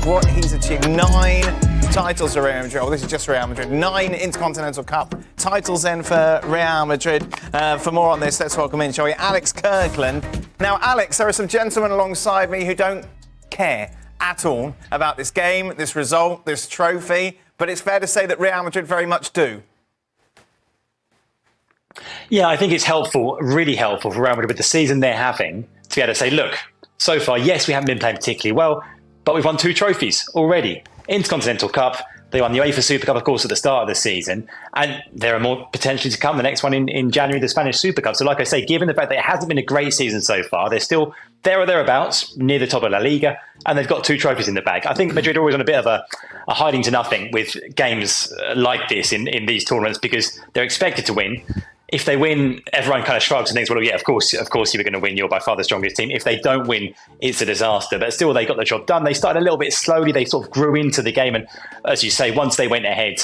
what he's achieved. 9 titles for Real Madrid. Well, this is just Real Madrid. 9 Intercontinental Cup titles then for Real Madrid. For more on this, let's welcome in, shall we, Alex Kirkland. Now, Alex, there are some gentlemen alongside me who don't care at all about this game, this result, this trophy, but it's fair to say that Real Madrid very much do. Yeah, I think it's helpful, really helpful for Real Madrid with the season they're having to be able to say, look, so far, yes, we haven't been playing particularly well, but we've won 2 trophies already. Intercontinental Cup, they won the UEFA Super Cup, of course, at the start of the season, and there are more potentially to come. The next one in January, the Spanish Super Cup. So like I say, given the fact that it hasn't been a great season so far, they're still there or thereabouts, near the top of La Liga, and they've got 2 trophies in the bag. I think Madrid are always on a bit of a hiding to nothing with games like this in these tournaments because they're expected to win. If they win, everyone kind of shrugs and thinks, well, yeah, of course you were going to win. You're by far the strongest team. If they don't win, it's a disaster. But still, they got the job done. They started a little bit slowly. They sort of grew into the game. And as you say, once they went ahead,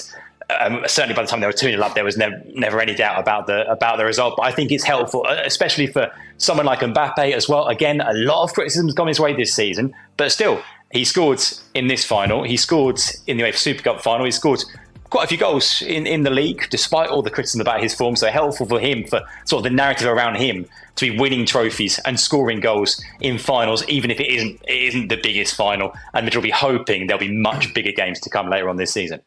certainly by the time they were 2-0 up, there was never any doubt about the result. But I think it's helpful, especially for someone like Mbappe as well. Again, a lot of criticism has gone his way this season. But still, he scored in this final. He scored in the UEFA Super Cup final. He scored quite a few goals in the league, despite all the criticism about his form. So helpful for him, for sort of the narrative around him, to be winning trophies and scoring goals in finals, even if it isn't the biggest final. And Madrid will be hoping there'll be much bigger games to come later on this season.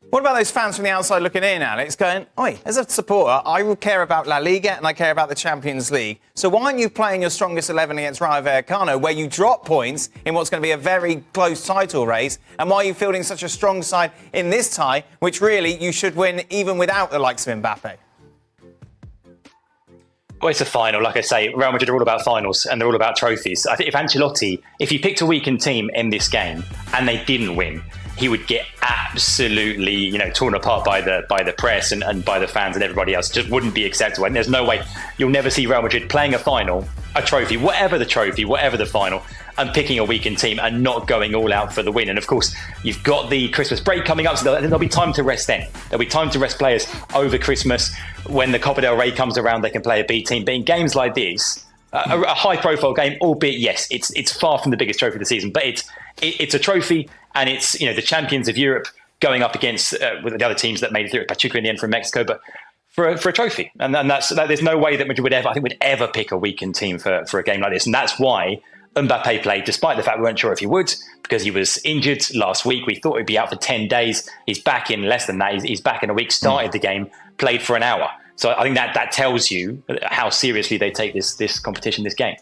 What about those fans from the outside looking in, Alex, going, oi, as a supporter, I will care about La Liga and I care about the Champions League. So why aren't you playing your strongest 11 against Rayo Vallecano, where you drop points in what's going to be a very close title race? And why are you fielding such a strong side in this tie, which really you should win even without the likes of Mbappe? Well, it's a final. Like I say, Real Madrid are all about finals and they're all about trophies. I think if you picked a weakened team in this game and they didn't win, he would get absolutely, torn apart by the press and by the fans and everybody else. It just wouldn't be acceptable. And there's no way you'll never see Real Madrid playing a final, a trophy, whatever the final, and picking a weakened team and not going all out for the win. And of course, you've got the Christmas break coming up, so there'll be time to rest then. There'll be time to rest players over Christmas. When the Copa del Rey comes around, they can play a B team. But in games like this, a high-profile game, albeit, yes, it's far from the biggest trophy of the season, but it's a trophy, and it's the champions of Europe going up against with the other teams that made it through, particularly in the end from Mexico, but for a trophy. And there's no way that Madrid would ever pick a weakened team for a game like this. And that's why Mbappe played, despite the fact we weren't sure if he would, because he was injured last week. We thought he'd be out for 10 days. He's back in less than that. He's back in a week, started the game, played for an hour. So I think that tells you how seriously they take this competition, this game.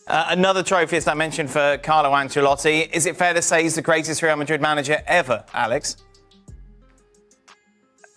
Another trophy, as I mentioned, for Carlo Ancelotti. Is it fair to say he's the greatest Real Madrid manager ever, Alex?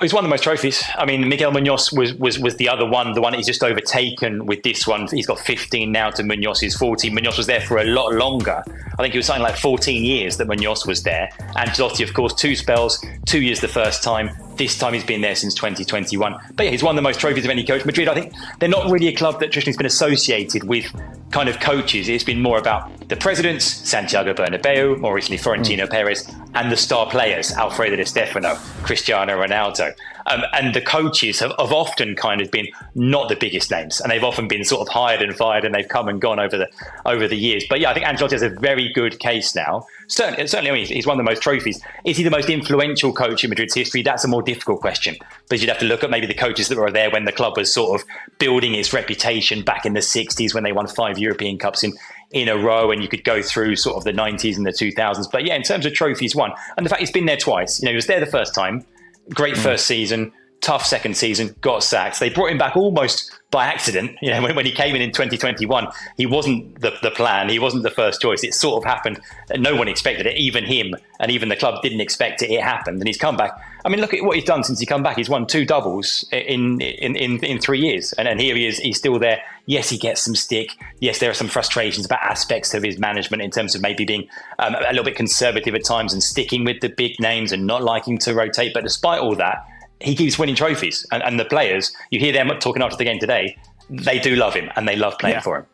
He's won the most trophies. I mean, Miguel Muñoz was the other one, the one he's just overtaken with this one. He's got 15 now to Muñoz's 14. Muñoz was there for a lot longer. I think it was something like 14 years that Muñoz was there. Ancelotti, of course, 2 spells, 2 years the first time. This time he's been there since 2021. But yeah, he's won the most trophies of any coach. Madrid, I think they're not really a club that traditionally has been associated with kind of coaches. It's been more about the presidents, Santiago Bernabeu, more recently Florentino Perez, and the star players, Alfredo Di Stefano, Cristiano Ronaldo. And the coaches have often kind of been not the biggest names, and they've often been sort of hired and fired, and they've come and gone over the years. But yeah, I think Ancelotti has a very good case now. Certainly, I mean, he's won the most trophies. Is he the most influential coach in Madrid's history? That's a more difficult question, because you'd have to look at maybe the coaches that were there when the club was sort of building its reputation back in the 60s when they won 5 European Cups in a row, and you could go through sort of the 90s and the 2000s. But yeah, in terms of trophies won, and the fact he's been there twice, he was there the first time, great first season, tough second season, got sacked. They brought him back almost by accident. When he came in 2021, he wasn't the plan. He wasn't the first choice. It sort of happened. And no one expected it. Even him and even the club didn't expect it. It happened. And he's come back. I mean, look at what he's done since he come back. He's won 2 doubles in 3 years. And here he is. He's still there. Yes, he gets some stick. Yes, there are some frustrations about aspects of his management in terms of maybe being a little bit conservative at times and sticking with the big names and not liking to rotate. But despite all that, he keeps winning trophies, and the players, you hear them talking after the game today, they do love him and they love playing for him.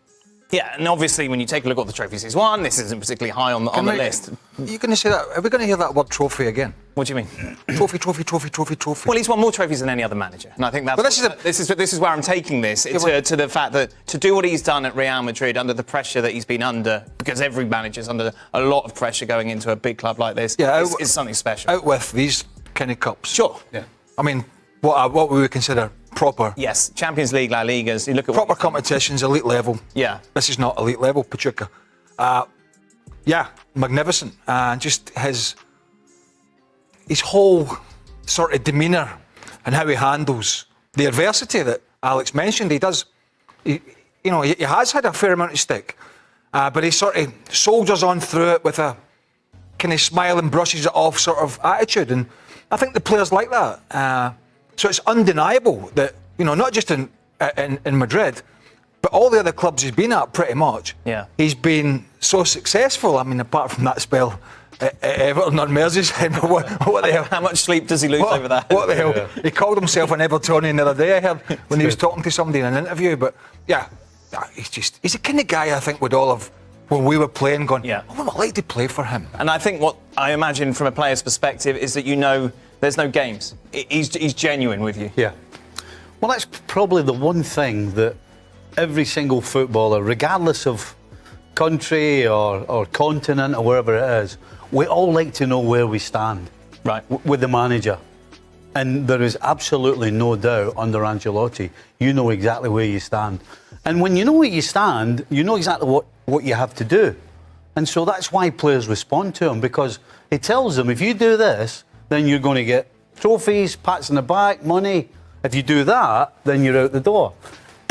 Yeah, and obviously when you take a look at the trophies he's won, this isn't particularly high on the list. Are you going to say that? Are we going to hear that word trophy again? What do you mean? Trophy, trophy, trophy, trophy, trophy. Well, he's won more trophies than any other manager, and I think that's. But this is where I'm taking this to the fact that to do what he's done at Real Madrid under the pressure that he's been under, because every manager's under a lot of pressure going into a big club like this, is something special. Out with these kind of cups. Sure. Yeah. I mean, what we would consider proper. Yes, Champions League, La Ligas. You look at proper competitions, elite level. Yeah. This is not elite level, Pachuca. Yeah, magnificent. And just his whole sort of demeanour and how he handles the adversity that Alex mentioned. He does, he has had a fair amount of stick, but he sort of soldiers on through it with a kind of smile and brushes it off sort of attitude. And I think the players like that. So it's undeniable that, not just in Madrid, but all the other clubs he's been at pretty much. Yeah. He's been so successful. I mean, apart from that spell at Everton on Merseyside, what the hell? How much sleep does he lose over that? What the hell? Yeah. He called himself an Evertonian the other day, I heard, when he was talking to somebody in an interview. But yeah, he's the kind of guy I think would all have, when we were playing, gone, I would like to play for him. And I think what I imagine from a player's perspective is that there's no games. He's genuine with you. Yeah. Well, that's probably the one thing that every single footballer, regardless of country or continent or wherever it is, we all like to know where we stand with the manager. And there is absolutely no doubt under Ancelotti, you know exactly where you stand. And when you know where you stand, you know exactly what you have to do. And so that's why players respond to him, because he tells them, if you do this, then you're going to get trophies, pats on the back, money. If you do that, then you're out the door.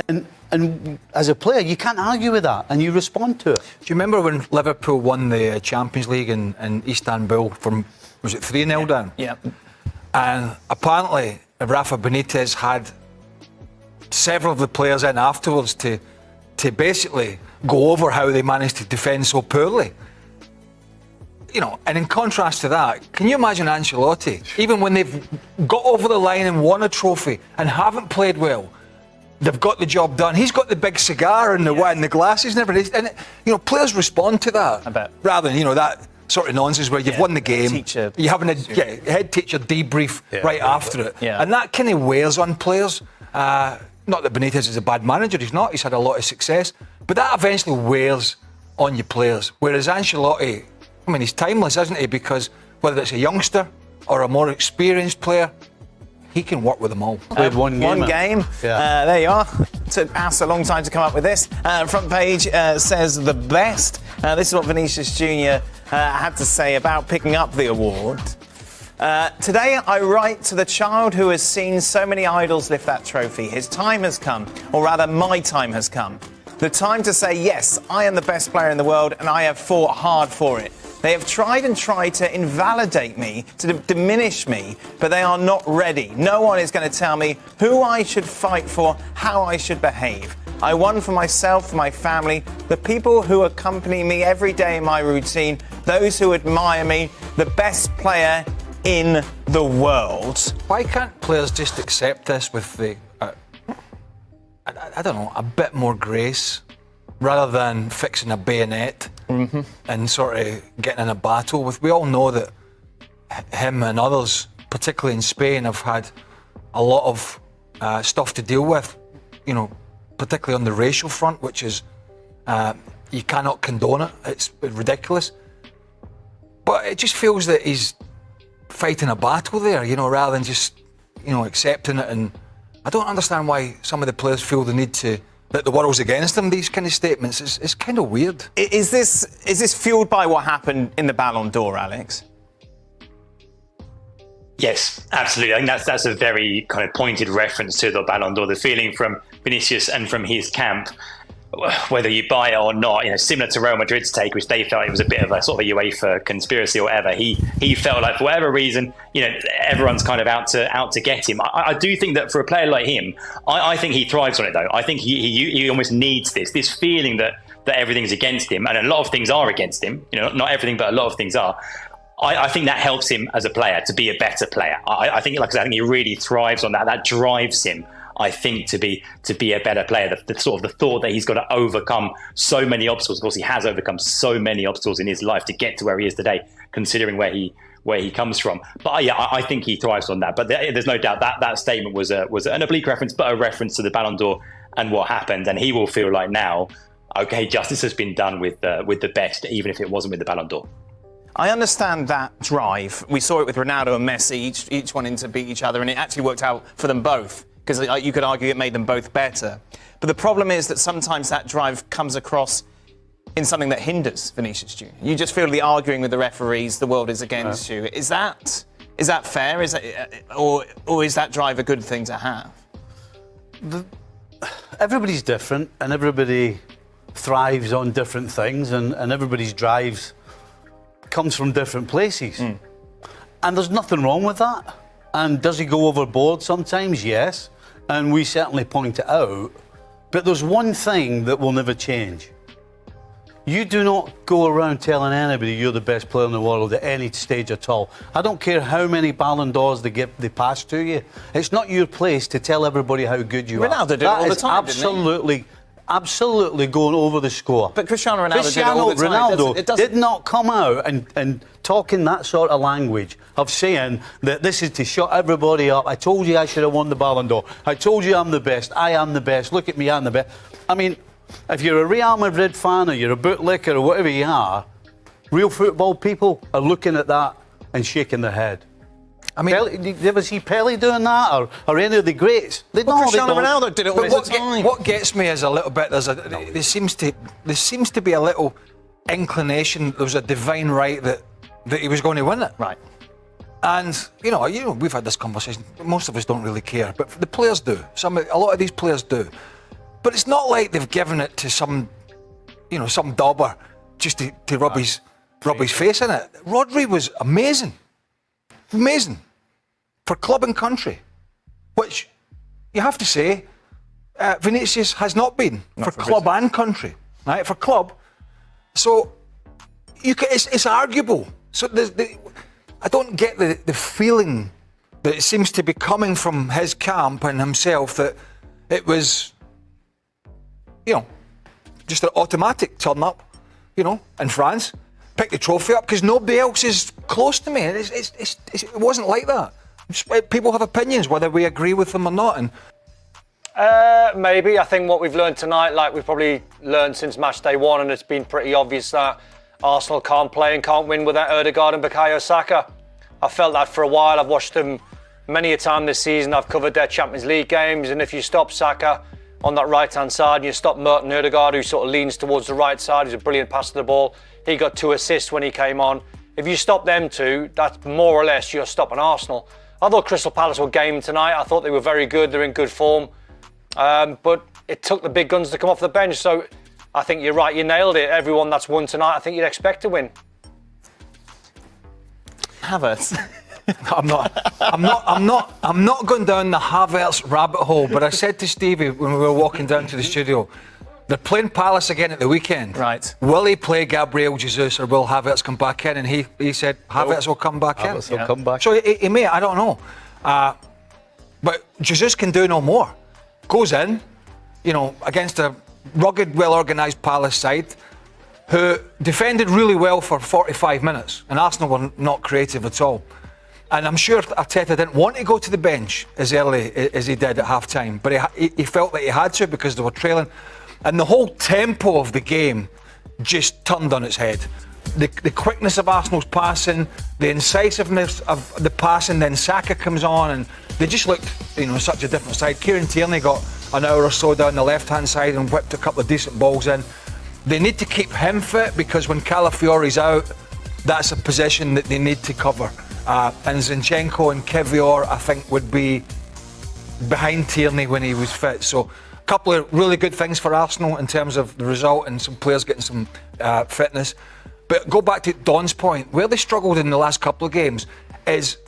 And as a player, you can't argue with that, and you respond to it. Do you remember when Liverpool won the Champions League in Istanbul from, was it 3-0 down? Yeah. And apparently, Rafa Benitez had several of the players in afterwards to basically go over how they managed to defend so poorly. And in contrast to that, can you imagine Ancelotti, even when they've got over the line and won a trophy and haven't played well, they've got the job done. He's got the big cigar and the glasses and everything. And, players respond to that. I bet. Rather than, that sort of nonsense where you've won the game, you're having a head teacher debrief right after it. Yeah. And that kind of wears on players. Not that Benitez is a bad manager, he's not. He's had a lot of success. But that eventually wears on your players. Whereas Ancelotti, he's timeless, isn't he? Because whether it's a youngster or a more experienced player, he can work with them all. Played one game. Yeah. There you are. Took us a long time to come up with this. Front page says the best. This is what Vinicius Jr. Had to say about picking up the award. Today I write to the child who has seen so many idols lift that trophy. His time has come, or rather my time has come. The time to say, yes, I am the best player in the world and I have fought hard for it. They have tried to invalidate me, to diminish me, but they are not ready. No one is going to tell me who I should fight for, how I should behave. I won for myself, for my family, the people who accompany me every day in my routine, those who admire me, the best player in the world. Why can't players just accept this with the, I don't know, a bit more grace, rather than fixing a bayonet and sort of getting in a battle with? We all know that him and others, particularly in Spain, have had a lot of stuff to deal with, particularly on the racial front, which is, you cannot condone it. It's ridiculous. But it just feels that he's fighting a battle there, rather than just, accepting it. And I don't understand why some of the players feel the need to, that the world's against them, these kind of statements. It's kind of weird. Is this fueled by what happened in the Ballon d'Or, Alex? Yes, absolutely. I think that's a very kind of pointed reference to the Ballon d'Or. The feeling from Vinicius and from his camp, whether you buy it or not, similar to Real Madrid's take, which they felt it was a bit of a sort of a UEFA conspiracy or whatever. He felt like, for whatever reason, everyone's kind of out to get him. I do think that for a player like him, I think he thrives on it though. I think he almost needs this feeling that everything's against him, and a lot of things are against him. Not everything, but a lot of things are. I think that helps him as a player to be a better player. I think, like I said, I think he really thrives on that. That drives him. I think, to be a better player. The sort of the thought that he's got to overcome so many obstacles. Of course, he has overcome so many obstacles in his life to get to where he is today, considering where he comes from. But yeah, I think he thrives on that. But there's no doubt that statement was an oblique reference, but a reference to the Ballon d'Or and what happened. And he will feel like now, okay, justice has been done with the best, even if it wasn't with the Ballon d'Or. I understand that drive. We saw it with Ronaldo and Messi, each wanting to beat each other, and it actually worked out for them both, because you could argue it made them both better. But the problem is that sometimes that drive comes across in something that hinders Vinicius Junior. You just feel the arguing with the referees, the world is against you. Is that fair? Or is that drive a good thing to have? Everybody's different, and everybody thrives on different things, and everybody's drives comes from different places. And there's nothing wrong with that. And does he go overboard sometimes? Yes. And we certainly point it out. But there's one thing that will never change. You do not go around telling anybody you're the best player in the world at any stage at all. I don't care how many Ballon d'Ors they pass to you. It's not your place to tell everybody how good you are. Ronaldo did it all the time, absolutely going over the score. But Cristiano Ronaldo did it all the time. Ronaldo did not come out and talk in that sort of language of saying that this is to shut everybody up. I told you I should have won the Ballon d'Or. I told you I'm the best. I am the best. Look at me, I'm the best. I mean, if you're a Real Madrid fan or you're a bootlicker or whatever you are, real football people are looking at that and shaking their head. I mean, did you ever see Pelé doing that, or any of the greats? Cristiano Ronaldo did it all the time. What gets me is a little bit. There seems to be a little inclination. There was a divine right that he was going to win it. Right. And you know, we've had this conversation. Most of us don't really care, but the players do. A lot of these players do. But it's not like they've given it to some dauber just to rub his face in it. Rodri was amazing for club and country, which you have to say Vinicius has not been for club and country, right? For club, so it's arguable. So I don't get the feeling that it seems to be coming from his camp and himself that it was, just an automatic turn up, in France. Pick the trophy up because nobody else is close to me. It wasn't like that. People have opinions, whether we agree with them or not. And maybe. I think what we've learned tonight, like we've probably learned since Matchday 1, and it's been pretty obvious that Arsenal can't play and can't win without Ødegaard and Bukayo Saka. I've felt that for a while. I've watched them many a time this season. I've covered their Champions League games, and if you stop Saka on that right-hand side and you stop Merton Ødegaard, who sort of leans towards the right side, he's a brilliant passer of the ball. He got 2 assists when he came on. If you stop them two, that's more or less you're stopping Arsenal. I thought Crystal Palace were game tonight. I thought they were very good. They're in good form. But it took the big guns to come off the bench. So I think you're right. You nailed it. Everyone that's won tonight, I think you'd expect to win. Havertz. I'm not going down the Havertz rabbit hole, but I said to Stevie when we were walking down to the studio, they're playing Palace again at the weekend. Right. Will he play Gabriel Jesus or will Havertz come back in? And he said Havertz will come back in. Havertz will come back. So he may, I don't know. But Jesus can do no more. Goes in, against a rugged, well-organised Palace side who defended really well for 45 minutes. And Arsenal were not creative at all. And I'm sure Arteta didn't want to go to the bench as early as he did at half-time. But he felt that he had to because they were trailing. And the whole tempo of the game just turned on its head. The quickness of Arsenal's passing, the incisiveness of the passing, then Saka comes on and they just looked, such a different side. Kieran Tierney got an hour or so down the left-hand side and whipped a couple of decent balls in. They need to keep him fit because when Calafiore's out, that's a position that they need to cover. And Zinchenko and Kivior, I think, would be behind Tierney when he was fit. So a couple of really good things for Arsenal in terms of the result and some players getting some fitness. But go back to Don's point, where they struggled in the last couple of games is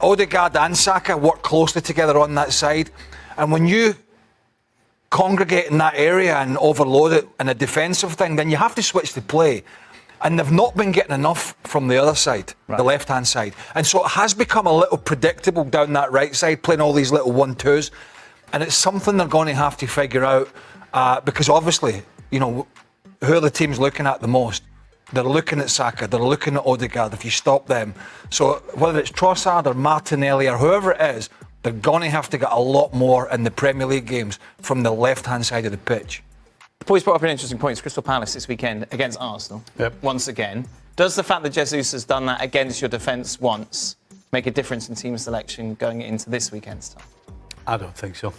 Ødegaard and Saka work closely together on that side. And when you congregate in that area and overload it in a defensive thing, then you have to switch the play. And they've not been getting enough from the other side, the left-hand side. And so it has become a little predictable down that right side, playing all these little 1-2s. And it's something they're going to have to figure out because obviously, you know, who are the teams looking at the most? They're looking at Saka, they're looking at Odegaard if you stop them. So whether it's Trossard or Martinelli or whoever it is, they're going to have to get a lot more in the Premier League games from the left-hand side of the pitch. Boys brought up an interesting point. It's Crystal Palace this weekend against Arsenal. Yep. Once again. Does the fact that Jesus has done that against your defence once make a difference in team selection going into this weekend's time? I don't think so.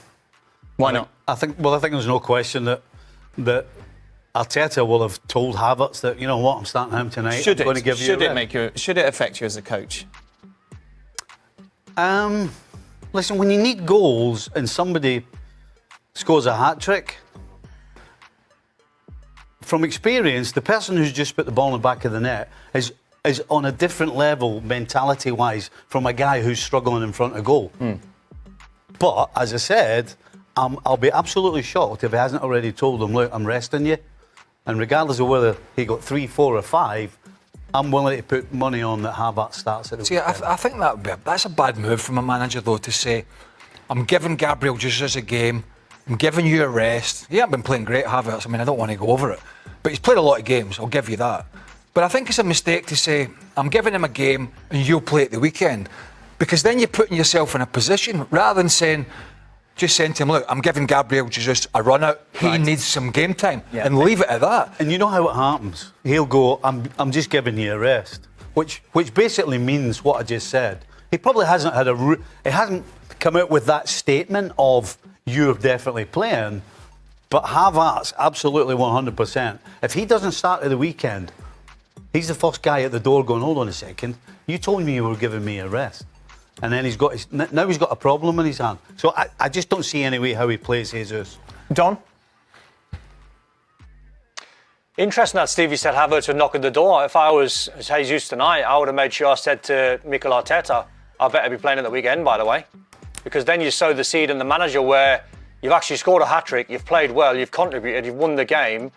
Why not? I think there's no question that Arteta will have told Havertz that, you know what, I'm starting him tonight. Should I'm going to give should you it make you? Should it affect you as a coach? Listen, when you need goals and somebody scores a hat-trick, from experience, the person who's just put the ball in the back of the net is on a different level mentality-wise from a guy who's struggling in front of goal. But, as I said, I'll be absolutely shocked if he hasn't already told him, look, I'm resting you. And regardless of whether he got 3, 4 or 5, I'm willing to put money on that Havertz starts at the weekend. I think that's a bad move from a manager, though, to say, I'm giving Gabriel Jesus a game, I'm giving you a rest. He hasn't been playing great, Havertz. I mean, I don't want to go over it. But he's played a lot of games, I'll give you that. But I think it's a mistake to say, I'm giving him a game and you'll play at the weekend. Because then you're putting yourself in a position, rather than saying to him, look, I'm giving Gabriel Jesus a run out. He needs some game time, and leave it at that. And you know how it happens. He'll go, I'm just giving you a rest, which basically means what I just said. He probably hasn't he hasn't come out with that statement of you're definitely playing, but Havertz absolutely 100%. If he doesn't start at the weekend, he's the first guy at the door going, hold on a second, you told me you were giving me a rest. And then he's got a problem in his hand. So I just don't see any way how he plays Jesus. Don? Interesting that Stevie said Havertz would knock at the door. If I was Jesus tonight, I would have made sure I said to Mikel Arteta, I better be playing at the weekend, by the way. Because then you sow the seed in the manager where you've actually scored a hat-trick, you've played well, you've contributed, you've won the game,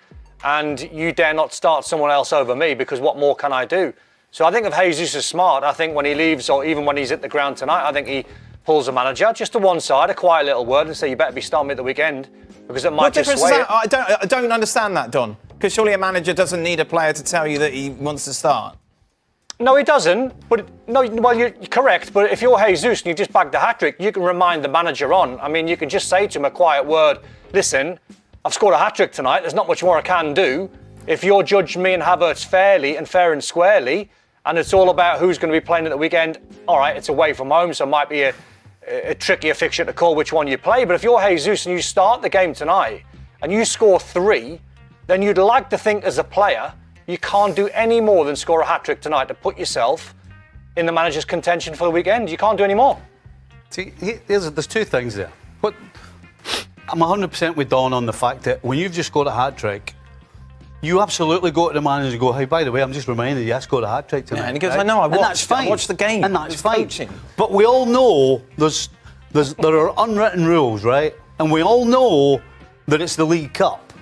and you dare not start someone else over me because what more can I do? So I think if Jesus is smart, I think when he leaves or even when he's at the ground tonight, I think he pulls the manager just to one side, a quiet little word, and say, you better be starting me at the weekend because it might What just difference is sway that? it. I don't understand that, Don. Because surely a manager doesn't need a player to tell you that he wants to start. No, he doesn't. But no, well, you're correct. But if you're Jesus and you just bagged the hat-trick, you can remind the manager on. I mean, you can just say to him a quiet word, listen, I've scored a hat-trick tonight. There's not much more I can do. If you're judging me and Havertz fairly and fair and squarely, and it's all about who's going to be playing at the weekend, all right, it's away from home, so it might be a trickier fixture to call which one you play. But if you're Jesus and you start the game tonight and you score 3, then you'd like to think as a player, you can't do any more than score a hat-trick tonight to put yourself in the manager's contention for the weekend. You can't do any more. See, there's 2 things there. But I'm 100% with Don on the fact that when you've just scored a hat-trick, you absolutely go to the manager and go, hey, by the way, I'm just reminding you, I scored a hat-trick tonight. Yeah, and he goes, I know, I watched, and that's fine. I watched the game. And that's It's fine. coaching. But we all know there are unwritten rules, right? And we all know that it's the League Cup.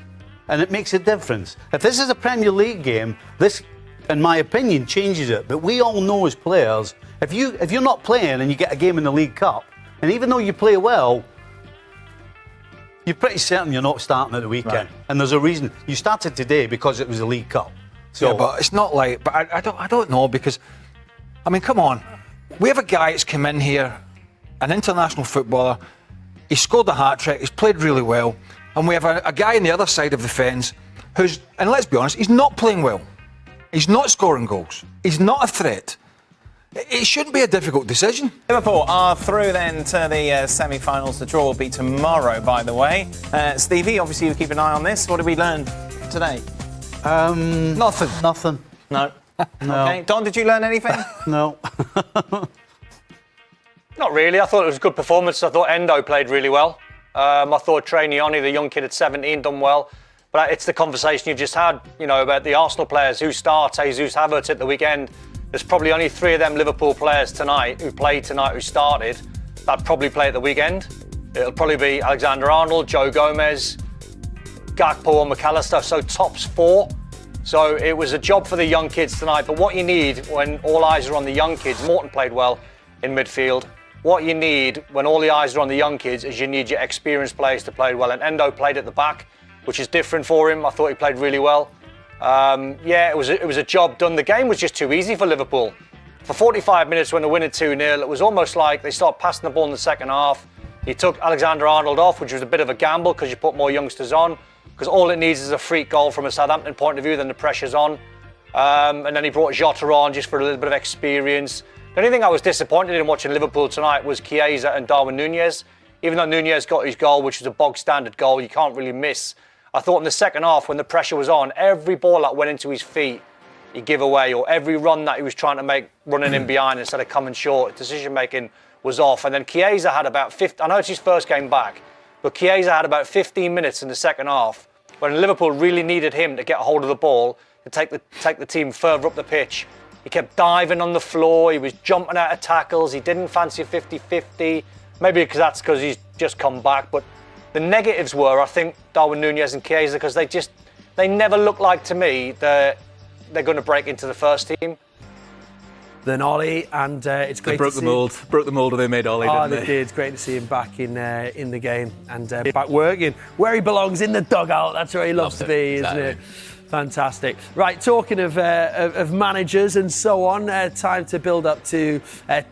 And it makes a difference. If this is a Premier League game, this, in my opinion, changes it. But we all know as players, if you're not playing and you get a game in the League Cup, and even though you play well, you're pretty certain you're not starting at the weekend. Right. And there's a reason. You started today because it was a League Cup. So, yeah, but it's not like, but I don't know, because, I mean, come on. We have a guy that's come in here, an international footballer. He scored a hat-trick, he's played really well. And we have a guy on the other side of the fence who's, and let's be honest, he's not playing well. He's not scoring goals. He's not a threat. It shouldn't be a difficult decision. Liverpool are through then to the semi-finals. The draw will be tomorrow, by the way. Stevie, obviously you keep an eye on this. What did we learn today? Nothing. No. No. Okay. Don, did you learn anything? No. Not really. I thought it was a good performance. I thought Endo played really well. I thought Trey Nioni, the young kid at 17, done well. But it's the conversation you just had, you know, about the Arsenal players who start Jesus Havertz at the weekend. There's probably only 3 of them Liverpool players tonight who played tonight, who started, that probably play at the weekend. It'll probably be Alexander-Arnold, Joe Gomez, Gakpo and McAllister, so tops 4. So it was a job for the young kids tonight. But what you need when all eyes are on the young kids, Morton played well in midfield. what you need when all the eyes are on the young kids is you need your experienced players to play well. And Endo played at the back, which is different for him. I thought he played really well. It was a job done. The game was just too easy for Liverpool. For 45 minutes when they win at 2-0, it was almost like they started passing the ball in the second half. You took Alexander-Arnold off, which was a bit of a gamble because you put more youngsters on. Because all it needs is a freak goal from a Southampton point of view, then the pressure's on. And then he brought Jota on just for a little bit of experience. The only thing I was disappointed in watching Liverpool tonight was Chiesa and Darwin Núñez. Even though Núñez got his goal, which was a bog standard goal, you can't really miss. I thought in the second half, when the pressure was on, every ball that went into his feet, he gave away, or every run that he was trying to make running in behind instead of coming short, decision making was off. And then Chiesa had about 50, I know it's his first game back, but Chiesa had about 15 minutes in the second half when Liverpool really needed him to get a hold of the ball to take the team further up the pitch. He kept diving on the floor, he was jumping out of tackles, he didn't fancy a 50-50, maybe that's because he's just come back, but the negatives were, I think, Darwin Núñez and Chiesa, because they never looked like, to me, they're going to break into the first team. Then Ollie, and it's great to see broke the mould when they made Ollie, didn't they did. It's great to see him back in the game and back working where he belongs, in the dugout. That's where he loves to be, isn't it? Fantastic. Right, talking of managers and so on, time to build up to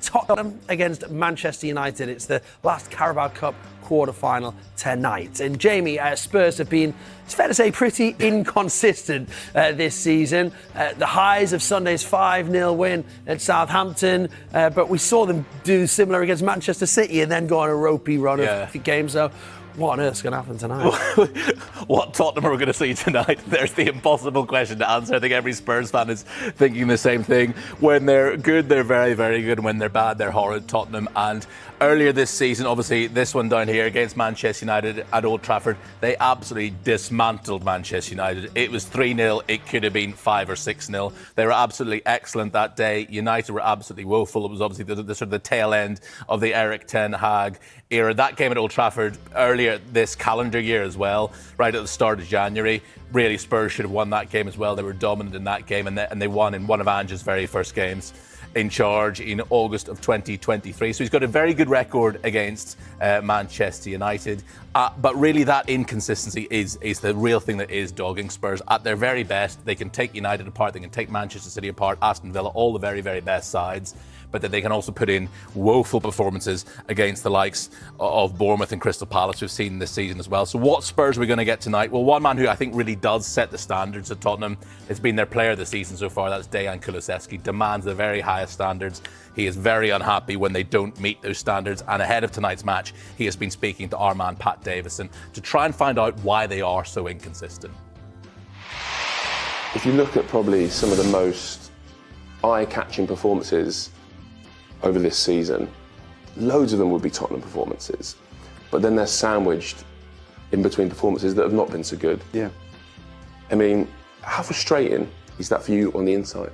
Tottenham against Manchester United. It's the last Carabao Cup quarter-final tonight. And Jamie, Spurs have been, it's fair to say, pretty inconsistent this season. The highs of Sunday's 5-0 win at Southampton, but we saw them do similar against Manchester City and then go on a ropey run of games. So what on earth's going to happen tonight? What Tottenham are we going to see tonight? There's the impossible question to answer. I think every Spurs fan is thinking the same thing. When they're good, they're very, very good. When they're bad, they're horrid, Tottenham. And earlier this season, obviously, this one down here against Manchester United at Old Trafford, they absolutely dismantled Manchester United. It was 3-0. It could have been 5 or 6-0. They were absolutely excellent that day. United were absolutely woeful. It was obviously the sort of the tail end of the Erik ten Hag era. That game at Old Trafford earlier this calendar year as well, right at the start of January. Really, Spurs should have won that game as well. They were dominant in that game, and they won in one of Ange's very first games in charge in August of 2023. So he's got a very good record against Manchester United. But really that inconsistency is the real thing that is dogging Spurs. At their very best, they can take United apart, they can take Manchester City apart, Aston Villa, all the very, very best sides. But that they can also put in woeful performances against the likes of Bournemouth and Crystal Palace we've seen this season as well. So what Spurs are we going to get tonight? Well, one man who I think really does set the standards at Tottenham has been their player of the season so far. That's Dejan Kulusevski. Demands the very highest standards. He is very unhappy when they don't meet those standards. And ahead of tonight's match, he has been speaking to our man Pat Davison to try and find out why they are so inconsistent. If you look at probably some of the most eye-catching performances over this season, loads of them would be Tottenham performances, but then they're sandwiched in between performances that have not been so good. Yeah. I mean, how frustrating is that for you on the inside?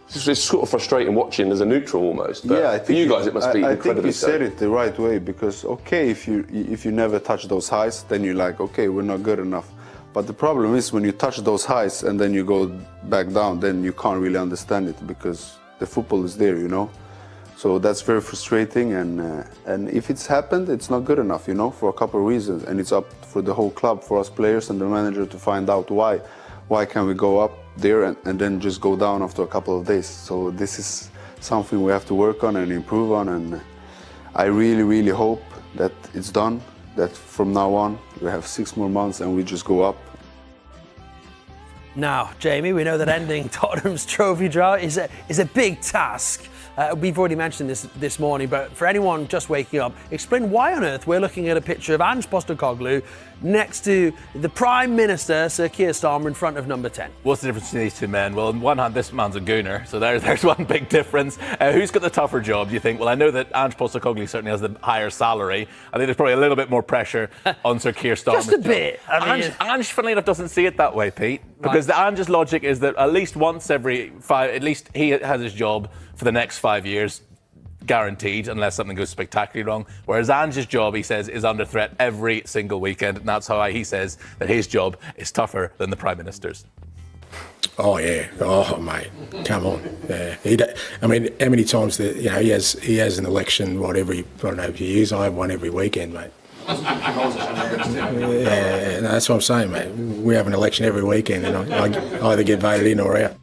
It's sort of frustrating watching as a neutral almost, but yeah, for you guys it must be incredibly so. I think you said it the right way, because okay, if you never touch those highs, then you're like, okay, we're not good enough. But the problem is when you touch those highs and then you go back down, then you can't really understand it, because the football is there, you know. So that's very frustrating, and if it's happened, it's not good enough, you know, for a couple of reasons. And it's up for the whole club, for us players and the manager to find out why. Why can we go up there and then just go down after a couple of days? So this is something we have to work on and improve on, and I really, really hope that it's done, that from now on we have 6 more months and we just go up. Now, Jamie, we know that ending Tottenham's trophy drought is a big task. We've already mentioned this morning, but for anyone just waking up, explain why on earth we're looking at a picture of Ange Postecoglou next to the Prime Minister, Sir Keir Starmer, in front of number 10. What's the difference between these two men? Well, on one hand, this man's a gooner, so there's one big difference. Who's got the tougher job, do you think? Well, I know that Ange Postecoglou certainly has the higher salary. I think there's probably a little bit more pressure on Sir Keir Starmer. Just a bit. Ange, funnily enough, doesn't see it that way, Pete, because Ange's logic is that at least once every 5, at least he has his job for the next 5 years, guaranteed, unless something goes spectacularly wrong. Whereas Ange's job, he says, is under threat every single weekend, and that's how he says that his job is tougher than the Prime Minister's. Oh yeah, oh mate, come on. I mean, how many times that he has an election? I don't know if he is. I have one every weekend, mate. Yeah, that's what I'm saying, mate. We have an election every weekend, and I either get voted in or out.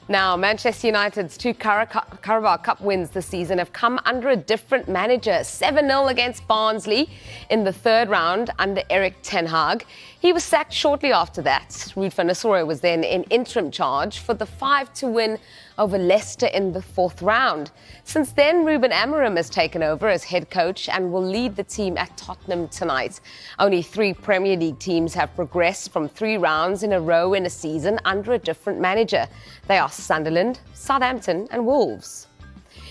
Now, Manchester United's 2 Carabao Cup wins this season have come under a different manager. 7-0 against Barnsley in the third round under Erik ten Hag. He was sacked shortly after that. Ruud van Nistelrooy was then in interim charge for the 5-2 win over Leicester in the fourth round. Since then, Ruben Amorim has taken over as head coach and will lead the team at Tottenham tonight. Only 3 Premier League teams have progressed from 3 rounds in a row in a season under a different manager. They are Sunderland, Southampton and Wolves.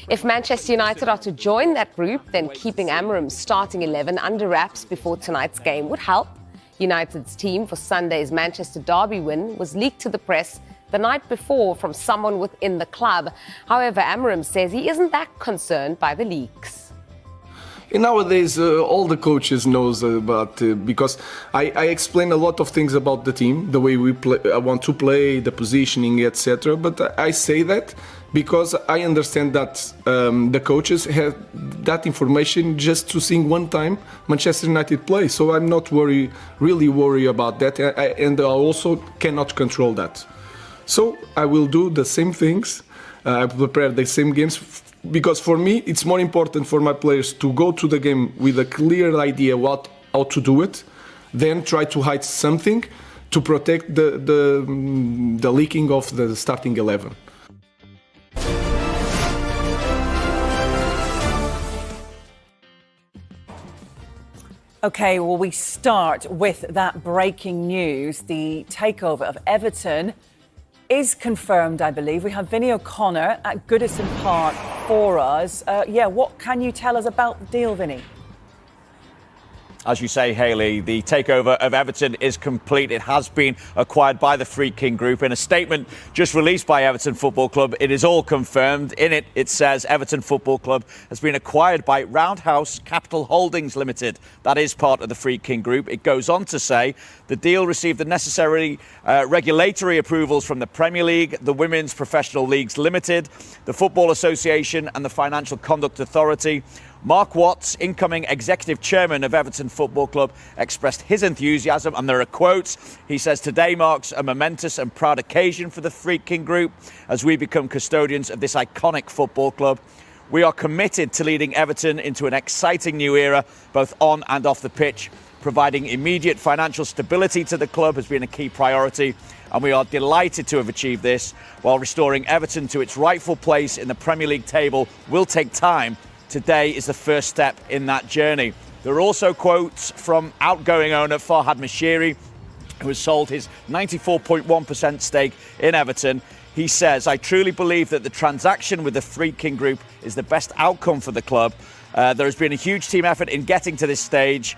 If Manchester United are to join that group, then keeping Amorim's starting 11 under wraps before tonight's game would help. United's team for Sunday's Manchester derby win was leaked to the press the night before from someone within the club. However, Amorim says he isn't that concerned by the leaks. Nowadays, all the coaches knows about because I explain a lot of things about the team, the way we play, I want to play, the positioning, etc. But I say that because I understand that the coaches have that information just to see one time Manchester United play. So I'm not really worried about that, and I also cannot control that. So I will do the same things. I prepare the same games. Because for me, it's more important for my players to go to the game with a clear idea how to do it, than try to hide something to protect the leaking of the starting 11. Okay, well, we start with that breaking news. The takeover of Everton is confirmed, I believe. We have Vinny O'Connor at Goodison Park for us. What can you tell us about the deal, Vinny? As you say, Hayley, the takeover of Everton is complete. It has been acquired by the Friedkin Group. In a statement just released by Everton Football Club, it is all confirmed. In it, it says Everton Football Club has been acquired by Roundhouse Capital Holdings Limited. That is part of the Friedkin Group. It goes on to say the deal received the necessary regulatory approvals from the Premier League, the Women's Professional Leagues Limited, the Football Association and the Financial Conduct Authority. Mark Watts, incoming executive chairman of Everton Football Club, expressed his enthusiasm, and there are quotes. He says, "Today marks a momentous and proud occasion for the Friedkin Group as we become custodians of this iconic football club. We are committed to leading Everton into an exciting new era, both on and off the pitch. Providing immediate financial stability to the club has been a key priority, and we are delighted to have achieved this. While restoring Everton to its rightful place in the Premier League table will take time, today is the first step in that journey." There are also quotes from outgoing owner Farhad Moshiri, who has sold his 94.1% stake in Everton. He says, "I truly believe that the transaction with the Friedkin Group is the best outcome for the club. There has been a huge team effort in getting to this stage."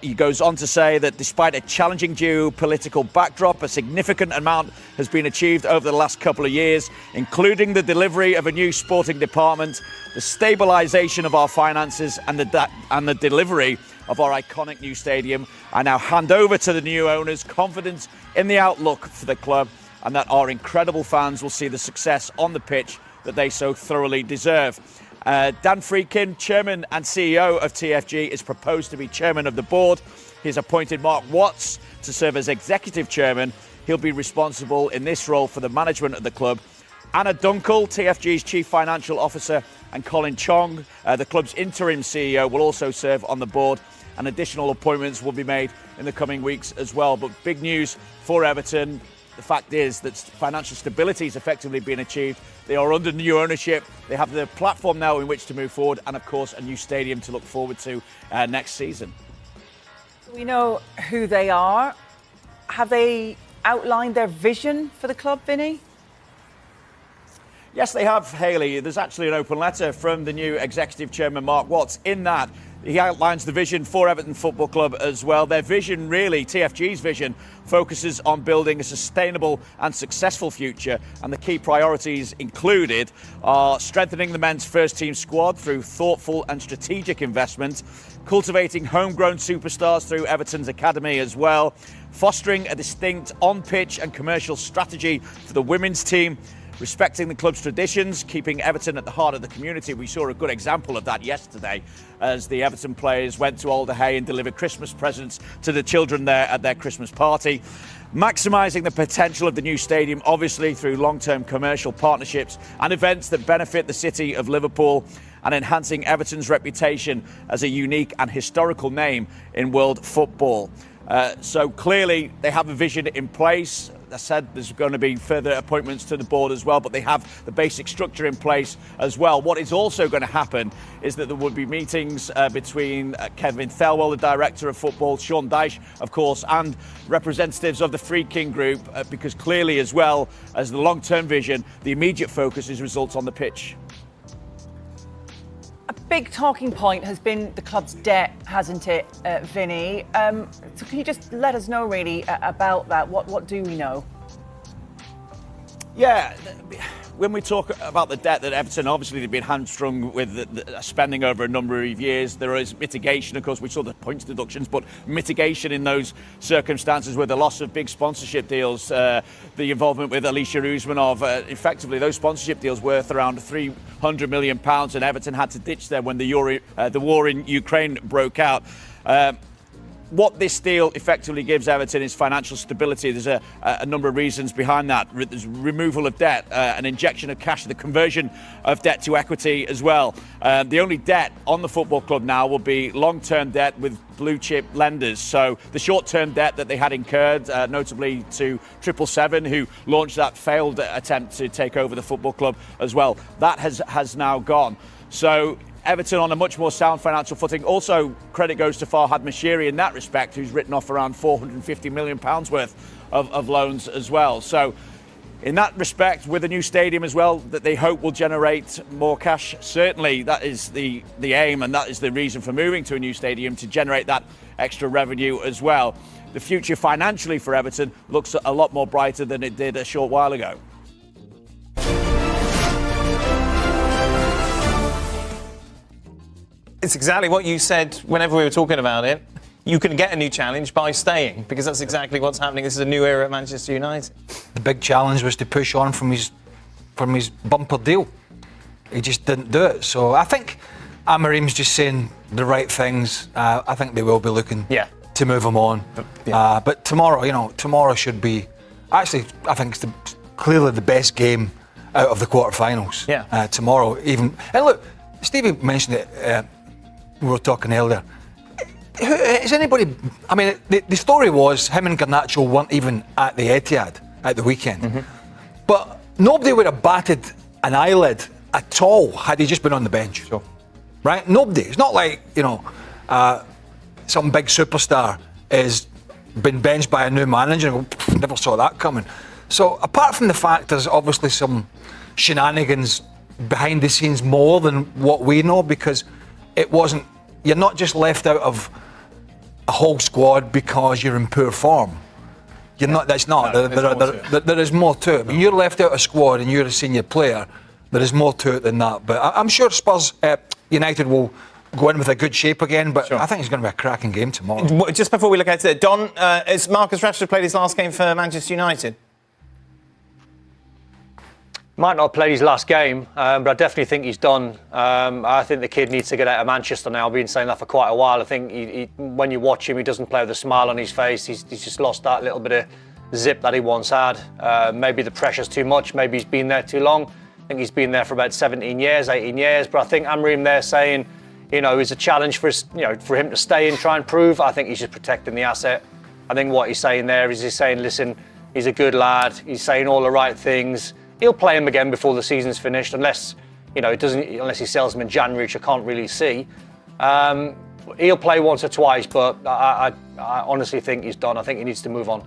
He goes on to say that despite a challenging geopolitical backdrop, a significant amount has been achieved over the last couple of years, including the delivery of a new sporting department, the stabilisation of our finances and the delivery of our iconic new stadium. I now hand over to the new owners, confident in the outlook for the club and that our incredible fans will see the success on the pitch that they so thoroughly deserve. Dan Friedkin, chairman and CEO of TFG, is proposed to be chairman of the board. He's appointed Mark Watts to serve as executive chairman. He'll be responsible in this role for the management of the club. Anna Dunkel, TFG's chief financial officer, and Colin Chong, the club's interim CEO, will also serve on the board, and additional appointments will be made in the coming weeks as well. But big news for Everton. The fact is that financial stability has effectively been achieved. They are under new ownership. They have the platform now in which to move forward, and of course a new stadium to look forward to next season. We know who they are. Have they outlined their vision for the club, Vinny? Yes, they have, Hayley. There's actually an open letter from the new executive chairman, Mark Watts. In that, he outlines the vision for Everton Football Club as well. Their vision, really, TFG's vision, focuses on building a sustainable and successful future. And the key priorities included are strengthening the men's first team squad through thoughtful and strategic investment, cultivating homegrown superstars through Everton's academy as well, fostering a distinct on-pitch and commercial strategy for the women's team, respecting the club's traditions, keeping Everton at the heart of the community. We saw a good example of that yesterday as the Everton players went to Alder Hey and delivered Christmas presents to the children there at their Christmas party. Maximising the potential of the new stadium, obviously through long-term commercial partnerships and events that benefit the city of Liverpool, and enhancing Everton's reputation as a unique and historical name in world football. So clearly they have a vision in place. I said there's going to be further appointments to the board as well, but they have the basic structure in place as well. What is also going to happen is that there will be meetings between Kevin Thelwell, the director of football, Sean Dyche, of course, and representatives of the Free King Group, because clearly, as well as the long-term vision, the immediate focus is results on the pitch. A big talking point has been the club's debt, hasn't it, Vinny? So can you just let us know really about that? What do we know? Yeah, when we talk about the debt that Everton, obviously they've been hamstrung with the spending over a number of years. There is mitigation, of course. We saw the points deductions, but mitigation in those circumstances with the loss of big sponsorship deals, the involvement with Alicia Usmanov, effectively those sponsorship deals worth around £300 million, and Everton had to ditch them when the war in Ukraine broke out. What this deal effectively gives Everton is financial stability. There's a number of reasons behind that. There's removal of debt, an injection of cash, the conversion of debt to equity as well. The only debt on the football club now will be long-term debt with blue chip lenders. So the short-term debt that they had incurred, notably to 777, who launched that failed attempt to take over the football club as well, that has now gone. So Everton on a much more sound financial footing. Also, credit goes to Farhad Mashiri in that respect, who's written off around £450 million worth of loans as well. So in that respect, with a new stadium as well, that they hope will generate more cash, certainly that is the aim, and that is the reason for moving to a new stadium, to generate that extra revenue as well. The future financially for Everton looks a lot more brighter than it did a short while ago. It's exactly what you said whenever we were talking about it. You can get a new challenge by staying, because that's exactly what's happening. This is a new era at Manchester United. The big challenge was to push on from his bumper deal. He just didn't do it. So I think Amorim's just saying the right things. I think they will be looking to move him on. But tomorrow should be, actually, I think it's clearly the best game out of the quarterfinals. Tomorrow, even. And look, Stevie mentioned it. We were talking earlier. Is anybody? I mean, the story was him and Garnacho weren't even at the Etihad at the weekend, but nobody would have batted an eyelid at all had he just been on the bench. Sure. Right? Nobody. It's not like some big superstar has been benched by a new manager. And never saw that coming. So apart from the fact there's obviously some shenanigans behind the scenes more than what we know, because it wasn't. You're not just left out of a whole squad because you're in poor form. You're not. That's not. No, there is more to it. When you're left out of a squad and you're a senior player, there is more to it than that. But I'm sure Spurs United will go in with a good shape again. But I think it's going to be a cracking game tomorrow. Just before we look at it, Don, has Marcus Rashford played his last game for Manchester United? Might not have played his last game, but I definitely think he's done. I think the kid needs to get out of Manchester now. I've been saying that for quite a while. I think he, when you watch him, he doesn't play with a smile on his face. He's just lost that little bit of zip that he once had. Maybe the pressure's too much. Maybe he's been there too long. I think he's been there for about 17 years, 18 years. But I think Amorim there saying, it's a challenge for him to stay and try and prove. I think he's just protecting the asset. I think what he's saying there is he's saying, listen, he's a good lad. He's saying all the right things. He'll play him again before the season's finished, unless unless he sells him in January, which I can't really see. He'll play once or twice, but I honestly think he's done. I think he needs to move on.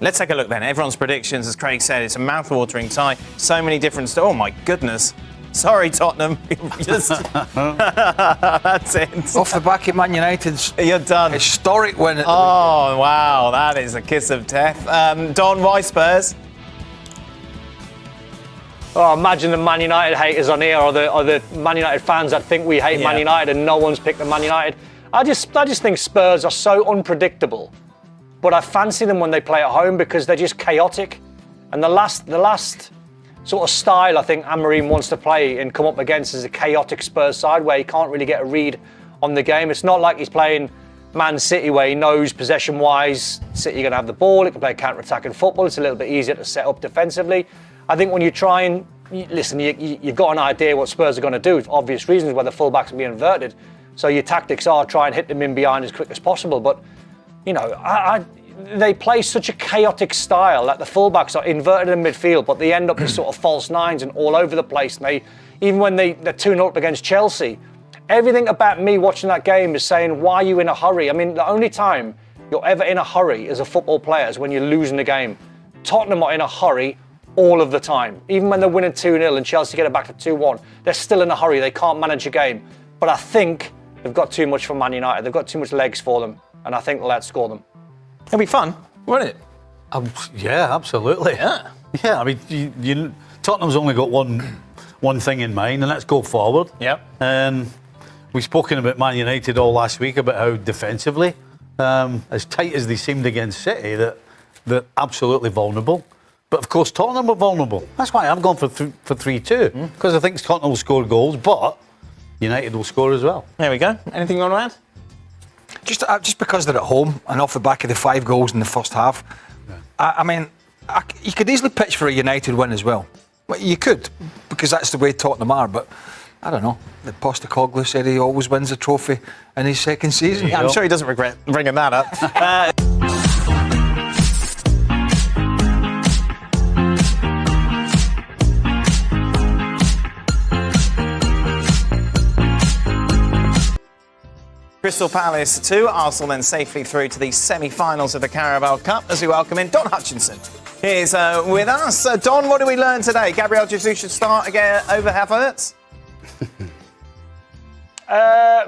Let's take a look then. Everyone's predictions, as Craig said, it's a mouth-watering tie. So many different... Oh, my goodness. Sorry, Tottenham. Just... That's it. Off the back of Man United's You're done. historic win at the Oh, wow. That is a kiss of death. Don, why Spurs? Oh, imagine the Man United haters on here, or the Man United fans that think we hate Man United and no one's picked the Man United. I just think Spurs are so unpredictable, but I fancy them when they play at home because they're just chaotic. And the last sort of style I think Amorim wants to play and come up against is a chaotic Spurs side where he can't really get a read on the game. It's not like he's playing Man City where he knows possession-wise City are going to have the ball. It can play counter-attacking football. It's a little bit easier to set up defensively. I think when you try and listen, you've got an idea what Spurs are going to do for obvious reasons, where the fullbacks will be inverted. So your tactics are try and hit them in behind as quick as possible. But, you know, they play such a chaotic style that the fullbacks are inverted in midfield, but they end up as sort of false nines and all over the place. And even when they're 2-0 up against Chelsea, everything about me watching that game is saying, why are you in a hurry? I mean, the only time you're ever in a hurry as a football player is when you're losing the game. Tottenham are in a hurry all of the time. Even when they're winning 2-0 and Chelsea get it back to 2-1, they're still in a hurry. They can't manage a game. But I think they've got too much for Man United. They've got too much legs for them, and I think they'll outscore them. It'll be fun, won't it? Yeah, absolutely. Yeah. Yeah, I mean, Tottenham's only got one thing in mind, and that's go forward. Yep. And we've spoken about Man United all last week about how defensively, as tight as they seemed against City, that they're absolutely vulnerable. But of course, Tottenham are vulnerable. That's why I've gone for 3-2, because I think Tottenham will score goals, but United will score as well. There we go. Anything you want to add? Just because they're at home and off the back of the 5 goals in the first half, I mean, you could easily pitch for a United win as well. Well, you could, because that's the way Tottenham are, but I don't know. The Postecoglou said he always wins a trophy in his second season. Yeah, I'm sure he doesn't regret bringing that up. Crystal Palace 2, Arsenal then safely through to the semi-finals of the Carabao Cup as we welcome in Don Hutchinson. He's with us. Don, what did we learn today? Gabriel Jesus should start again over Havertz?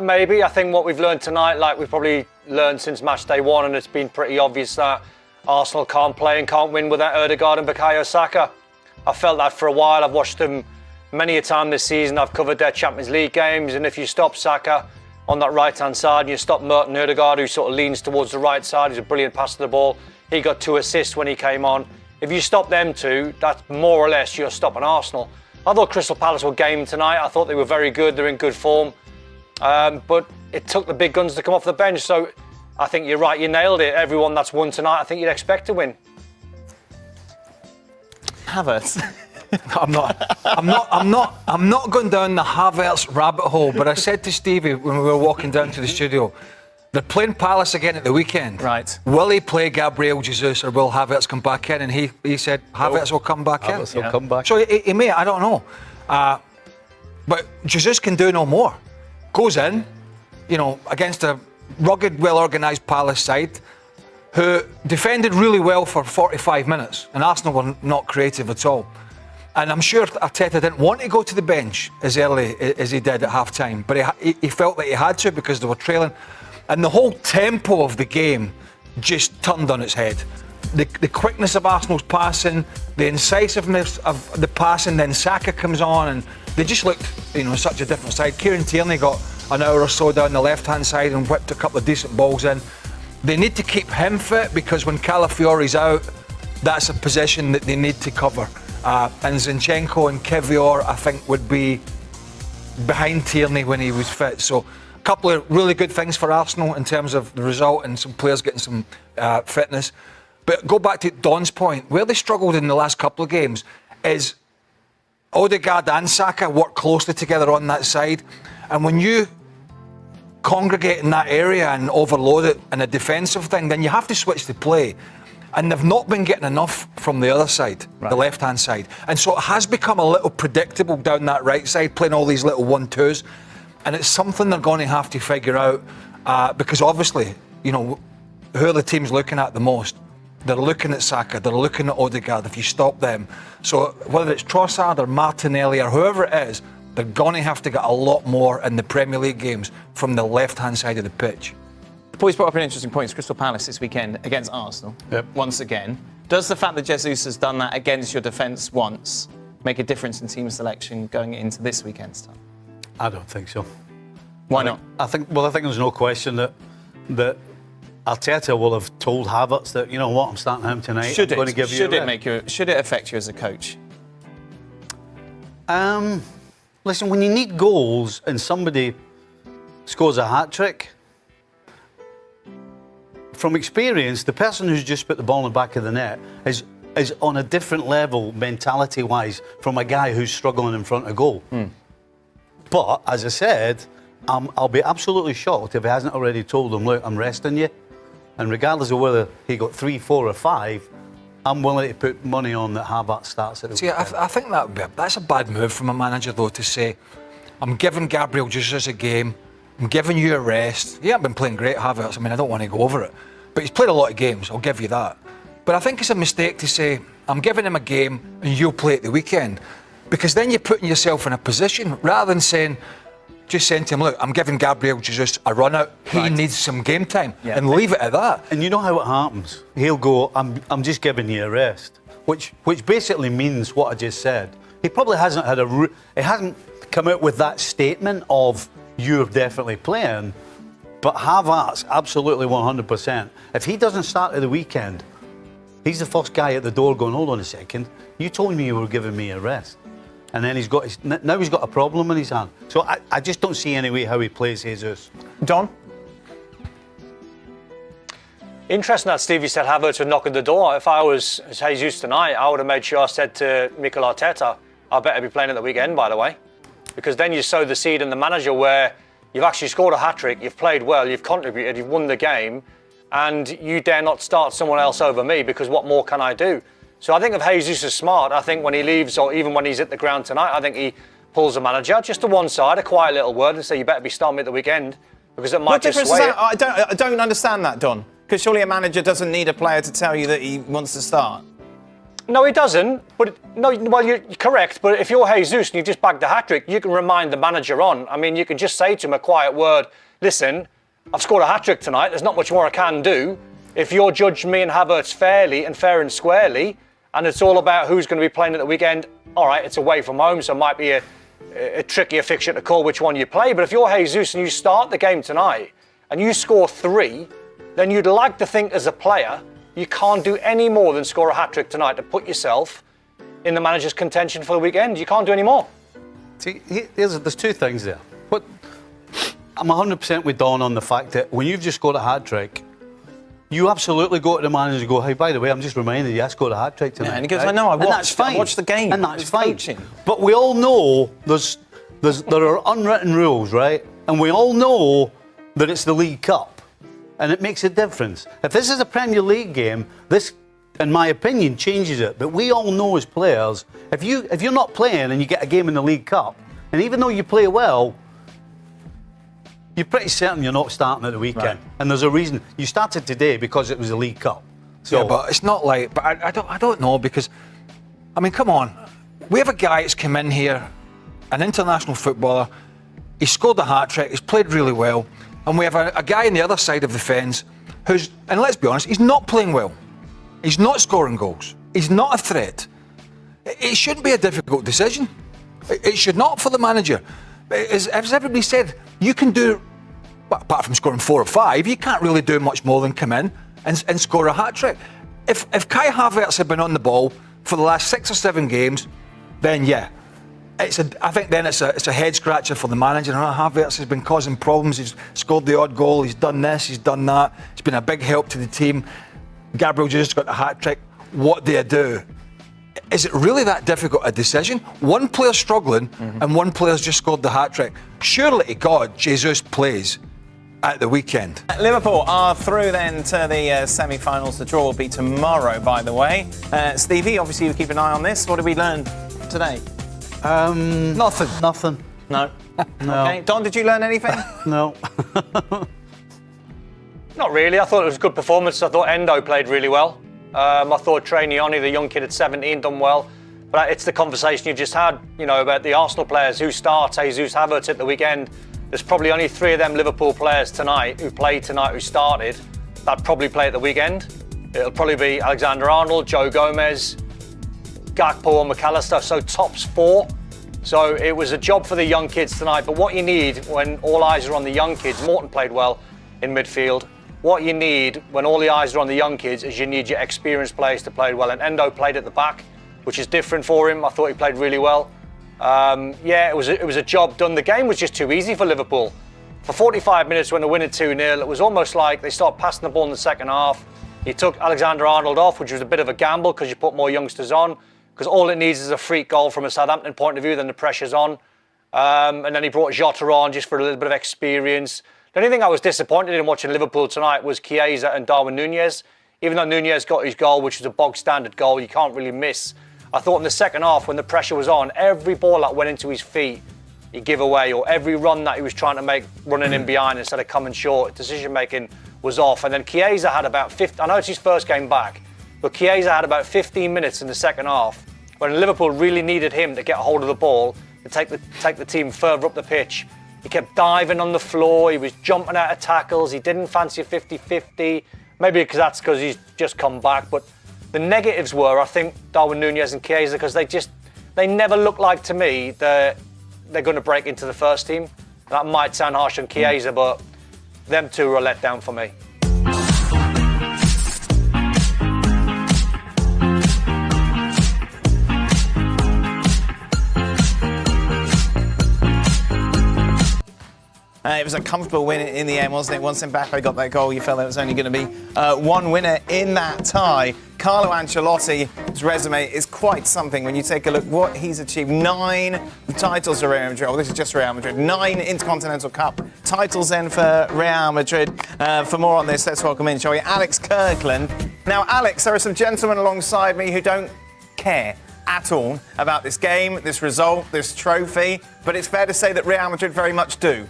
Maybe. I think what we've learned tonight, like we've probably learned since Matchday 1, and it's been pretty obvious that Arsenal can't play and can't win without Ødegaard and Bukayo Saka. I felt that for a while. I've watched them many a time this season. I've covered their Champions League games, and if you stop Saka on that right-hand side, and you stop Merton Ødegaard, who sort of leans towards the right side. He's a brilliant passer to the ball. He got 2 assists when he came on. If you stop them two, that's more or less you're stopping Arsenal. I thought Crystal Palace were game tonight. I thought they were very good. They're in good form. But it took the big guns to come off the bench. So I think you're right. You nailed it. Everyone that's won tonight, I think you'd expect to win. Havertz. I'm not going down the Havertz rabbit hole, but I said to Stevie when we were walking down to the studio, they're playing Palace again at the weekend. Right. Will he play Gabriel Jesus or will Havertz come back in? And he said Havertz will come back in. Havertz will come back. So he may, I don't know. But Jesus can do no more. Goes in, you know, against a rugged, well-organised Palace side who defended really well for 45 minutes, and Arsenal were not creative at all. And I'm sure Arteta didn't want to go to the bench as early as he did at half-time, but he felt that he had to because they were trailing. And the whole tempo of the game just turned on its head. The quickness of Arsenal's passing, the incisiveness of the passing, then Saka comes on, and they just looked, you know, such a different side. Kieran Tierney got an hour or so down the left-hand side and whipped a couple of decent balls in. They need to keep him fit because when Calafiori's out, that's a position that they need to cover. And Zinchenko and Kivior, I think, would be behind Tierney when he was fit. So a couple of really good things for Arsenal in terms of the result and some players getting some fitness. But go back to Don's point, where they struggled in the last couple of games is Ødegaard and Saka work closely together on that side. And when you congregate in that area and overload it in a defensive thing, then you have to switch the play. And they've not been getting enough from the other side, the left-hand side. And so it has become a little predictable down that right side, playing all these little 1-2s. And it's something they're going to have to figure out because obviously, you know, who are the teams looking at the most? they're looking at Saka, they're looking at Odegaard if you stop them. So whether it's Trossard or Martinelli or whoever it is, they're going to have to get a lot more in the Premier League games from the left-hand side of the pitch. The boys brought up an interesting point. It's Crystal Palace this weekend against Arsenal, once again. Does the fact that Jesus has done that against your defence once make a difference in team selection going into this weekend's time? I don't think so. Why not? I think there's no question that Arteta will have told Havertz that, you know what, I'm starting him tonight. Should I'm going to give you a rest. Should it affect you as a coach? Listen, when you need goals and somebody scores a hat-trick, from experience, the person who's just put the ball in the back of the net is on a different level mentality-wise from a guy who's struggling in front of goal. But, as I said, I'll be absolutely shocked if he hasn't already told him, look, I'm resting you. And regardless of whether he got 3, 4 or 5, I'm willing to put money on that Havertz starts at the weekend. I think that's a bad move from a manager, though, to say, I'm giving Gabriel Jesus a game, I'm giving you a rest. He hasn't been playing great, Havertz. I mean, I don't want to go over it. But he's played a lot of games, I'll give you that. But I think it's a mistake to say, I'm giving him a game and you'll play at the weekend. Because then you're putting yourself in a position, rather than saying to him, look, I'm giving Gabriel Jesus a run out. He needs some game time, and leave it at that. And you know how it happens. He'll go, I'm just giving you a rest, which basically means what I just said. He probably hasn't had he hasn't come out with that statement of you're definitely playing, but Havertz absolutely 100%. If he doesn't start at the weekend, he's the first guy at the door going, hold on a second, you told me you were giving me a rest. And then he's got a problem in his hand. So I just don't see any way how he plays Jesus. Don? Interesting that Stevie said Havertz would knock at the door. If I was Jesus tonight, I would have made sure I said to Mikel Arteta, I better be playing at the weekend, by the way. Because then you sow the seed in the manager where you've actually scored a hat-trick, you've played well, you've contributed, you've won the game, and you dare not start someone else over me because what more can I do? So I think if Jesus is smart, I think when he leaves or even when he's at the ground tonight, I think he pulls the manager just to one side, a quiet little word, and say, you better be starting me at the weekend because it might just sway it. I don't understand that, Don. Because surely a manager doesn't need a player to tell you that he wants to start. No, he doesn't. Well, you're correct. But if you're Jesus and you just bagged the hat-trick, you can remind the manager on. I mean, you can just say to him a quiet word, listen, I've scored a hat-trick tonight. There's not much more I can do. If you're judging me and Havertz fairly and fair and squarely, and it's all about who's going to be playing at the weekend, all right, it's away from home, so it might be a trickier fixture to call which one you play. But if you're Jesus and you start the game tonight and you score 3, then you'd like to think as a player, you can't do any more than score a hat-trick tonight to put yourself in the manager's contention for the weekend. You can't do any more. See, there's 2 things there. But I'm 100% with Don on the fact that when you've just scored a hat-trick, you absolutely go to the manager and go, hey, by the way, I'm just reminding you, I scored a hat-trick tonight. Yeah, and he goes, I know, I watched the game. And that's fine. But we all know there are unwritten rules, right? And we all know that it's the League Cup. And it makes a difference. If this is a Premier League game, this, in my opinion, changes it. But we all know as players, if you're not playing and you get a game in the League Cup, and even though you play well, you're pretty certain you're not starting at the weekend. Right. And there's a reason. You started today because it was a League Cup. So, yeah, but it's not like... But I don't know, because... I mean, come on. We have a guy that's come in here, an international footballer. He scored a hat-trick. He's played really well. And we have a guy on the other side of the fence who's... And let's be honest, he's not playing well. He's not scoring goals. He's not a threat. It shouldn't be a difficult decision. It should not for the manager. As everybody said, you can do, well, apart from scoring 4 or 5, you can't really do much more than come in and score a hat-trick. If Kai Havertz had been on the ball for the last 6 or 7 games, then yeah, I think then it's a head-scratcher for the manager. Havertz has been causing problems. He's scored the odd goal. He's done this. He's done that. It's been a big help to the team. Gabriel just got a hat-trick. What do you do? Is it really that difficult a decision? One player's struggling and one player's just scored the hat-trick. Surely to God, Jesus plays at the weekend. Liverpool are through then to the semi-finals. The draw will be tomorrow, by the way. Stevie, obviously you keep an eye on this. What did we learn today? Nothing. No? Okay. Don, did you learn anything? No. Not really. I thought it was a good performance. I thought Endo played really well. I thought Trainiani, the young kid at 17, done well. But it's the conversation you just had, you know, about the Arsenal players who start, Jesus Havertz at the weekend. There's probably only 3 of them Liverpool players tonight who played tonight, who started, that probably play at the weekend. It'll probably be Alexander-Arnold, Joe Gomez, Gakpo and McAllister, so tops 4. So it was a job for the young kids tonight. But what you need when all eyes are on the young kids, Morton played well in midfield. What you need when all the eyes are on the young kids is you need your experienced players to play well. And Endo played at the back, which is different for him. I thought he played really well. It was a job done. The game was just too easy for Liverpool. For 45 minutes when they win at 2-0, it was almost like they started passing the ball in the second half. You took Alexander-Arnold off, which was a bit of a gamble because you put more youngsters on. Because all it needs is a freak goal from a Southampton point of view, then the pressure's on. And then he brought Jota on just for a little bit of experience. The only thing I was disappointed in watching Liverpool tonight was Chiesa and Darwin Núñez. Even though Núñez got his goal, which was a bog standard goal, you can't really miss. I thought in the second half, when the pressure was on, every ball that went into his feet, he'd give away, or every run that he was trying to make, running in behind instead of coming short, decision-making was off. And then Chiesa had about 50, I know it's his first game back, but Chiesa had about 15 minutes in the second half when Liverpool really needed him to get a hold of the ball, to take the team further up the pitch. He kept diving on the floor, he was jumping out of tackles, he didn't fancy a 50-50, maybe that's because he's just come back, but the negatives were, I think, Darwin Núñez and Chiesa, because they never look like, to me, they're going to break into the first team. That might sound harsh on Chiesa, but them two are a letdown for me. It was a comfortable win in the end, wasn't it? Once Mbappe got that goal, you felt there was only going to be one winner in that tie. Carlo Ancelotti's resume is quite something when you take a look what he's achieved. 9 titles for Real Madrid. Well, this is just Real Madrid. 9 Intercontinental Cup titles then for Real Madrid. For more on this, let's welcome in, shall we, Alex Kirkland. Now, Alex, there are some gentlemen alongside me who don't care at all about this game, this result, this trophy, but it's fair to say that Real Madrid very much do.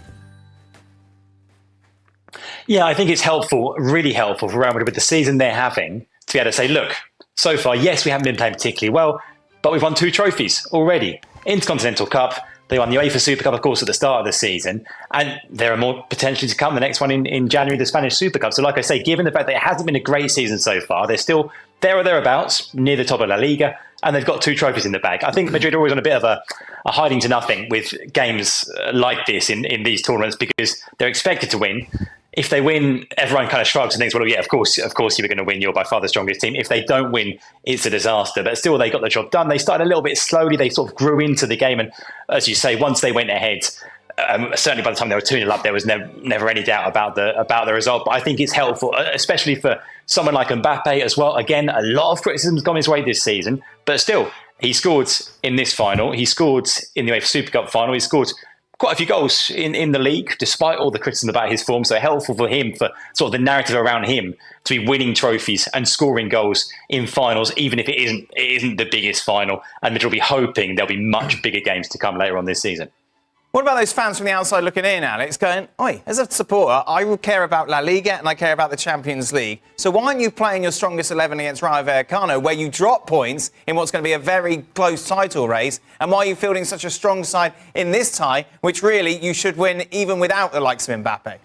Yeah, I think it's helpful, really helpful for Real Madrid with the season they're having to be able to say, look, so far, yes, we haven't been playing particularly well, but we've won 2 trophies already. Intercontinental Cup, they won the UEFA Super Cup, of course, at the start of the season, and there are more potentially to come. The next one in January, the Spanish Super Cup. So like I say, given the fact that it hasn't been a great season so far, they're still there or thereabouts, near the top of La Liga, and they've got 2 trophies in the bag. I think Madrid are always on a bit of a hiding to nothing with games like this in these tournaments because they're expected to win. If they win, everyone kind of shrugs and thinks, well, yeah, of course you were going to win. You're by far the strongest team. If they don't win, it's a disaster. But still, they got the job done. They started a little bit slowly. They sort of grew into the game. And as you say, once they went ahead, certainly by the time they were 2-0 up, there was never any doubt about the result. But I think it's helpful, especially for someone like Mbappe as well. Again, a lot of criticism's gone his way this season. But still, he scored in this final. He scored in the UEFA Super Cup final. He scored quite a few goals in the league, despite all the criticism about his form. So helpful for him, for sort of the narrative around him, to be winning trophies and scoring goals in finals, even if it isn't the biggest final. And Madrid will be hoping there'll be much bigger games to come later on this season. What about those fans from the outside looking in, Alex, going, oi, as a supporter, I will care about La Liga and I care about the Champions League. So why aren't you playing your strongest 11 against Rayo Vallecano, where you drop points in what's going to be a very close title race? And why are you fielding such a strong side in this tie, which really you should win even without the likes of Mbappe?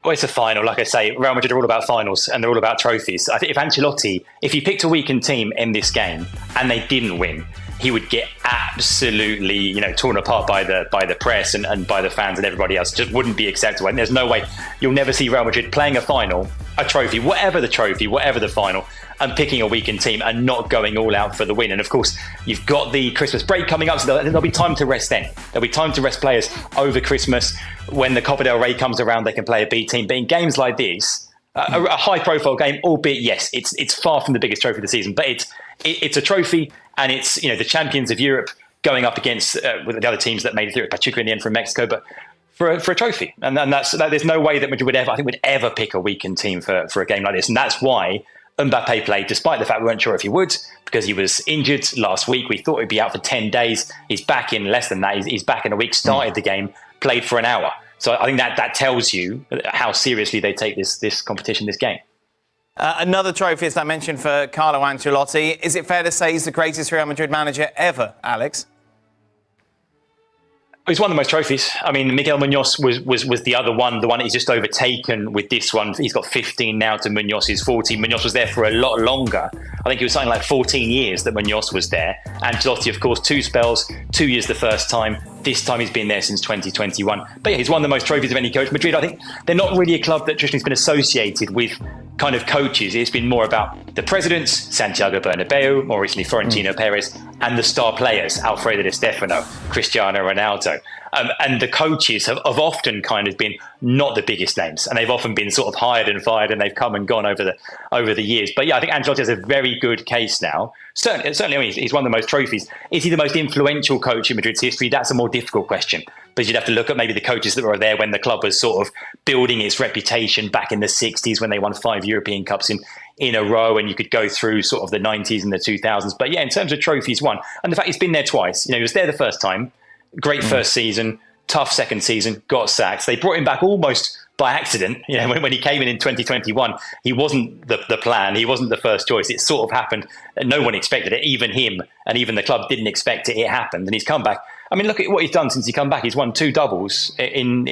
Well, it's a final. Like I say, Real Madrid are all about finals and they're all about trophies. I think if he picked a weakened team in this game and they didn't win, he would get absolutely, torn apart by the press and by the fans and everybody else. It just wouldn't be acceptable. And there's no way you'll never see Real Madrid playing a final, a trophy, whatever the final, and picking a weakened team and not going all out for the win. And of course, you've got the Christmas break coming up, so there'll be time to rest then. There'll be time to rest players over Christmas. When the Copa del Rey comes around, they can play a B team. But in games like this, a high-profile game, albeit, yes, it's far from the biggest trophy of the season, but it's a trophy, and it's the champions of Europe going up against with the other teams that made it through, particularly in the end from Mexico, but for a trophy. And there's no way that Madrid would ever pick a weakened team for a game like this. And that's why Mbappe played, despite the fact we weren't sure if he would, because he was injured last week. We thought he'd be out for 10 days. He's back in less than that. He's back in a week, started the game, played for an hour. So I think that tells you how seriously they take this competition, this game. Another trophy, as I mentioned, for Carlo Ancelotti. Is it fair to say he's the greatest Real Madrid manager ever, Alex? He's won the most trophies. I mean, Miguel Munoz was the other one, the one he's just overtaken with this one. He's got 15 now to Munoz's 40. Munoz was there for a lot longer. I think it was something like 14 years that Munoz was there. Ancelotti, of course, 2 spells, 2 years the first time. This time he's been there since 2021. But yeah, he's won the most trophies of any coach. Madrid, I think they're not really a club that traditionally has been associated with kind of coaches. It's been more about the presidents, Santiago Bernabeu, more recently Florentino Perez, and the star players, Alfredo Di Stefano, Cristiano Ronaldo. And the coaches have often kind of been not the biggest names, and they've often been sort of hired and fired, and they've come and gone over the years. But yeah, I think Ancelotti has a very good case now. Certainly, I mean, he's won the most trophies. Is he the most influential coach in Madrid's history? That's a more difficult question, because you'd have to look at maybe the coaches that were there when the club was sort of building its reputation back in the 60s, when they won 5 European Cups in a row, and you could go through sort of the 90s and the 2000s. But yeah, in terms of trophies won, and the fact he's been there twice. You know, he was there the first time. Great first season, tough second season, got sacked. They brought him back almost by accident. You know, when he came in 2021, he wasn't the plan. He wasn't the first choice. It sort of happened. No one expected it. Even him and even the club didn't expect it. It happened, and he's come back. I mean, look at what he's done since he come back. He's won 2 doubles in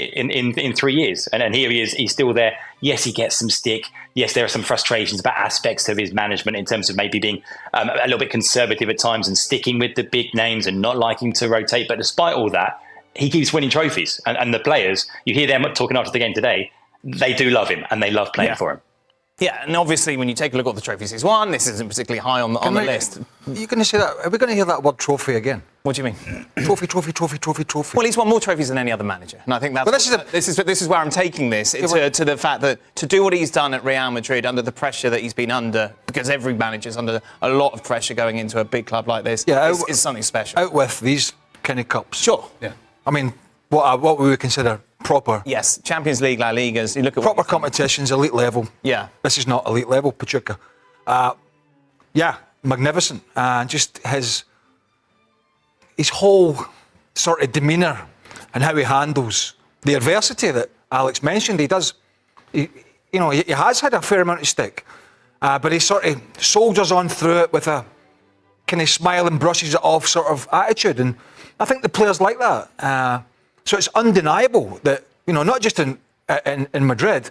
3 years, and here he is. He's still there. Yes, he gets some stick. Yes, there are some frustrations about aspects of his management in terms of maybe being a little bit conservative at times and sticking with the big names and not liking to rotate. But despite all that, he keeps winning trophies, and the players, you hear them talking after the game today, they do love him and they love playing for him. Yeah, and obviously when you take a look at the trophies he's won, this isn't particularly high on the list. You're going to say that? Are we going to hear that word trophy again? What do you mean? Trophy. Well, he's won more trophies than any other manager, and I think that's. But this is where I'm taking this to the fact that to do what he's done at Real Madrid under the pressure that he's been under, because every manager's under a lot of pressure going into a big club like this, is something special. Out with these kind of cups. Sure. Yeah. I mean, what we would consider proper. Yes, Champions League, La Ligas. You look at proper competitions, elite level. Yeah. This is not elite level, Pachuca. Yeah, magnificent. Just his whole sort of demeanour and how he handles the adversity that Alex mentioned. He does, he has had a fair amount of stick, but he sort of soldiers on through it with a kind of smile and brushes it off sort of attitude. And I think the players like that. So it's undeniable that, not just in Madrid,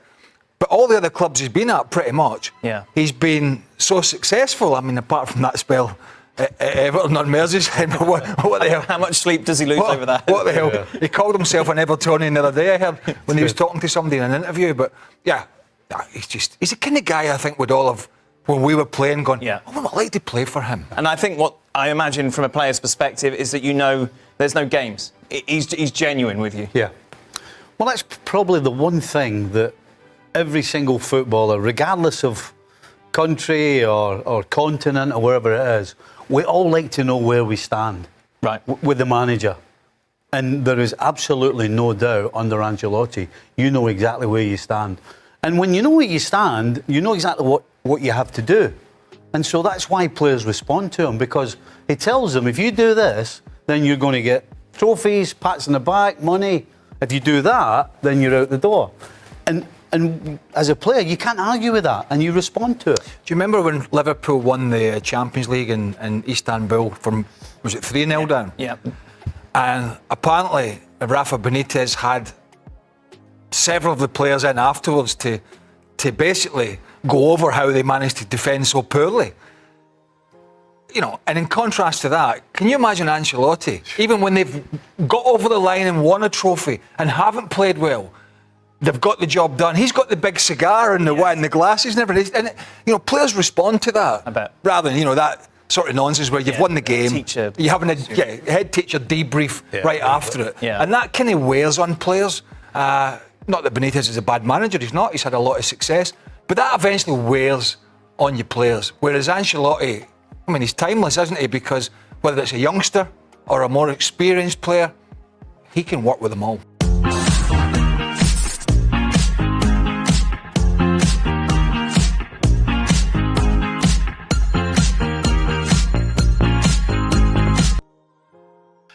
but all the other clubs he's been at pretty much. Yeah. He's been so successful. I mean, apart from that spell at Everton on Merseyside, what the hell? How much sleep does he lose over that? What the hell? He called himself an Evertonian the other day, I heard, when he was talking to somebody in an interview. But yeah, he's the kind of guy I think would all have, when we were playing, gone, I would like to play for him. And I think what I imagine from a player's perspective is that there's no games. He's genuine with you. Yeah. Well, that's probably the one thing that every single footballer, regardless of country or continent or wherever it is, we all like to know where we stand with the manager. And there is absolutely no doubt under Ancelotti, you know exactly where you stand. And when you know where you stand, you know exactly what you have to do. And so that's why players respond to him, because he tells them, if you do this, then you're going to get trophies, pats on the back, money. If you do that, then you're out the door. And as a player, you can't argue with that, and you respond to it. Do you remember when Liverpool won the Champions League in Istanbul from, was it 3-0 down? Yeah. And apparently, Rafa Benitez had several of the players in afterwards to basically go over how they managed to defend so poorly. And in contrast to that, can you imagine Ancelotti, even when they've got over the line and won a trophy and haven't played well, they've got the job done. He's got the big cigar and the glasses and everything. And, players respond to that. I bet. Rather than, that sort of nonsense where you've won the game, you're having a head teacher debrief right after it. Yeah. And that kind of wears on players. Not that Benitez is a bad manager, he's not. He's had a lot of success. But that eventually wears on your players. Whereas Ancelotti, I mean, he's timeless, isn't he? Because whether it's a youngster or a more experienced player, he can work with them all.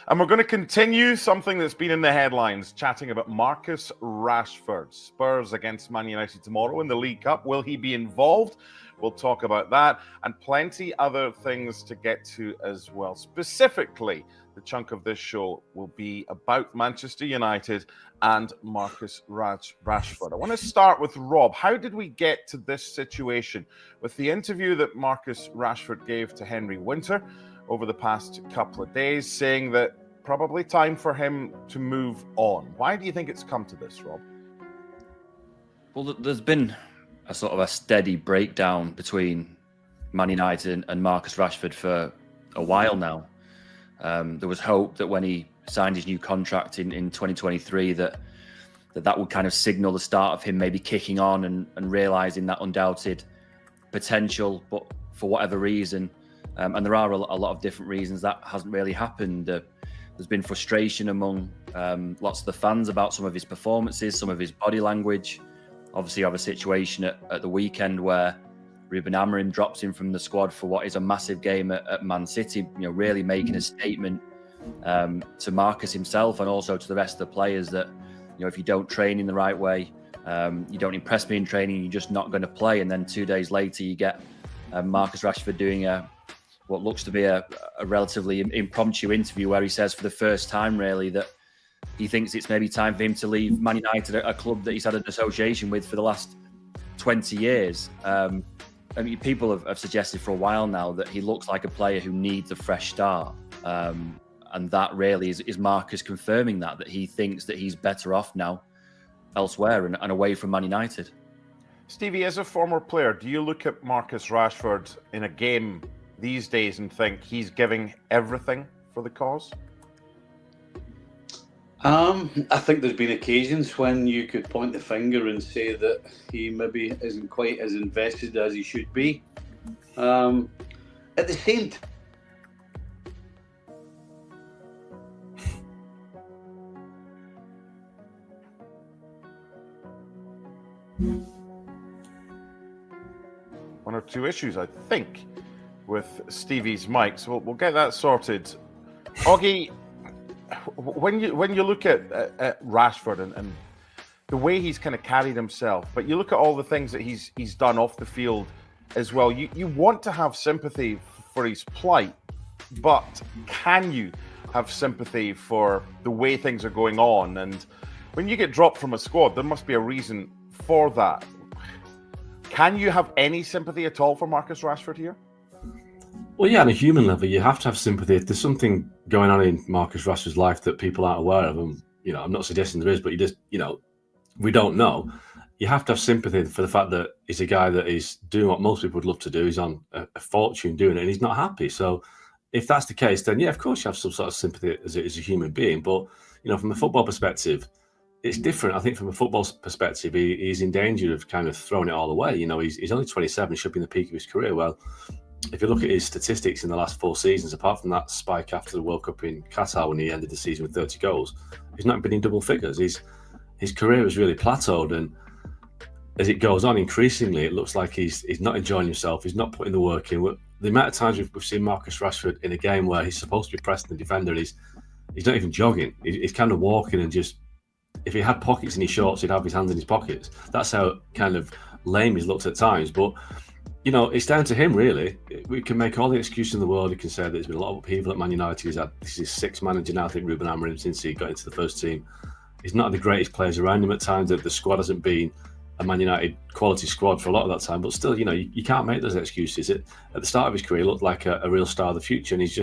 And we're going to continue something that's been in the headlines, chatting about Marcus Rashford. Spurs against Man United tomorrow in the League Cup. Will he be involved? We'll talk about that and plenty other things to get to as well. Specifically, the chunk of this show will be about Manchester United and Marcus Rashford. I want to start with Rob. How did we get to this situation with the interview that Marcus Rashford gave to Henry Winter over the past couple of days, saying that probably time for him to move on? Why do you think it's come to this, Rob? Well, there's been a sort of a steady breakdown between Man United and Marcus Rashford for a while now. There was hope that when he signed his new contract in 2023 that would kind of signal the start of him maybe kicking on and realising that undoubted potential, but for whatever reason, and there are a lot of different reasons that hasn't really happened. There's been frustration among lots of the fans about some of his performances, some of his body language. Obviously, you have a situation at the weekend where Ruben Amorim drops him from the squad for what is a massive game at Man City, really making a statement to Marcus himself and also to the rest of the players that, if you don't train in the right way, you don't impress me in training, you're just not going to play. And then 2 days later, you get Marcus Rashford doing what looks to be a relatively impromptu interview where he says for the first time, really, that he thinks it's maybe time for him to leave Man United, a club that he's had an association with for the last 20 years. People have suggested for a while now that he looks like a player who needs a fresh start. And that really is Marcus confirming that he thinks that he's better off now elsewhere and away from Man United. Stevie, as a former player, do you look at Marcus Rashford in a game these days and think he's giving everything for the cause? I think there's been occasions when you could point the finger and say that he maybe isn't quite as invested as he should be. At the same time, one or two issues, I think, with Stevie's mic, so we'll get that sorted. Oggy, when you look at Rashford and the way he's kind of carried himself, but you look at all the things that he's done off the field as well, you want to have sympathy for his plight, but can you have sympathy for the way things are going on? And when you get dropped from a squad, there must be a reason for that. Can you have any sympathy at all for Marcus Rashford here? Well, yeah, on a human level, you have to have sympathy. If there's something going on in Marcus Rashford's life that people aren't aware of, and I'm not suggesting there is, but we don't know. You have to have sympathy for the fact that he's a guy that is doing what most people would love to do. He's on a fortune doing it, and he's not happy. So, if that's the case, then yeah, of course you have some sort of sympathy as a human being. But from a football perspective, it's different. I think from a football perspective, he's in danger of kind of throwing it all away. He's only 27, should be in the peak of his career. Well, if you look at his statistics in the last 4 seasons, apart from that spike after the World Cup in Qatar when he ended the season with 30 goals, he's not been in double figures. His career has really plateaued, and as it goes on, increasingly, it looks like he's not enjoying himself. He's not putting the work in. The amount of times we've seen Marcus Rashford in a game where he's supposed to be pressing the defender, he's not even jogging. He's kind of walking and just, if he had pockets in his shorts, he'd have his hands in his pockets. That's how kind of lame he's looked at times. But it's down to him, really. We can make all the excuses in the world. We can say that there's been a lot of upheaval at Man United. This is his 6th manager now, I think, Ruben Amorim, since he got into the first team. He's not the greatest players around him at times. The squad hasn't been a Man United quality squad for a lot of that time. But still, you can't make those excuses. At the start of his career, he looked like a real star of the future, and he's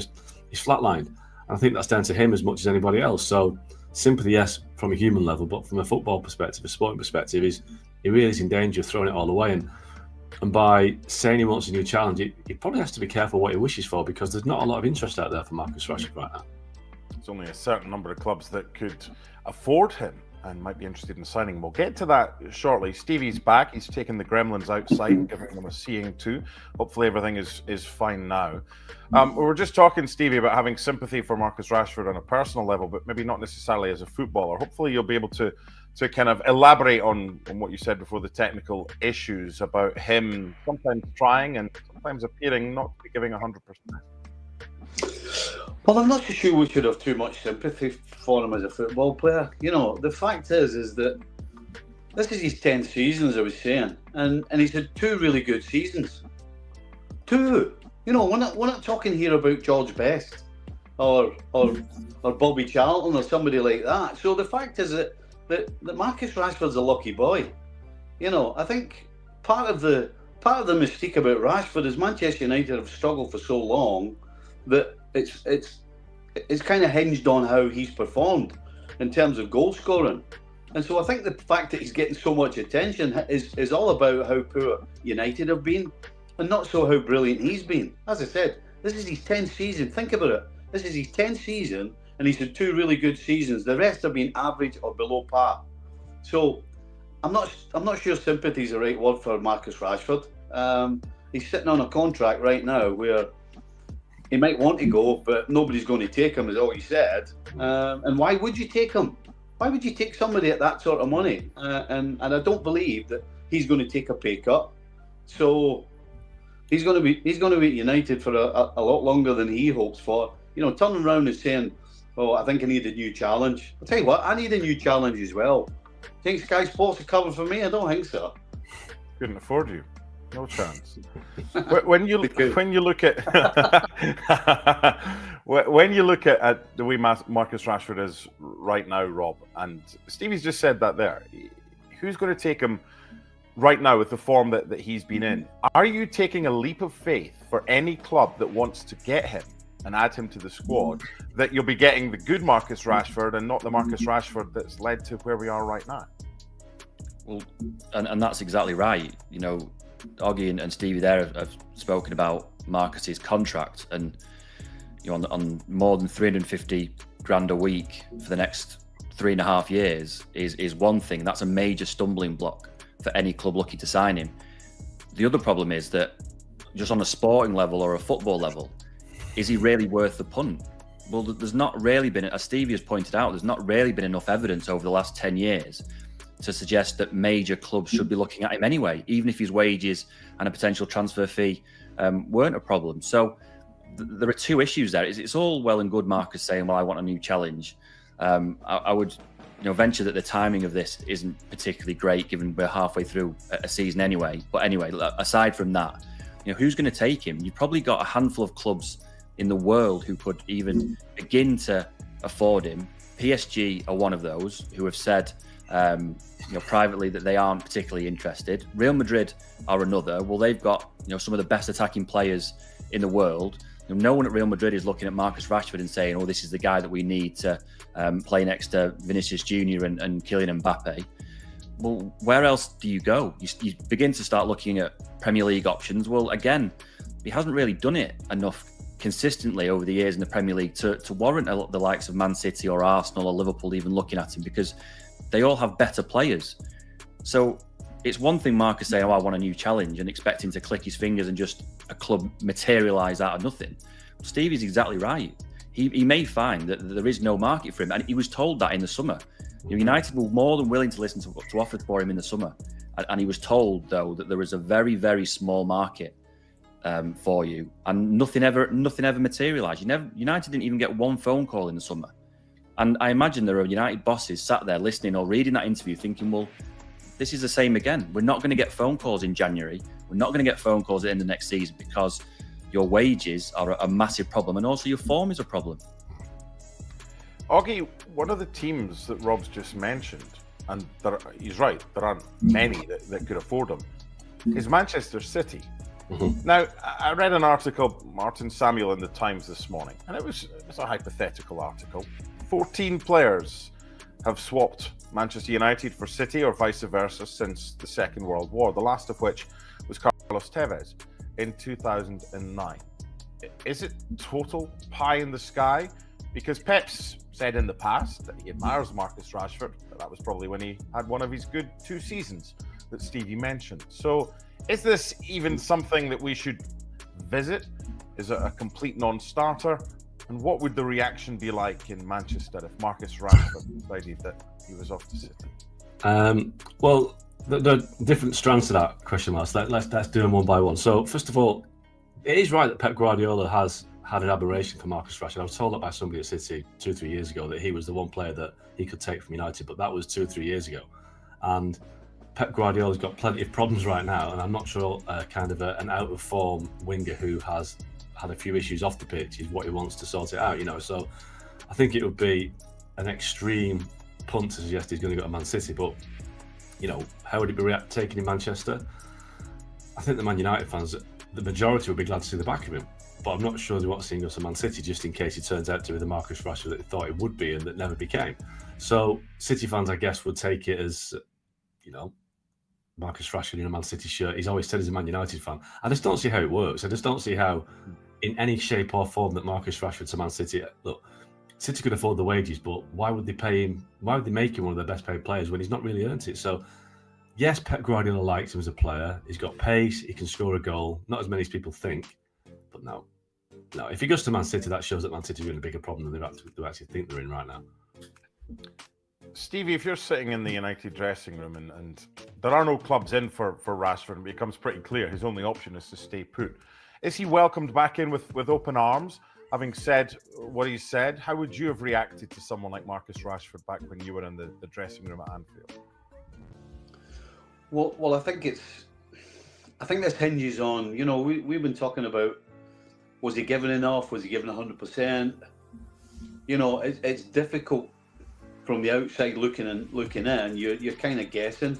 flatlined. And I think that's down to him as much as anybody else. So sympathy, yes, from a human level, but from a football perspective, a sporting perspective, he really is in danger of throwing it all away. And by saying he wants a new challenge, he probably has to be careful what he wishes for, because there's not a lot of interest out there for Marcus Rashford right now. There's only a certain number of clubs that could afford him and might be interested in signing him. We'll get to that shortly. Stevie's back. He's taken the gremlins outside and giving them a seeing to. Hopefully everything is fine now. We were just talking, Stevie, about having sympathy for Marcus Rashford on a personal level, but maybe not necessarily as a footballer. Hopefully you'll be able to kind of elaborate on what you said before, the technical issues about him sometimes trying and sometimes appearing not to be giving 100%. Well, I'm not so sure we should have too much sympathy for him as a football player. You know, the fact is that this is his 10th season, as I was saying, and he's had 2 really good seasons. 2. You know, we're not talking here about George Best or Bobby Charlton or somebody like that. So the fact is that Marcus Rashford's a lucky boy. You know, I think part of the mystique about Rashford is Manchester United have struggled for so long that it's kind of hinged on how he's performed in terms of goal scoring. And so I think the fact that he's getting so much attention is all about how poor United have been and not so how brilliant he's been. As I said, this is his 10th season. Think about it. This is his 10th season and he's had 2 really good seasons. The rest have been average or below par. So I'm not sure sympathy is the right word for Marcus Rashford. He's sitting on a contract right now where he might want to go, but nobody's going to take him, is all he said. And why would you take him? Why would you take somebody at that sort of money? And I don't believe that he's going to take a pay cut. So he's going to be at United for a lot longer than he hopes for. You know, turning around and saying, "Oh, I think I need a new challenge." I'll tell you what, I need a new challenge as well. Think Sky Sports are covered for me? I don't think so. Couldn't afford you. No chance. when you look at when you look at the way Marcus Rashford is right now, Rob, and Stevie's just said that there. Who's going to take him right now with the form that he's been in? Are you taking a leap of faith for any club that wants to get him and add him to the squad, that you'll be getting the good Marcus Rashford and not the Marcus Rashford that's led to where we are right now? Well, and that's exactly right. You know, Oggy and Stevie there have spoken about Marcus's contract, and you know, on more than 350 grand a week for the next 3.5 years is one thing. That's a major stumbling block for any club looking to sign him. The other problem is that just on a sporting level or a football level, is he really worth the punt? Well, there's not really been, as Stevie has pointed out, there's not really been enough evidence over the last 10 years to suggest that major clubs should be looking at him anyway, even if his wages and a potential transfer fee weren't a problem. So there are 2 issues there. It's all well and good Marcus saying, well, I want a new challenge. I would venture that the timing of this isn't particularly great given we're halfway through a season anyway. But anyway, aside from that, who's going to take him? You've probably got a handful of clubs in the world who could even begin to afford him. PSG are one of those who have said privately that they aren't particularly interested. Real Madrid are another. Well, they've got some of the best attacking players in the world. No one at Real Madrid is looking at Marcus Rashford and saying, "Oh, this is the guy that we need to play next to Vinicius Junior and Kylian Mbappe." Well, where else do you go? You begin to start looking at Premier League options. Well, again, he hasn't really done it enough consistently over the years in the Premier League to warrant the likes of Man City or Arsenal or Liverpool even looking at him, because they all have better players. So it's one thing Marcus saying, "Oh, I want a new challenge," and expecting to click his fingers and just a club materialise out of nothing. Stevie's exactly right. He may find that there is no market for him, and he was told that in the summer. United were more than willing to listen to offers for him in the summer, and he was told though that there was a very, very small market for you, and nothing ever materialised. United didn't even get one phone call in the summer, and I imagine there are United bosses sat there listening or reading that interview, thinking, "Well, this is the same again. We're not going to get phone calls in January. We're not going to get phone calls at the end of next season because your wages are a massive problem, and also your form is a problem." Oggy, one of the teams that Rob's just mentioned, and he's right, there aren't many that could afford him, is Manchester City. Now, I read an article, Martin Samuel in the Times this morning, and it was a hypothetical article. 14 players have swapped Manchester United for City or vice versa since the Second World War, the last of which was Carlos Tevez in 2009. Is it total pie in the sky? Because Pep's said in the past that he admires Marcus Rashford, but that was probably when he had one of his good 2 seasons that Stevie mentioned. So is this even something that we should visit? Is it a complete non-starter? And what would the reaction be like in Manchester if Marcus Rashford decided that he was off to City? Well, there are different strands to that question, Mark. So let's do them one by one. So first of all, it is right that Pep Guardiola has had an aberration for Marcus Rashford. I was told that by somebody at City 2-3 years ago that he was the one player that he could take from United, but that was 2-3 years ago. And Pep Guardiola's got plenty of problems right now, and I'm not sure an out-of-form winger who has had a few issues off the pitch is what he wants to sort it out, you know. So I think it would be an extreme punt to suggest he's going to go to Man City, but, you know, how would it be taken in Manchester? I think the Man United fans, the majority would be glad to see the back of him, but I'm not sure they want to see him go to Man City just in case he turns out to be the Marcus Rashford that they thought he would be and that never became. So City fans, I guess, would take it as, you know, Marcus Rashford in a Man City shirt. He's always said he's a Man United fan. I just don't see how it works. I just don't see how, in any shape or form, that Marcus Rashford to Man City. Look, City could afford the wages, but why would they pay him? Why would they make him one of their best paid players when he's not really earned it? So, yes, Pep Guardiola likes him as a player. He's got pace. He can score a goal. Not as many as people think, but no. If he goes to Man City, that shows that Man City are in a bigger problem than they actually think they're in right now. Stevie, if you're sitting in the United dressing room and there are no clubs in for Rashford, it becomes pretty clear his only option is to stay put. Is he welcomed back in with open arms? Having said what he said, how would you have reacted to someone like Marcus Rashford back when you were in the dressing room at Anfield? Well, I think this hinges on, you know, we've been talking about, was he given enough? Was he given 100%? You know, it's difficult from the outside looking in. You're kind of guessing,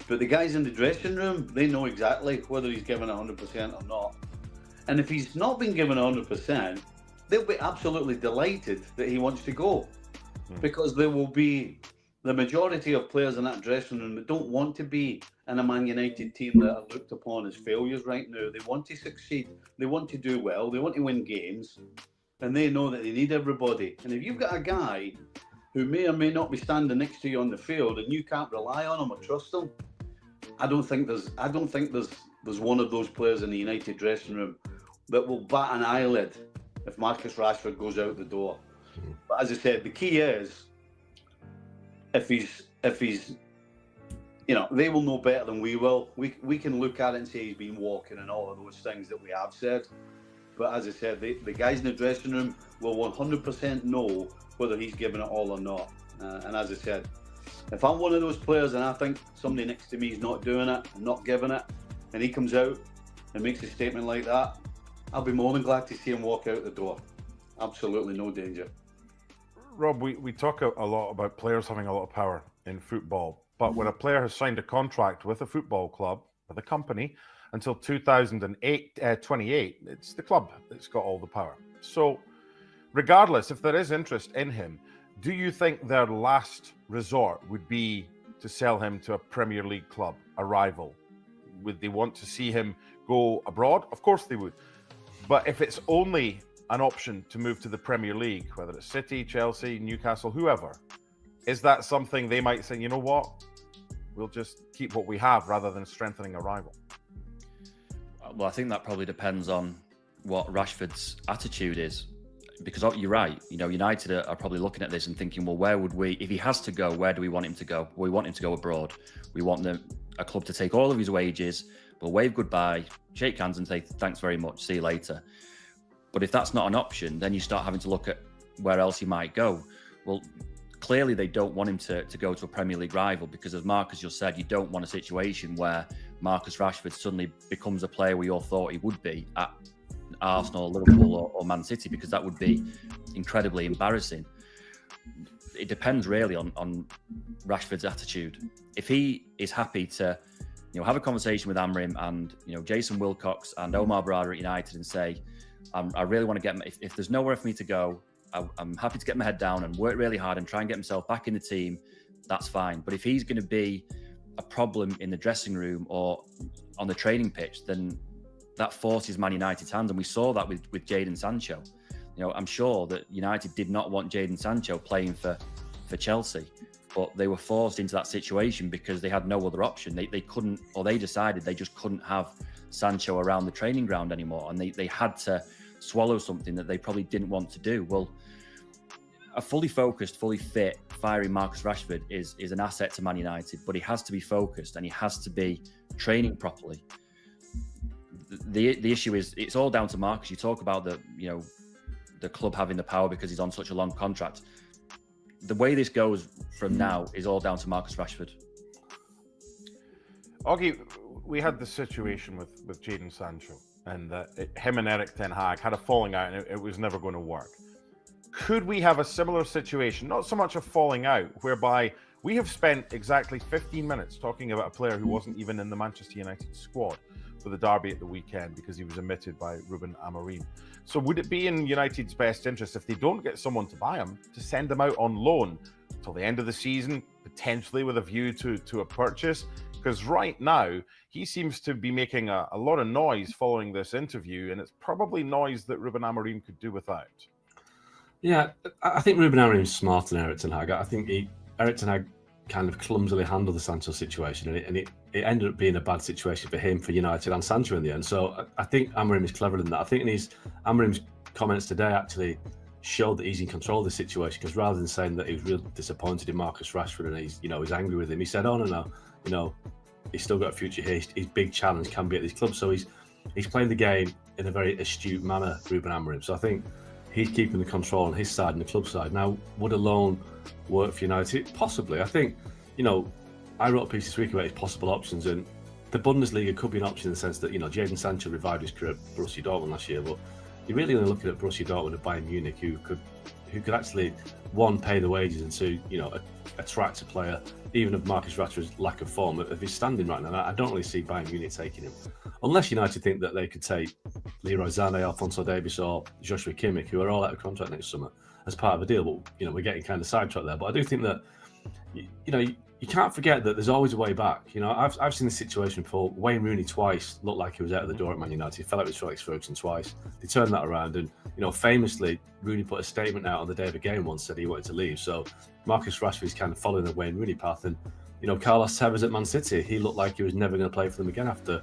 but the guys in the dressing room, they know exactly whether he's given 100% or not. And if he's not been given 100%, they'll be absolutely delighted that he wants to go, because there will be the majority of players in that dressing room that don't want to be in a Man United team that are looked upon as failures right now. They want to succeed. They want to do well. They want to win games, and they know that they need everybody. And if you've got a guy who may or may not be standing next to you on the field, and you can't rely on him or trust him, I don't think there's one of those players in the United dressing room that will bat an eyelid if Marcus Rashford goes out the door. But as I said, the key is if he's, you know, they will know better than we will. We can look at it and say he's been walking and all of those things that we have said. But as I said, the guys in the dressing room will 100% know whether he's giving it all or not. And as I said, if I'm one of those players and I think somebody next to me is not doing it, not giving it, and he comes out and makes a statement like that, I'll be more than glad to see him walk out the door. Absolutely no danger. Rob, we talk a lot about players having a lot of power in football, but when a player has signed a contract with a football club, with a company, until 2028, it's the club that's got all the power. So regardless, if there is interest in him, do you think their last resort would be to sell him to a Premier League club, a rival? Would they want to see him go abroad? Of course they would. But if it's only an option to move to the Premier League, whether it's City, Chelsea, Newcastle, whoever, is that something they might say, you know what, we'll just keep what we have rather than strengthening a rival? Well, I think that probably depends on what Rashford's attitude is. Because you're right, you know, United are probably looking at this and thinking, well, where would we, if he has to go, where do we want him to go? Well, we want him to go abroad. We want a club to take all of his wages, but wave goodbye, shake hands and say, thanks very much, see you later. But if that's not an option, then you start having to look at where else he might go. Well, clearly they don't want him to go to a Premier League rival, because as Marcus just said, you don't want a situation where Marcus Rashford suddenly becomes a player we all thought he would be at Arsenal, Liverpool or Man City, because that would be incredibly embarrassing. It depends really on Rashford's attitude. If he is happy to, you know, have a conversation with Amrim and, you know, Jason Wilcox and Omar Barada at United and say, I really want to get, if there's nowhere for me to go, I'm happy to get my head down and work really hard and try and get himself back in the team, that's fine. But if he's going to be a problem in the dressing room or on the training pitch, then that forces Man United's hand. And we saw that with Jadon Sancho. You know, I'm sure that United did not want Jadon Sancho playing for Chelsea, but they were forced into that situation because they had no other option. They couldn't, or they decided they just couldn't have Sancho around the training ground anymore. And they had to swallow something that they probably didn't want to do. Well, a fully focused, fully fit, fiery Marcus Rashford is an asset to Man United, but he has to be focused and he has to be training properly. the issue is it's all down to Marcus. You talk about the club having the power because he's on such a long contract. The way this goes from now is all down to Marcus Rashford. Augie, we had the situation with Jadon Sancho, and him and Erik ten Hag had a falling out, and it was never going to work. Could we have a similar situation, not so much a falling out, whereby we have spent exactly 15 minutes talking about a player who wasn't even in the Manchester United squad for the derby at the weekend because he was omitted by Ruben Amorim. So would it be in United's best interest, if they don't get someone to buy him, to send him out on loan till the end of the season, potentially with a view to a purchase? Because right now, he seems to be making a lot of noise following this interview, and it's probably noise that Ruben Amorim could do without. Yeah, I think Ruben Amorim's smarter than Erik ten Hag. I think Erik ten Hag kind of clumsily handled the Sancho situation, and it ended up being a bad situation for him, for United, and Sancho in the end. So I think Amorim is cleverer than that. I think Amorim's comments today actually showed that he's in control of the situation, because rather than saying that he was really disappointed in Marcus Rashford and he's angry with him, he said, "Oh no, he's still got a future here. His big challenge can be at this club." So he's playing the game in a very astute manner, Ruben Amorim. So I think he's keeping the control on his side and the club side. Now, would a loan work for United? Possibly. I think, I wrote a piece this week about his possible options, and the Bundesliga could be an option in the sense that, Jadon Sancho revived his career at Borussia Dortmund last year, but you're really only looking at Borussia Dortmund and Bayern Munich, who could actually, one, pay the wages, and two, attract a player, even of Marcus Rashford's lack of form, of his standing right now. I don't really see Bayern Munich taking him, unless United think that they could take Leroy Sané, Alphonso Davies, or Joshua Kimmich, who are all out of contract next summer, as part of a deal. But we're getting kind of sidetracked there. But I do think that you can't forget that there's always a way back. I've seen this situation before. Wayne Rooney twice looked like he was out of the door at Man United. He fell out with Alex Ferguson twice. They turned that around, and famously, Rooney put a statement out on the day of a game once, said he wanted to leave. So Marcus Rashford's kind of following the Wayne Rooney path, and Carlos Tevez at Man City, he looked like he was never going to play for them again after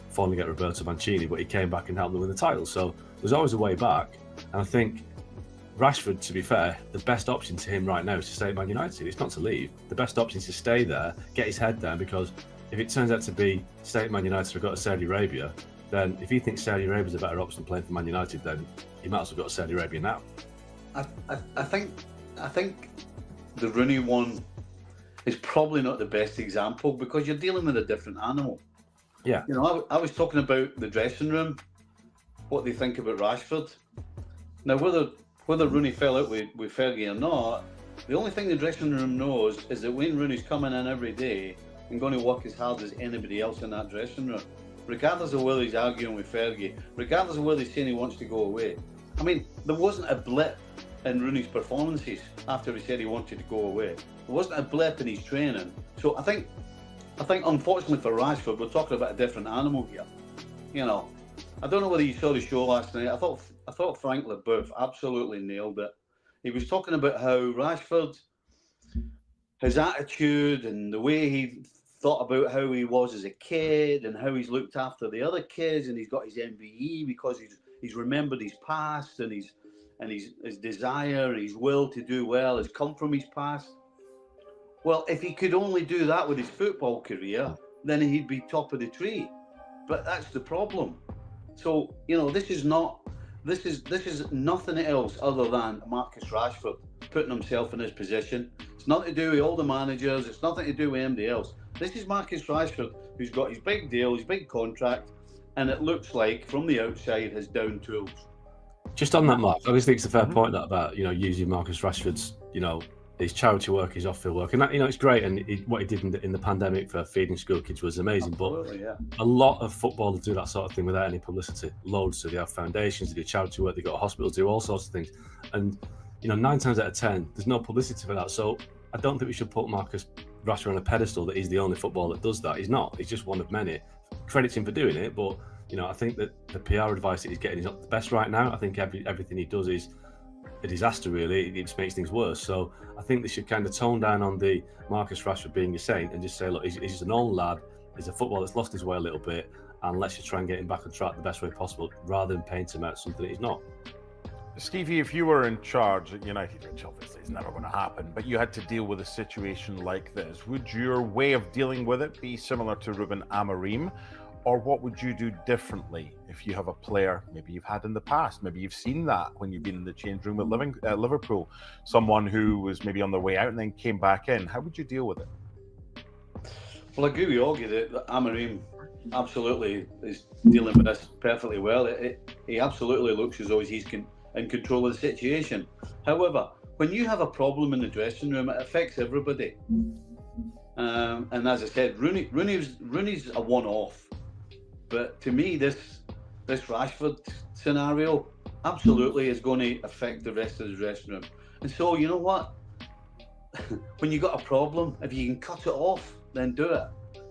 falling at Roberto Mancini, but he came back and helped them win the title. So there's always a way back, and I think Rashford, to be fair, the best option to him right now is to stay at Man United. It's not to leave. The best option is to stay there, get his head down, because if it turns out to be stay at Man United or go to Saudi Arabia, then if he thinks Saudi Arabia is a better option than playing for Man United, then he might as well go to Saudi Arabia now. I think the Rooney one is probably not the best example, because you're dealing with a different animal. Yeah. I was talking about the dressing room, what they think about Rashford. Now, whether Rooney fell out with Fergie or not, the only thing the dressing room knows is that Wayne Rooney's coming in every day and going to work as hard as anybody else in that dressing room, regardless of whether he's arguing with Fergie, regardless of whether he's saying he wants to go away. I mean, there wasn't a blip in Rooney's performances after he said he wanted to go away. There wasn't a blip in his training. So I think unfortunately for Rashford, we're talking about a different animal here. I don't know whether you saw the show last night. I thought Frank Leboeuf absolutely nailed it. He was talking about how Rashford, his attitude and the way he thought about how he was as a kid and how he's looked after the other kids, and he's got his MBE because he's remembered his past, and his desire, his will to do well has come from his past. Well, if he could only do that with his football career, then he'd be top of the tree. But that's the problem. So, this is nothing else other than Marcus Rashford putting himself in his position. It's nothing to do with all the managers. It's nothing to do with anybody else. This is Marcus Rashford, who's got his big deal, his big contract, and it looks like, from the outside, his down tools. Just on that, Mark, I just think it's a fair point about using Marcus Rashford's his charity work, his off-field work, and that it's great. And what he did in the pandemic for feeding school kids was amazing. Absolutely, but a lot of footballers do that sort of thing without any publicity. Loads. So they have foundations, they do charity work, they go to hospitals, do all sorts of things. And 9 times out of 10, there's no publicity for that. So I don't think we should put Marcus Rashford on a pedestal that he's the only footballer that does that. He's not. He's just one of many. Credits him for doing it, but I think that the PR advice that he's getting is not the best right now. I think everything he does is a disaster, really. It just makes things worse. So I think they should kind of tone down on the Marcus Rashford being a saint and just say, look, he's just an old lad. He's a footballer that's lost his way a little bit, and let's just try and get him back on track the best way possible, rather than paint him out something that he's not. Stevie, if you were in charge at United, which obviously is never going to happen, but you had to deal with a situation like this, would your way of dealing with it be similar to Ruben Amorim? Or what would you do differently if you have a player maybe you've had in the past? Maybe you've seen that when you've been in the change room at Liverpool, someone who was maybe on their way out and then came back in. How would you deal with it? Well, I agree with Augie that Amorim absolutely is dealing with this perfectly well. He absolutely looks as though he's in control of the situation. However, when you have a problem in the dressing room, it affects everybody. And as I said, Rooney's a one-off. But to me, this Rashford scenario absolutely is going to affect the rest of the dressing room. And so, you know what? When you got a problem, if you can cut it off, then do it.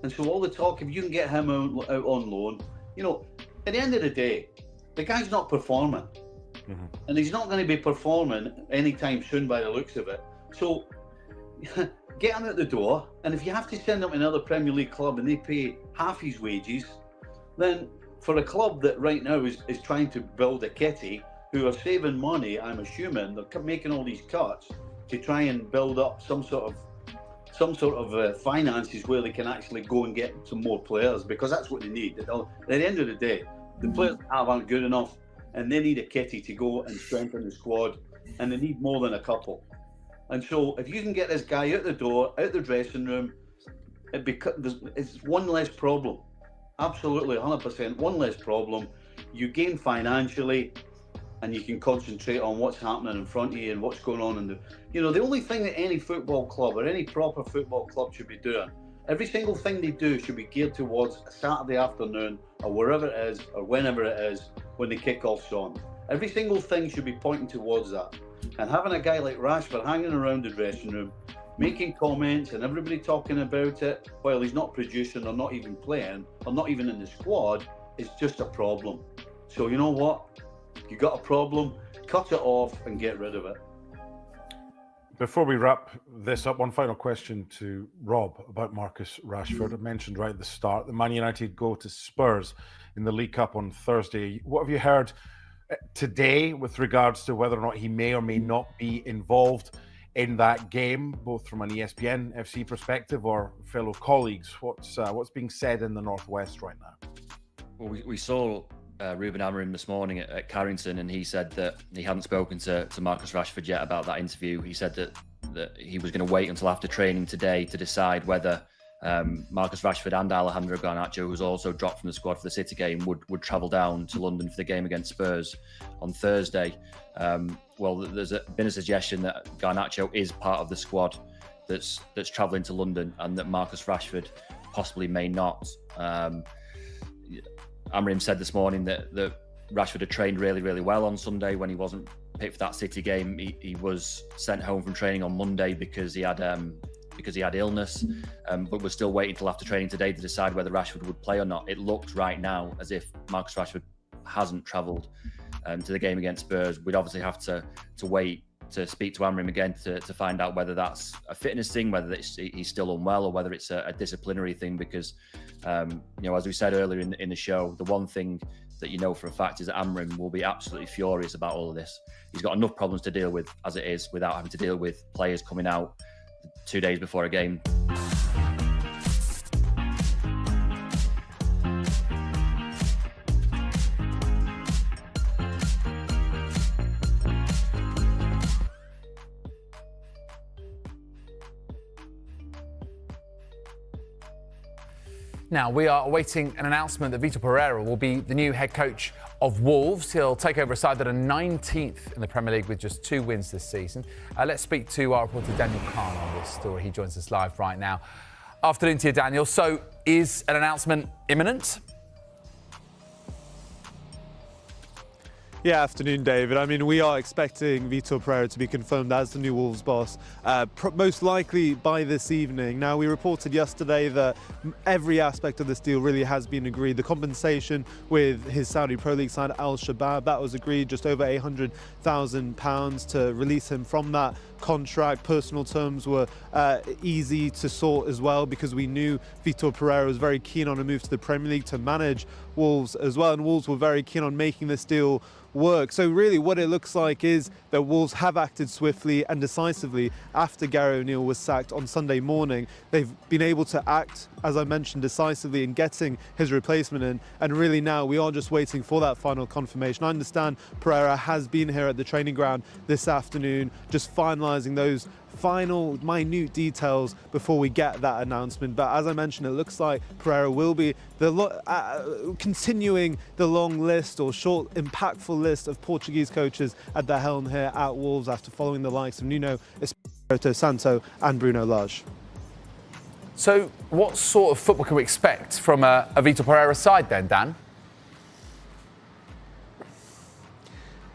And so all the talk, if you can get him out on loan, at the end of the day, the guy's not performing. Mm-hmm. And he's not going to be performing anytime soon by the looks of it. So get him out the door, and if you have to send him to another Premier League club and they pay half his wages, then for a club that right now is trying to build a kitty, who are saving money, I'm assuming, they're making all these cuts to try and build up some sort of finances where they can actually go and get some more players, because that's what they need. At the end of the day, the players aren't good enough, and they need a kitty to go and strengthen the squad, and they need more than a couple. And so if you can get this guy out the door, out the dressing room, it's one less problem. Absolutely, 100%, one less problem. You gain financially, and you can concentrate on what's happening in front of you and what's going on in the only thing that any football club or any proper football club should be doing, every single thing they do should be geared towards a Saturday afternoon or wherever it is or whenever it is when the kickoff's on. Every single thing should be pointing towards that. And having a guy like Rashford hanging around the dressing room, making comments and everybody talking about it while he's not producing or not even playing or not even in the squad is just a problem. So you know what? You got a problem, cut it off and get rid of it. Before we wrap this up, one final question to Rob about Marcus Rashford. I mentioned right at the start that Man United go to Spurs in the League Cup on Thursday. What have you heard today with regards to whether or not he may or may not be involved in that game, both from an ESPN FC perspective or fellow colleagues? What's being said in the Northwest right now? Well, we saw Ruben Amorim this morning at Carrington, and he said that he hadn't spoken to Marcus Rashford yet about that interview. He said that he was going to wait until after training today to decide whether Marcus Rashford and Alejandro Garnacho, who's also dropped from the squad for the City game, would travel down to London for the game against Spurs on Thursday. Well, there's been a suggestion that Garnacho is part of the squad that's travelling to London, and that Marcus Rashford possibly may not. Amorim said this morning that Rashford had trained really, really well on Sunday when he wasn't picked for that City game. He was sent home from training on Monday because he had illness, but we're still waiting till after training today to decide whether Rashford would play or not. It looks right now as if Marcus Rashford hasn't travelled to the game against Spurs. We'd obviously have to wait to speak to Amorim again to find out whether that's a fitness thing, whether he's still unwell, or whether it's a disciplinary thing. Because, as we said earlier in the show, the one thing that you know for a fact is that Amorim will be absolutely furious about all of this. He's got enough problems to deal with as it is without having to deal with players coming out 2 days before a game. Now, we are awaiting an announcement that Vitor Pereira will be the new head coach of Wolves. He'll take over a side that are 19th in the Premier League with just 2 wins this season. Let's speak to our reporter Daniel Khan on this story. He joins us live right now. Afternoon to you, Daniel. So, is an announcement imminent? Yeah, afternoon, David. I mean, we are expecting Vitor Pereira to be confirmed as the new Wolves boss, most likely by this evening. Now, we reported yesterday that every aspect of this deal really has been agreed. The compensation with his Saudi Pro League side, Al Shabab, that was agreed, just over £800,000 to release him from that contract, personal terms were easy to sort as well, because we knew Vitor Pereira was very keen on a move to the Premier League to manage Wolves as well, and Wolves were very keen on making this deal work. So really what it looks like is that Wolves have acted swiftly and decisively after Gary O'Neill was sacked on Sunday morning. They've been able to act, as I mentioned, decisively in getting his replacement in, and really now we are just waiting for that final confirmation. I understand Pereira has been here at the training ground this afternoon, just finalising those final minute details before we get that announcement. But as I mentioned, it looks like Pereira will be continuing the long list, or short impactful list, of Portuguese coaches at the helm here at Wolves after following the likes of Nuno Espirito Santo and Bruno Lage. So what sort of football can we expect from a Vitor Pereira side then, Dan?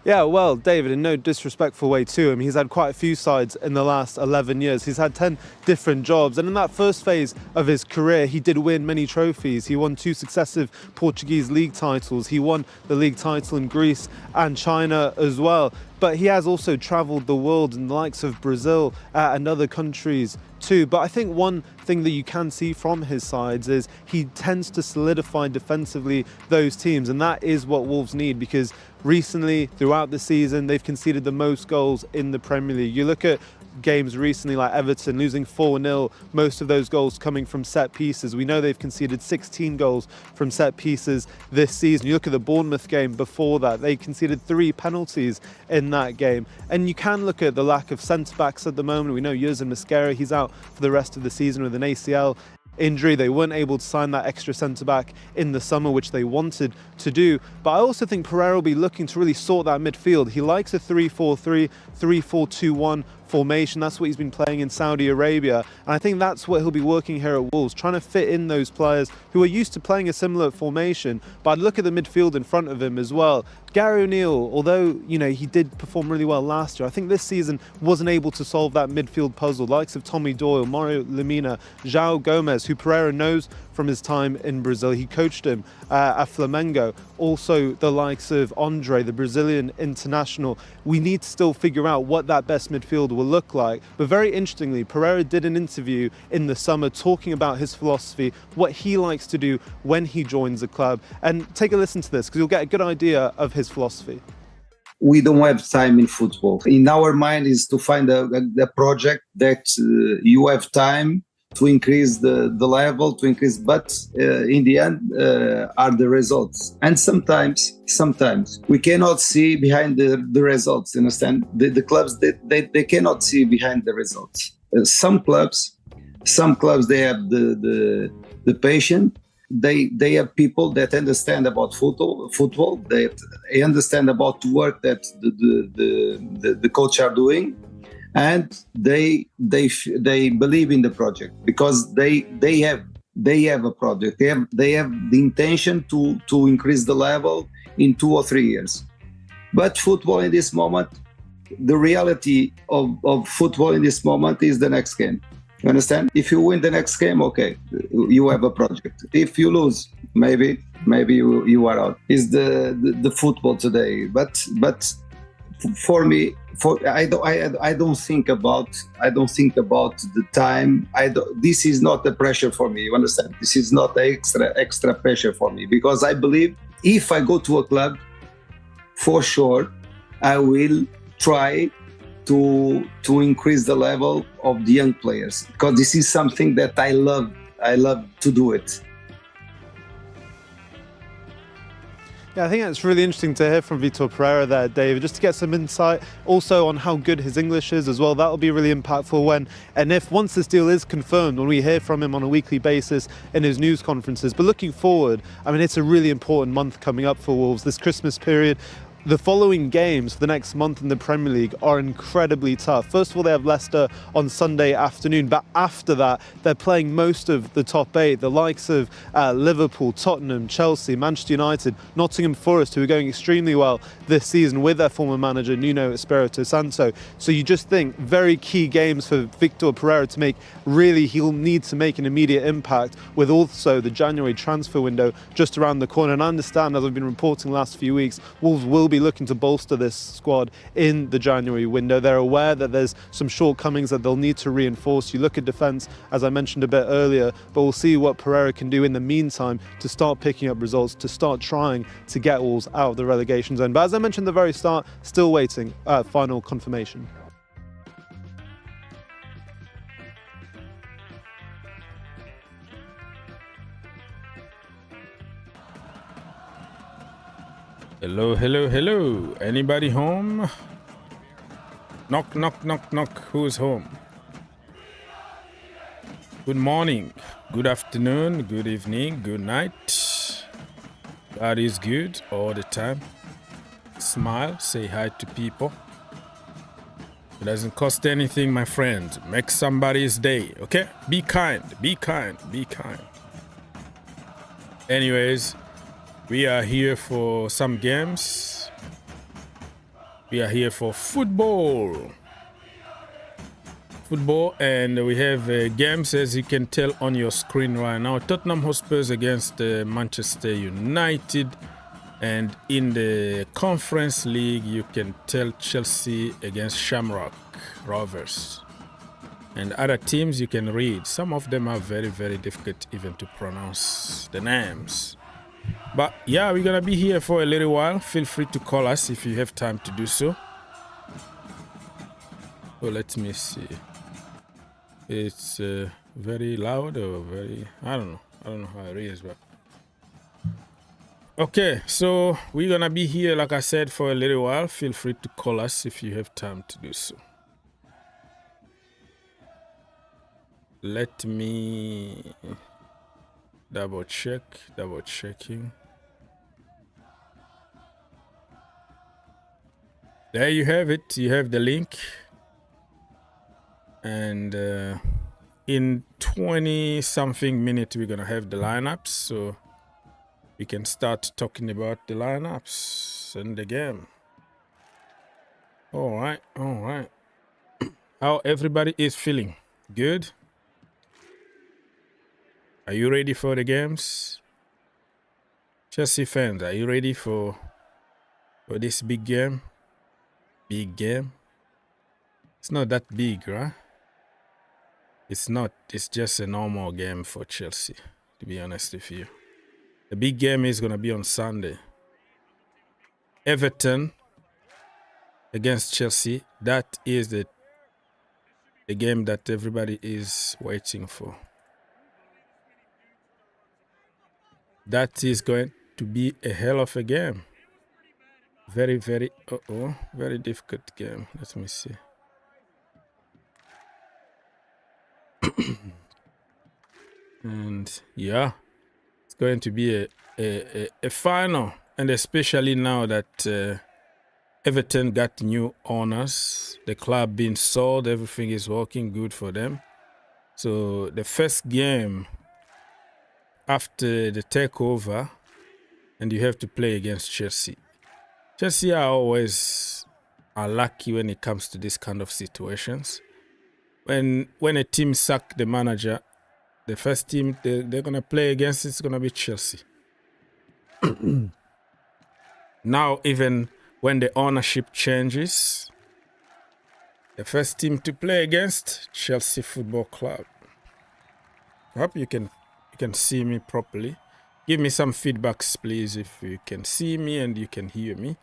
Yeah, well, David, in no disrespectful way to him, he's had quite a few sides in the last 11 years. He's had 10 different jobs. And in that first phase of his career, he did win many trophies. He won 2 successive Portuguese league titles. He won the league title in Greece and China as well. But he has also travelled the world in the likes of Brazil and other countries too. But I think one thing that you can see from his sides is he tends to solidify defensively those teams, and that is what Wolves need, because recently, throughout the season, they've conceded the most goals in the Premier League. You look at games recently like Everton losing 4-0, most of those goals coming from set pieces. We know they've conceded 16 goals from set pieces this season. You look at the Bournemouth game before that, they conceded 3 penalties in that game. And you can look at the lack of centre-backs at the moment. We know Yersin Mosquera, he's out for the rest of the season with an ACL injury. They weren't able to sign that extra centre-back in the summer, which they wanted to do. But I also think Pereira will be looking to really sort that midfield. He likes a 3-4-3, 3-4-2-1 formation. That's what he's been playing in Saudi Arabia. And I think that's what he'll be working here at Wolves, trying to fit in those players who are used to playing a similar formation. But I'd look at the midfield in front of him as well. Gary O'Neill, although, you know, he did perform really well last year, I think this season wasn't able to solve that midfield puzzle. The likes of Tommy Doyle, Mario Lemina, João Gomes, who Pereira knows from his time in Brazil. He coached him at Flamengo. Also the likes of Andre, the Brazilian international. We need to still figure out what that best midfield will look like. But very interestingly, Pereira did an interview in the summer talking about his philosophy, what he likes to do when he joins a club. And take a listen to this, because you'll get a good idea of his philosophy. We don't have time in football. In our mind is to find a project that you have time to increase the level, to increase, but in the end are the results. And sometimes we cannot see behind the results, you understand? The clubs, they cannot see behind the results. Some clubs, they have the patience. They have people that understand about football, they understand about the work that the coach are doing, and they believe in the project, because they have a project. They have the intention to increase the level in 2 or 3 years. But football in this moment, the reality of football in this moment is the next game. You understand? If you win the next game, okay, you have a project. If you lose, maybe you are out. It's the football today. But for me, I don't think about the time. This is not the pressure for me. You understand? This is not extra pressure for me, because I believe if I go to a club, for sure, I will try to increase the level of the young players, because this is something that I love to do it. Yeah, I think that's really interesting to hear from Vitor Pereira there, David, just to get some insight also on how good his English is as well. That'll be really impactful when and if once this deal is confirmed, when we hear from him on a weekly basis in his news conferences. But looking forward, I mean, it's a really important month coming up for Wolves, this Christmas period. The following games for the next month in the Premier League are incredibly tough. First of all, they have Leicester on Sunday afternoon, but after that, they're playing most of the top 8, the likes of Liverpool, Tottenham, Chelsea, Manchester United, Nottingham Forest, who are going extremely well this season with their former manager, Nuno Espirito Santo. So you just think very key games for Vitor Pereira to make. Really, he'll need to make an immediate impact, with also the January transfer window just around the corner. And I understand, as I've been reporting the last few weeks, Wolves will will be looking to bolster this squad in the January window. They're aware that there's some shortcomings that they'll need to reinforce. You look at defence, as I mentioned a bit earlier, but we'll see what Pereira can do in the meantime to start picking up results, to start trying to get Wolves out of the relegation zone. But as I mentioned at the very start, still waiting final confirmation. Hello, hello, hello. Anybody home? Knock, knock, knock, knock. Who's home? Good morning, good afternoon, good evening, good night. God is good all the time. Smile, say hi to people. It doesn't cost anything, my friend. Make somebody's day, okay? Be kind, be kind, be kind. Anyways, we are here for some games. We are here for football. Football, and we have games, as you can tell on your screen right now. Tottenham Hotspurs against Manchester United. And in the Conference League, you can tell Chelsea against Shamrock Rovers. And other teams you can read. Some of them are very, very difficult even to pronounce the names. But yeah, we're gonna be here for a little while. Feel free to call us if you have time to do so. Oh, let me see. It's very loud or very, I don't know how it is, but okay, so we're gonna be here, like I said, for a little while. Feel free to call us if you have time to do so. Let me double checking. There you have it. You have the link. And in 20 something minutes, we're going to have the lineups. So we can start talking about the lineups and the game. All right. How everybody is feeling? Good? Are you ready for the games? Chelsea fans, are you ready for this big game? Big game? It's not that big, right? It's not. It's just a normal game for Chelsea, to be honest with you. The big game is going to be on Sunday. Everton against Chelsea. That is the game that everybody is waiting for. That is going to be a hell of a game. Very, very, very difficult game. Let me see. And yeah, it's going to be a final. And especially now that Everton got new owners, the club being sold, everything is working good for them. So the first game after the takeover, and you have to play against Chelsea. Chelsea are always unlucky when it comes to this kind of situations. When a team sack the manager, the first team they're going to play against is going to be Chelsea. Now, even when the ownership changes, the first team to play against, Chelsea Football Club. I hope you can see me properly. Give me some feedbacks, please, if you can see me and you can hear me.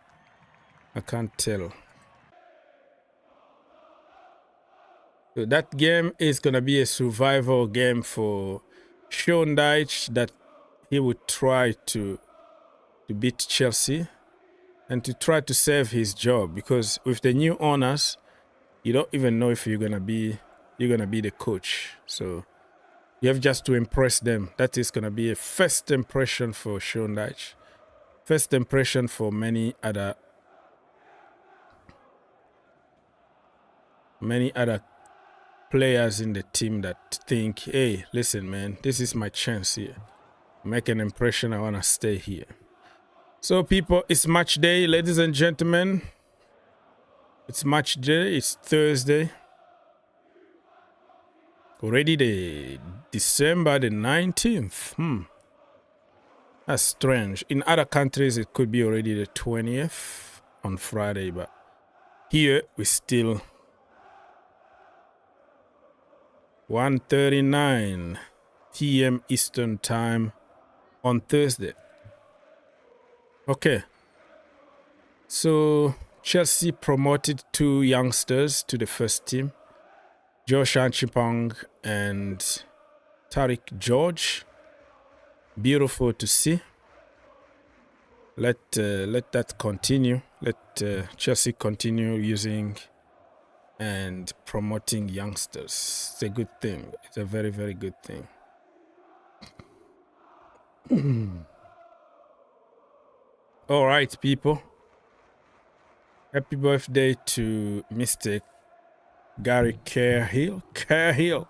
I can't tell. So that game is going to be a survival game for Sean Dyche, that he would try to beat Chelsea and to try to save his job, because with the new owners, you don't even know if you're going to be the coach. So you have just to impress them. That is going to be a first impression for Sean Dyche. First impression for many other players in the team that think, hey, listen, man, this is my chance here. Make an impression. I want to stay here. So, people, it's match day, ladies and gentlemen. It's match day. It's Thursday. Already the December the 19th. That's strange. In other countries, it could be already the 20th. on Friday, but here we still 1:39 p.m. Eastern time on Thursday. Okay. So Chelsea promoted 2 youngsters to the first team, Josh Anchipong and Tariq George. Beautiful to see. Let that continue. Let Chelsea continue using and promoting youngsters. It's a good thing. It's a very, very good thing. All right, people. Happy birthday to Mr. Gary Cahill. Cahill.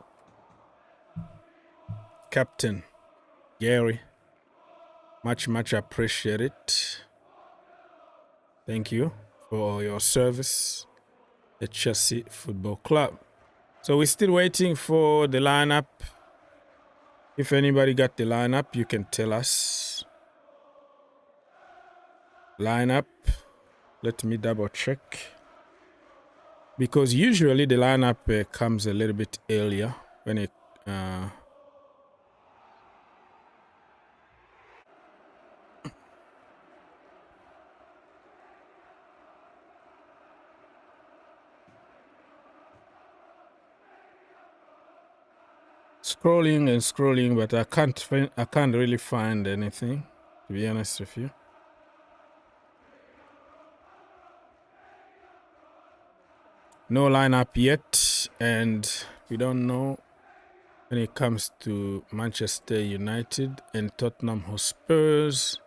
Captain Gary. Much, much appreciated. Thank you for your service at Chelsea Football Club. So we're still waiting for the lineup. If anybody got the lineup, you can tell us. Lineup. Let me double check. Because usually the lineup comes a little bit earlier when it scrolling and scrolling, but I can't really find anything, to be honest with you. No lineup yet, and we don't know when it comes to Manchester United and Tottenham Hotspurs.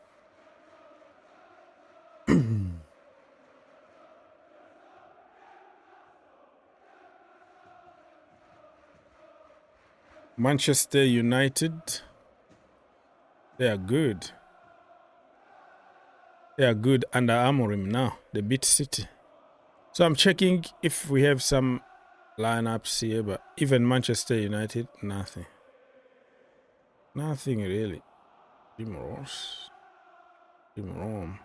Manchester United, they are good. They are good under Amorim now. They beat City. So I'm checking if we have some lineups here, but even Manchester United, nothing. Nothing really. Jim Ross. Jim Rome.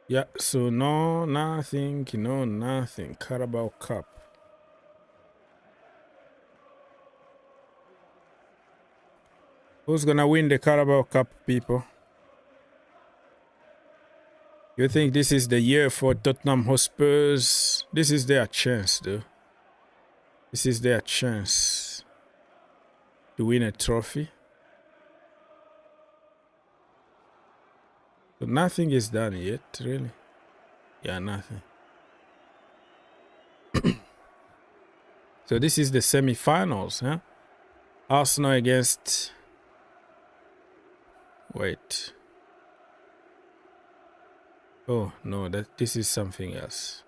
Yeah, so no, nothing, no, nothing. Carabao Cup. Who's gonna win the Carabao Cup, people? You think this is the year for Tottenham Hotspurs? This is their chance, though. This is their chance to win a trophy. But nothing is done yet, really. Yeah, nothing. So this is the semi-finals, huh? Arsenal against... Wait. Oh, no, this is something else.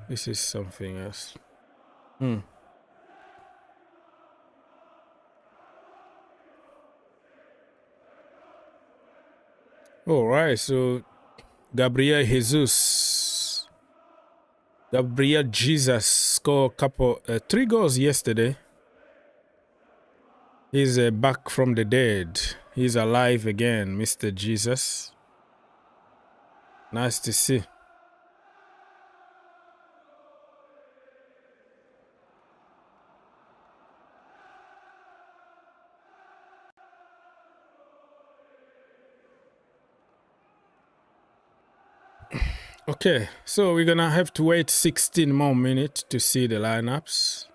This is something else. All right, so Gabriel Jesus scored couple 3 goals yesterday. He's back from the dead. He's alive again, Mr. Jesus. Nice to see. Okay, so we're gonna have to wait 16 more minutes to see the lineups.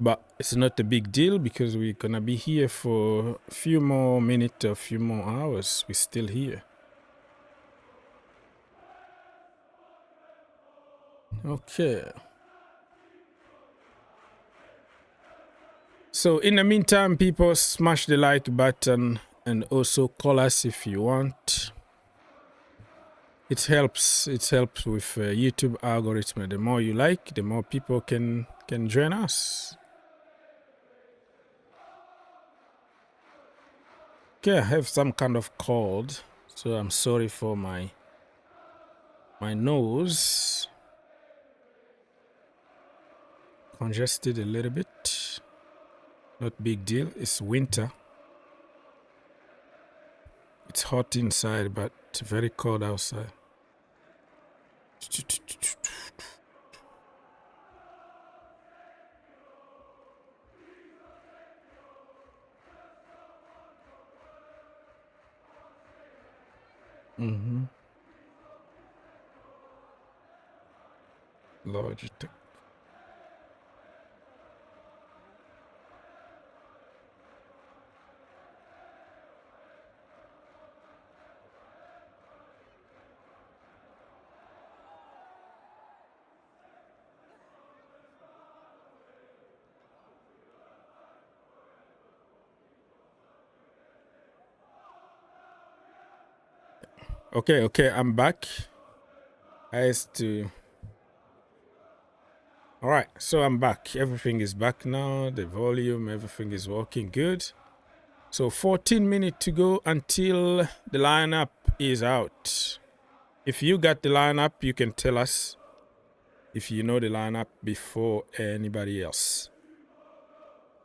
But it's not a big deal because we're gonna be here for a few more minutes, a few more hours. We're still here. Okay. So in the meantime, people, smash the like button and also call us if you want. It helps. It helps with YouTube algorithm. The more you like, the more people can join us. Okay, I have some kind of cold, so I'm sorry for my nose. Congested a little bit. Not big deal. It's winter. It's hot inside, but very cold outside. Mm-hmm. Logitech. Okay, I'm back. All right, so I'm back. Everything is back now. The volume, everything is working good. So 14 minutes to go until the lineup is out. If you got the lineup, you can tell us if you know the lineup before anybody else.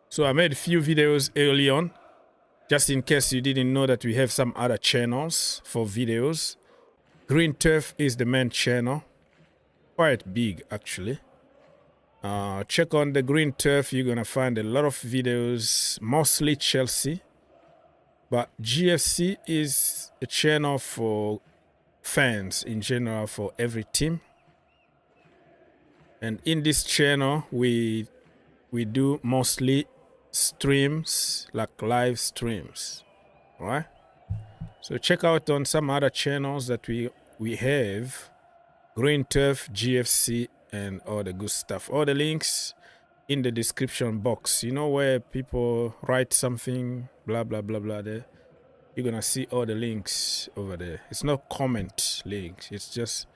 So I made a few videos early on, just in case you didn't know that we have some other channels for videos. Green Turf is the main channel, quite big actually. Check on the Green Turf, you're gonna find a lot of videos, mostly Chelsea. But GFC is a channel for fans in general, for every team. And in this channel, we do mostly streams, like live streams, all right? So check out on some other channels that we have, Green Turf, GFC, and all the good stuff. All the links in the description box. You know where people write something, blah, blah, blah, blah there? You're gonna see all the links over there. It's not comment links. It's just,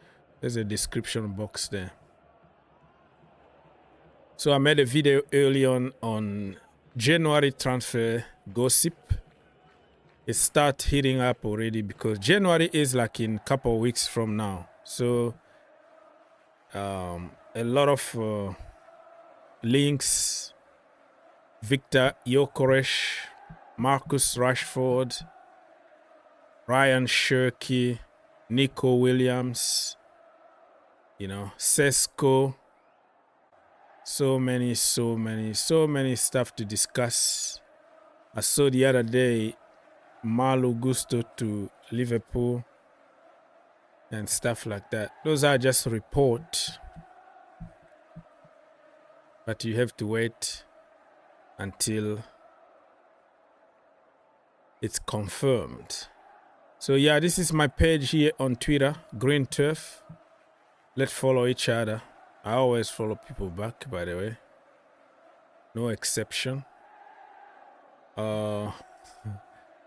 there's a description box there. So I made a video early on January transfer gossip. It start heating up already because January is like in a couple of weeks from now. So a lot of links. Victor Gyökeres, Marcus Rashford, Ryan Cherki, Nico Williams, Sesko. So many stuff to discuss. I saw the other day Malo Gusto to Liverpool and stuff like that. Those are just reports, but you have to wait until it's confirmed. So yeah, this is my page here on Twitter, Green Turf. Let's follow each other. I always follow people back, by the way. No exception.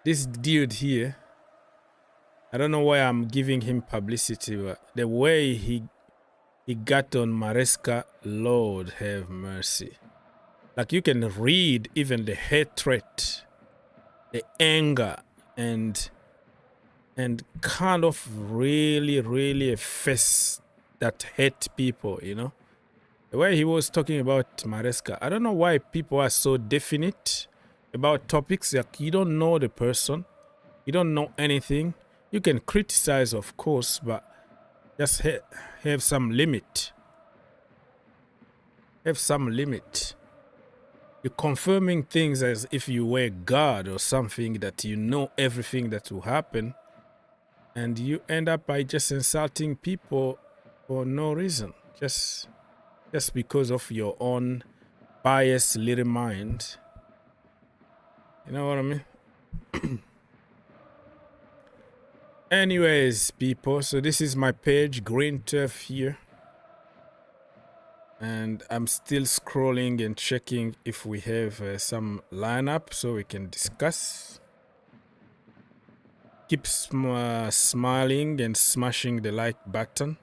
This dude here, I don't know why I'm giving him publicity, but the way he got on Maresca, Lord have mercy. Like you can read even the hatred, the anger, and kind of really a face that hate people, The way he was talking about Maresca, I don't know why people are so definite about topics. Like you don't know the person, you don't know anything. You can criticize, of course, but just have some limit. Have some limit. You're confirming things as if you were God or something, that you know everything that will happen, and you end up by just insulting people for no reason, just because of your own biased little mind. You know what I mean? Anyways, people, so this is my page, Green Turf here. And I'm still scrolling and checking if we have some lineup so we can discuss. Keep smiling and smashing the like button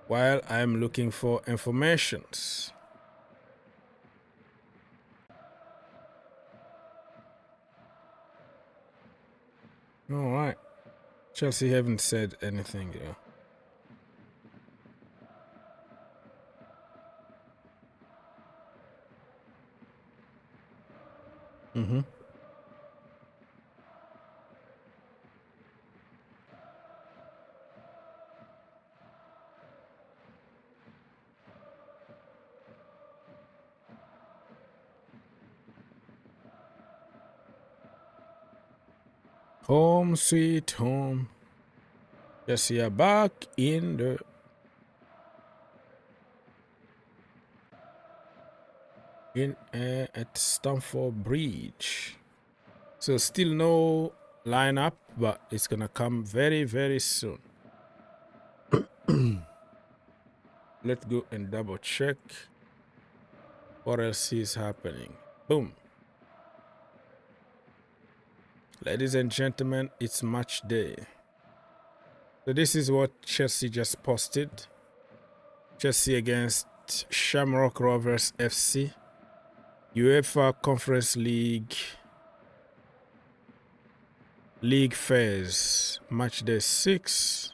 while I'm looking for informations. All right. Chelsea haven't said anything, Home sweet home. Chelsea are back in the at Stamford Bridge. So still no lineup, but it's gonna come very, very soon. Let's go and double check what else is happening. Boom. Ladies and gentlemen, it's match day. So this is what Chelsea just posted. Chelsea against Shamrock Rovers FC. UEFA Conference League phase. Match day 6.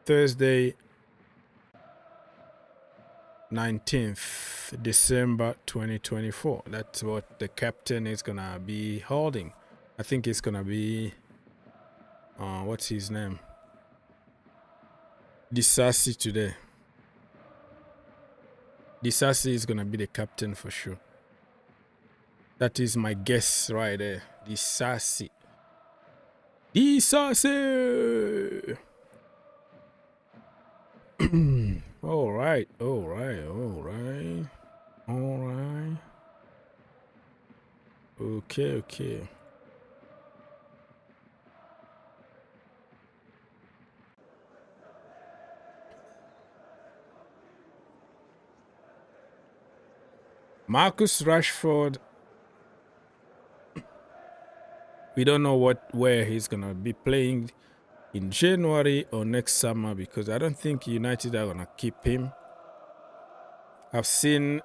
Thursday 19th December 2024. That's what the captain is gonna be holding. I think it's gonna be what's his name? Disasi today. Disasi is gonna be the captain for sure. That is my guess right there. Disasi. Disasi. All right. Okay. Marcus Rashford. We don't know where he's gonna be playing in January or next summer, because I don't think United are gonna keep him. I've seen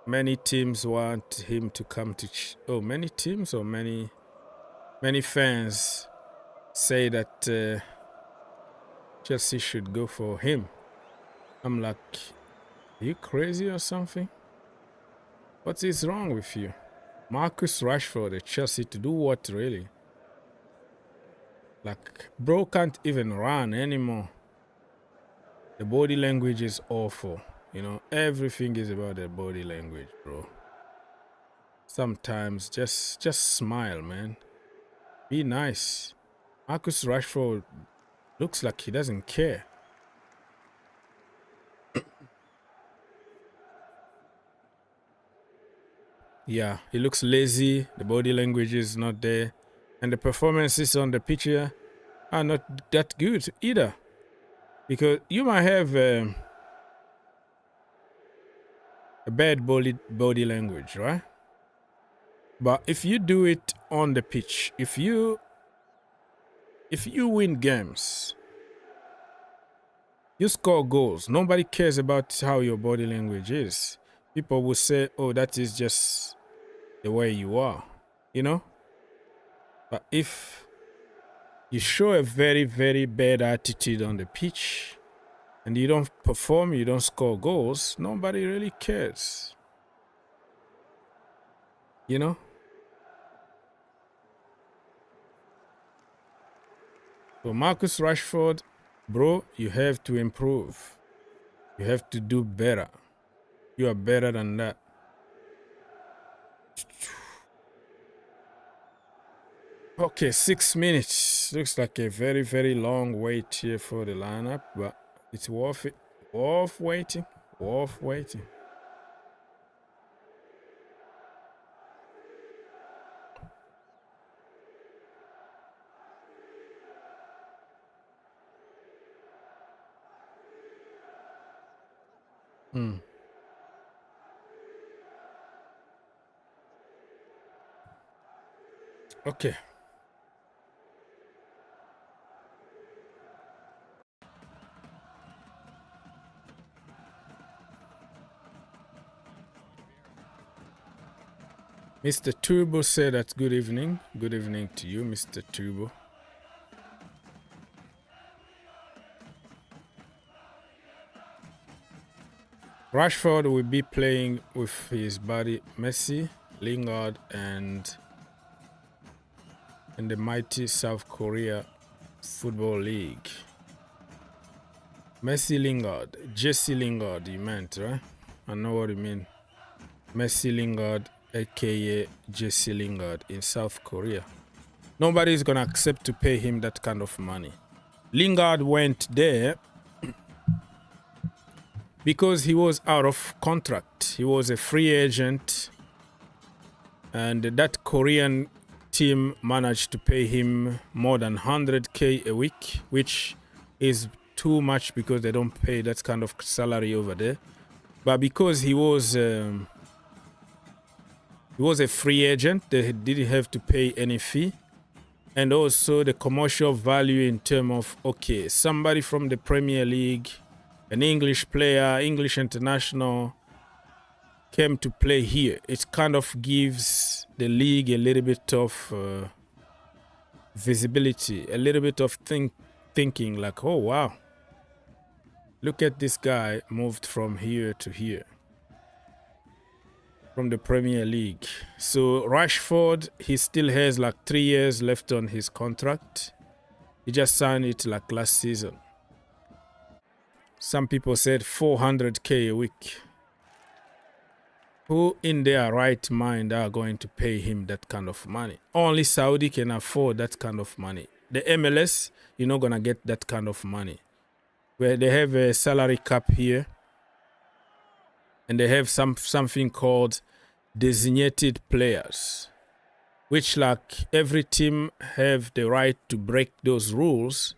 many teams want him to come to many teams or many fans say that Chelsea should go for him. I'm like, are you crazy or something? What is wrong with you? Marcus Rashford at Chelsea to do what, really? Like, bro can't even run anymore. The body language is awful. You know, everything is about the body language, bro. Sometimes just smile, man. Be nice. Marcus Rashford looks like he doesn't care. Yeah, he looks lazy. The body language is not there. And the performances on the pitch here are not that good either. Because you might have a bad body language, right? But if you do it on the pitch, if you win games, you score goals, nobody cares about how your body language is. People will say, oh, that is just the way you are, you know? But if you show a very, very bad attitude on the pitch and you don't perform, you don't score goals, nobody really cares. You know? So Marcus Rashford, bro, you have to improve. You have to do better. You are better than that. Okay, 6 minutes. Looks like a very, very long wait here for the lineup, but it's worth it. Worth waiting. Worth waiting. Okay. Mr. Turbo said that good evening. Good evening to you, Mr. Turbo. Rashford will be playing with his buddy Messi, Lingard, and in the mighty South Korea Football League. Messi Lingard, Jesse Lingard, you meant, right? I know what you mean. Messi Lingard, aka Jesse Lingard in South Korea. Nobody's going to accept to pay him that kind of money. Lingard went there because he was out of contract. He was a free agent, and that Korean team managed to pay him more than 100k a week, which is too much because they don't pay that kind of salary over there. But because he was a free agent, they didn't have to pay any fee. And also the commercial value in terms of, okay, somebody from the Premier League, an English player, English international, came to play here. It kind of gives the league a little bit of visibility, a little bit of thinking like, oh, wow. Look at this guy moved from here to here, from the Premier League. So Rashford, he still has like 3 years left on his contract. He just signed it like last season. Some people said 400k a week. Who in their right mind are going to pay him that kind of money? Only Saudi can afford that kind of money. The MLS, you're not going to get that kind of money. Where they have a salary cap here. And they have something called designated players. Which like every team have the right to break those rules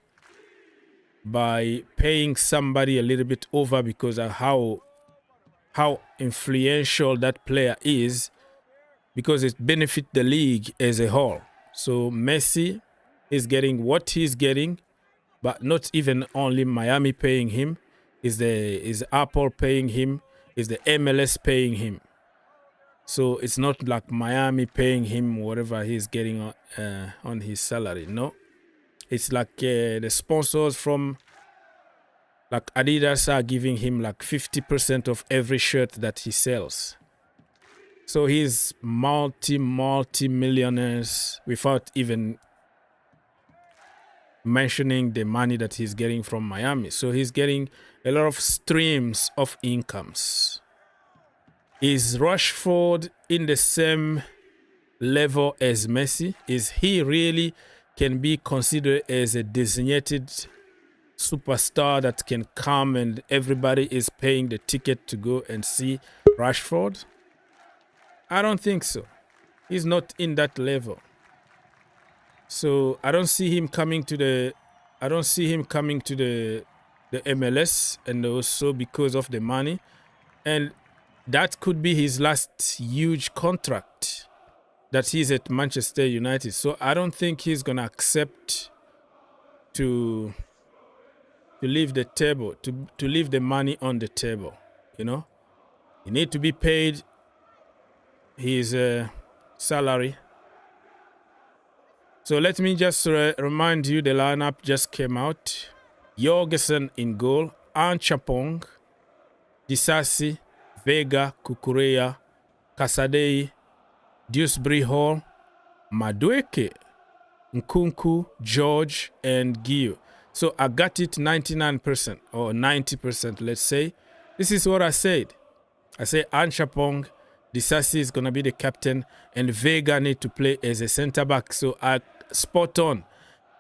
by paying somebody a little bit over because of how influential that player is, because it benefits the league as a whole. So Messi is getting what he's getting, but not even only Miami paying him, is Apple paying him, is the MLS paying him. So it's not like Miami paying him whatever he's getting on his salary. No, it's like the sponsors from like Adidas are giving him like 50% of every shirt that he sells. So he's multi-millionaires without even mentioning the money that he's getting from Miami. So he's getting a lot of streams of incomes. Is Rashford in the same level as Messi? Is he really can be considered as a designated superstar that can come and everybody is paying the ticket to go and see Rashford? I don't think so. He's not in that level. So I don't see him coming to the MLS, and also because of the money. And that could be his last huge contract that he's at Manchester United. So I don't think he's gonna accept to leave the table, to leave the money on the table. You know, he need to be paid his salary. So let me just remind you, the lineup just came out. Jorgensen in goal, Anchapong, Disasi, Vega, Kukureya, Casadei, Dewsbury Hall, Madueke, Nkunku, George, and Gio. So I got it 99% or 90%, let's say. This is what I said. I say Anchapong, Disasi is going to be the captain, and Vega need to play as a center-back. So I spot on.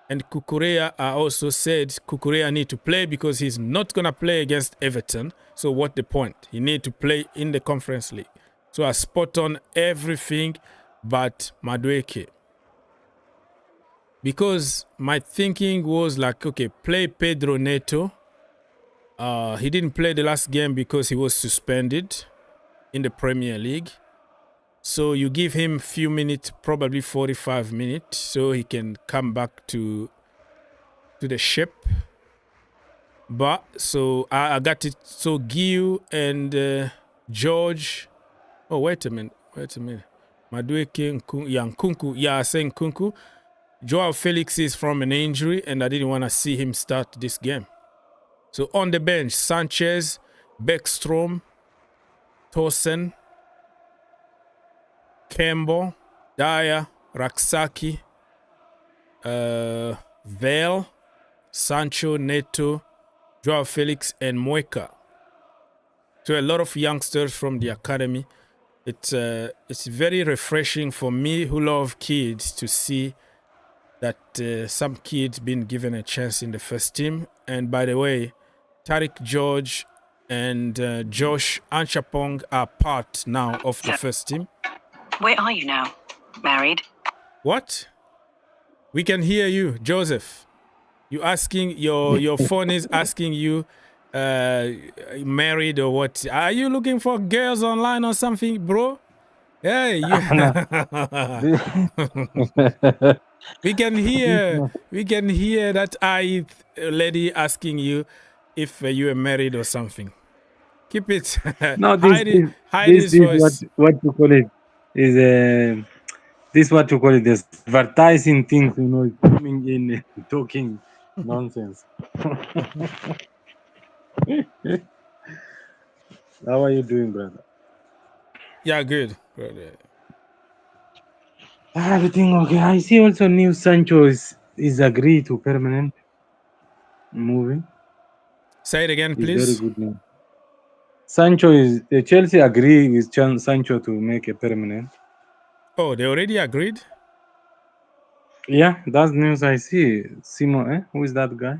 And Kukureya, I also said Kukureya need to play because he's not going to play against Everton. So what the point? He need to play in the Conference League. So I spot on everything but Madueke. Because my thinking was like, okay, play Pedro Neto. He didn't play the last game because he was suspended in the Premier League. So you give him a few minutes, probably 45 minutes, so he can come back to the ship. But so I got it. So Gio and George. Oh, wait a minute. Madueke, Nkunku. Yeah, I say Nkunku. Joao Felix is from an injury, and I didn't want to see him start this game. So on the bench, Sanchez, Beckstrom, Tosen, Campbell, Dyer, Raksaki, Vale, Sancho, Neto, Joao Felix, and Mueka. So a lot of youngsters from the academy. It's very refreshing for me who love kids to see that some kids been given a chance in the first team. And by the way, Tariq George and Josh Anchapong are part now of the first team. Where are you now? Married? What? We can hear you, Joseph. You asking your phone is asking you married or what? Are you looking for girls online or something, bro? Hey, you we can hear that lady asking you if you are married or something. Keep it. No, hide his voice. what you call it is this what you call it is advertising things, coming in talking nonsense. How are you doing, brother? Yeah, good, brother. Everything okay. I see also new Sancho is agreed to permanent moving. Say it again, It's please. very good now. Sancho is Chelsea agree with Sancho to make a permanent. Oh, they already agreed? Yeah, that's news I see. Simon, who is that guy?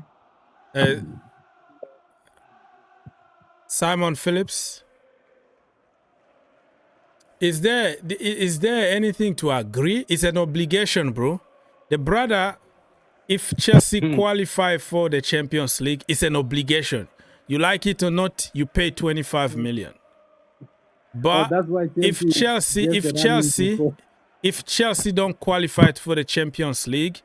Simon Phillips. Is there anything to agree? It's an obligation, bro. The brother, if Chelsea qualify for the Champions League, it's an obligation. You like it or not, you pay 25 million. But that's why if Chelsea don't qualify for the Champions League,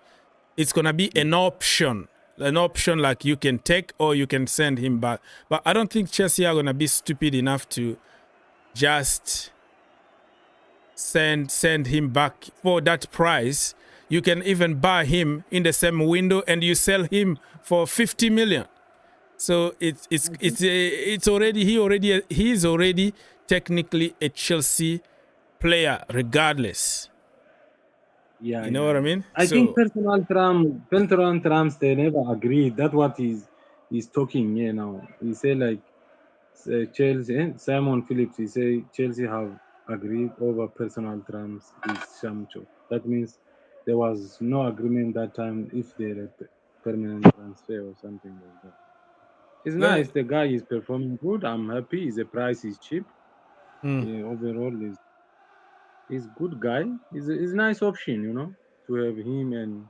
it's gonna be an option like you can take or you can send him back. But I don't think Chelsea are gonna be stupid enough to just send him back for that price. You can even buy him in the same window and you sell him for 50 million. So he's already technically a Chelsea player regardless. Yeah, you know what I mean? I think personal terms they never agreed. That's what he's talking here now. He say like Chelsea, Simon Phillips. He say Chelsea have agreed over personal terms with Sancho. That means there was no agreement that time if they're permanent transfer or something like that. It's nice. The guy is performing good. I'm happy. The price is cheap. Yeah, overall he's good guy. He's a nice option, to have him and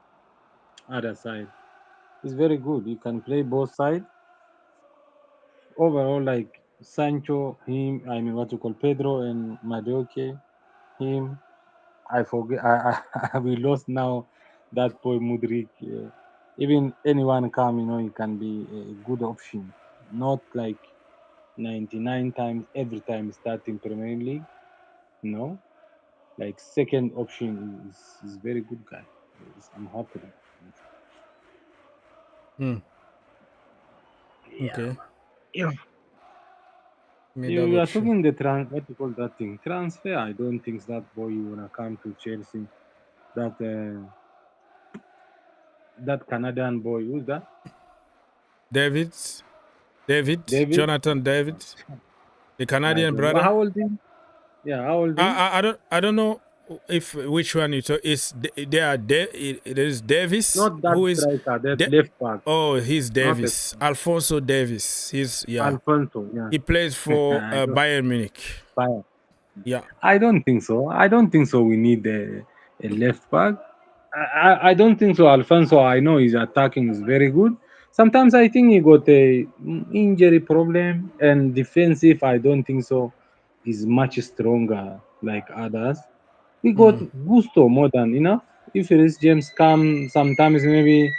other side. He's very good. He can play both sides. Overall, like Sancho, him, I mean what you call Pedro and Madueke, him. I forget. We lost now that boy Mudrik. Even anyone come, he can be a good option. Not like 99 times every time starting Premier League. No, like second option is very good guy. I'm happy. Okay. Yeah. Me You double are check. talking what you call that thing? Transfer. I don't think that boy wanna come to Chelsea. That Canadian boy, who's that? David, Jonathan David, the Canadian brother. How old is he? Yeah, how old is he? I don't know if which one you talk is. There is Davis. Not that who is striker, that left back. Oh, he's Davis. Alfonso Davis. Alfonso, yeah. He plays for Bayern Munich. Bayern. Yeah. I don't think so. We need a left back. I don't think so. Alfonso, I know his attacking is very good. Sometimes I think he got a injury problem, and defensive, I don't think so. Is much stronger like others. We got Gusto more than enough. If Reece James come sometimes maybe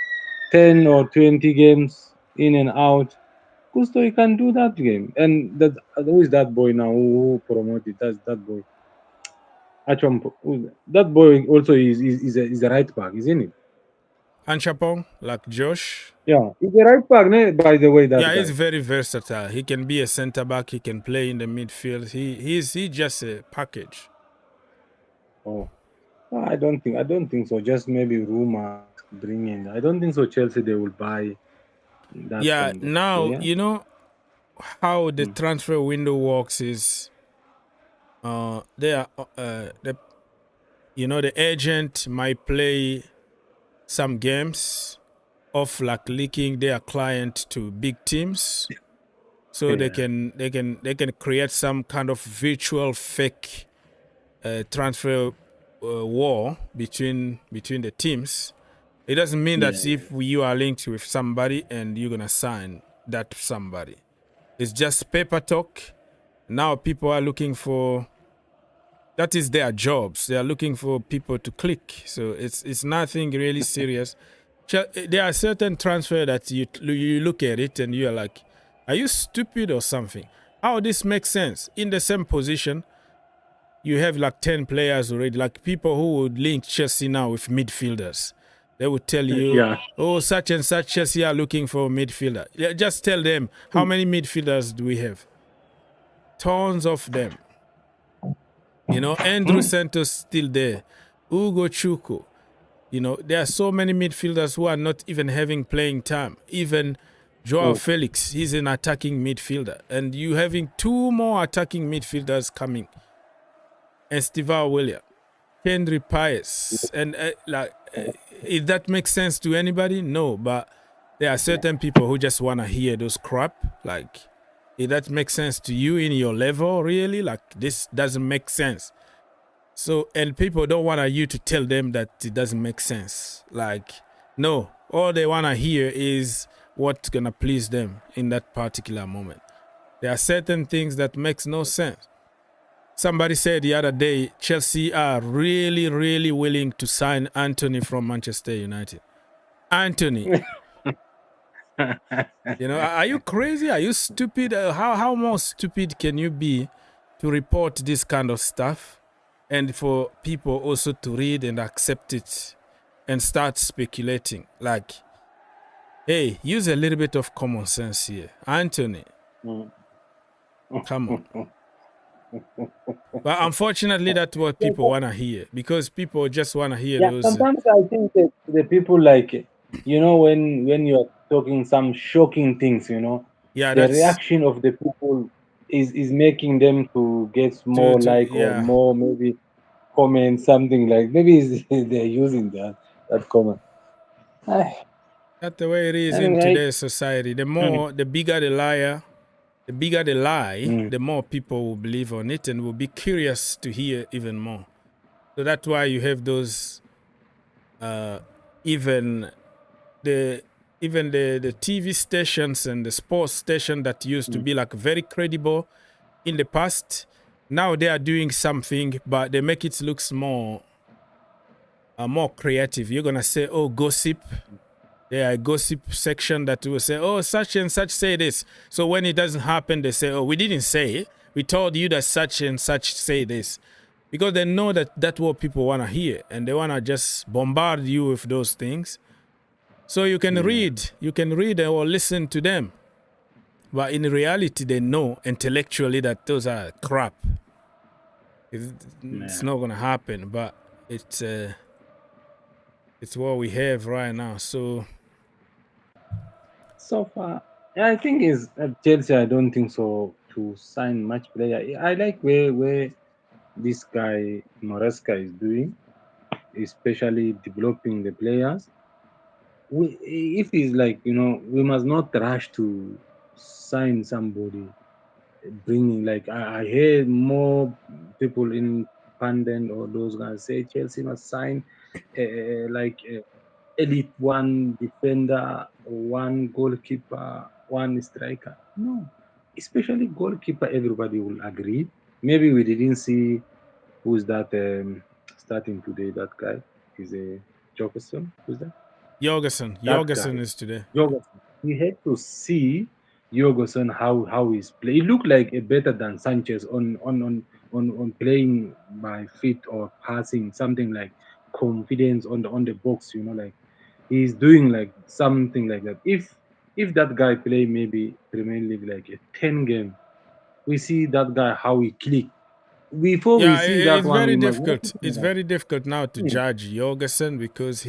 10 or 20 games in and out, Gusto he can do that game. And who is that boy now who promoted? That's that boy. That boy also is a right back, isn't it? Anchapong, like Josh. Yeah, he's a right back, by the way. That guy. He's very versatile. He can be a center back. He can play in the midfield. He's just a package. Oh, I don't think so. Just maybe rumors bringing. I don't think so. Chelsea they will buy that. Yeah, kind of now player. you know how the transfer window works is the agent might play some games of like linking their client to big teams, so they can create some kind of virtual fake transfer war between the teams. It doesn't mean that if you are linked with somebody and you're gonna sign that somebody. It's just paper talk. Now people are looking for, that is their jobs. They are looking for people to click. So it's nothing really serious. There are certain transfer that you look at it and you are like, are you stupid or something? How this makes sense? In the same position, you have like 10 players already, like people who would link Chelsea now with midfielders. They would tell you, oh, such and such Chelsea are looking for a midfielder. Just tell them, how many midfielders do we have? Tons of them. You know, Andrew Santos still there. Ugo Chuku. You know, there are so many midfielders who are not even having playing time. Even Joao Felix, he's an attacking midfielder. And you having 2 more attacking midfielders coming. Estevan William, Henry Pius. And if that makes sense to anybody, no. But there are certain people who just want to hear those crap. Like, if that makes sense to you in your level, really, like, this doesn't make sense. So, and people don't want you to tell them that it doesn't make sense. Like, no, all they want to hear is what's going to please them in that particular moment. There are certain things that makes no sense. Somebody said the other day, Chelsea are really, really willing to sign Anthony from Manchester United. Anthony. You know, are you crazy? Are you stupid? How more stupid can you be to report this kind of stuff and for people also to read and accept it and start speculating? Like, hey, use a little bit of common sense here. Anthony, come on. But unfortunately, that's what people want to hear, because people just want to hear those. Sometimes I think that the people like it. You know, when you're talking some shocking things, you know, yeah, the reaction of the people is making them to get more or more maybe comment something like, maybe they're using that comment. That's the way it is in today's society. The bigger the liar, the bigger the lie, the more people will believe on it and will be curious to hear even more. So that's why you have those, even the TV stations and the sports station that used to be like very credible in the past. Now they are doing something, but they make it look more creative. You're gonna say, oh, gossip. Yeah, a gossip section that will say, oh, such and such say this. So when it doesn't happen, they say, oh, we didn't say it. We told you that such and such say this. Because they know that that's what people want to hear. And they want to just bombard you with those things. So you can read or listen to them. But in reality, they know intellectually that those are crap. It's not going to happen. But it's what we have right now. So far, I think is Chelsea. I don't think so to sign much player. I like where this guy Moresca is doing, especially developing the players. If he's like, you know, we must not rush to sign somebody. Bringing, like, I hear more people in Pundit or those guys say Chelsea must sign elite one defender, one goalkeeper, one striker. No, especially goalkeeper, everybody will agree. Maybe we didn't see who's that starting today. That guy is a Jorgensen. Who's that? Jorgensen is today. Jorgensen. We had to see Jorgensen how he's playing. He looked like a better than Sanchez on playing by feet or passing, something like confidence on the box. You know, like he's doing like something like that. If that guy play maybe Premier League like a 10 game, we see that guy how he click. Before we see that it's one, very difficult. It's very difficult now to judge Jorgensen because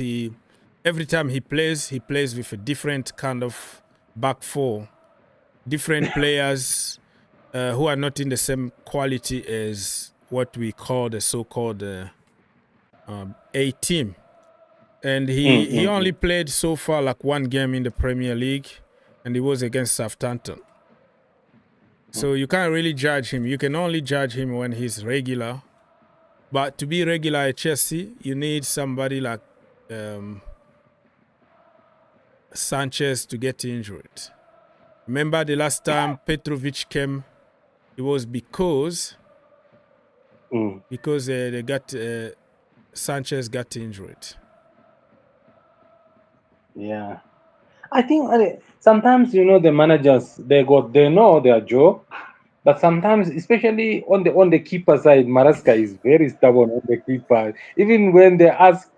every time he plays with a different kind of back four, different players who are not in the same quality as what we call the so-called A team. And he only played so far like one game in the Premier League, and it was against Southampton. So you can't really judge him. You can only judge him when he's regular. But to be regular at Chelsea, you need somebody like Sanchez to get injured. Remember the last time Petrovic came, it was because they got Sanchez got injured. Yeah. I think sometimes, the managers, they know their job, but sometimes, especially on the keeper side, Maresca is very stubborn on the keeper. Even when they ask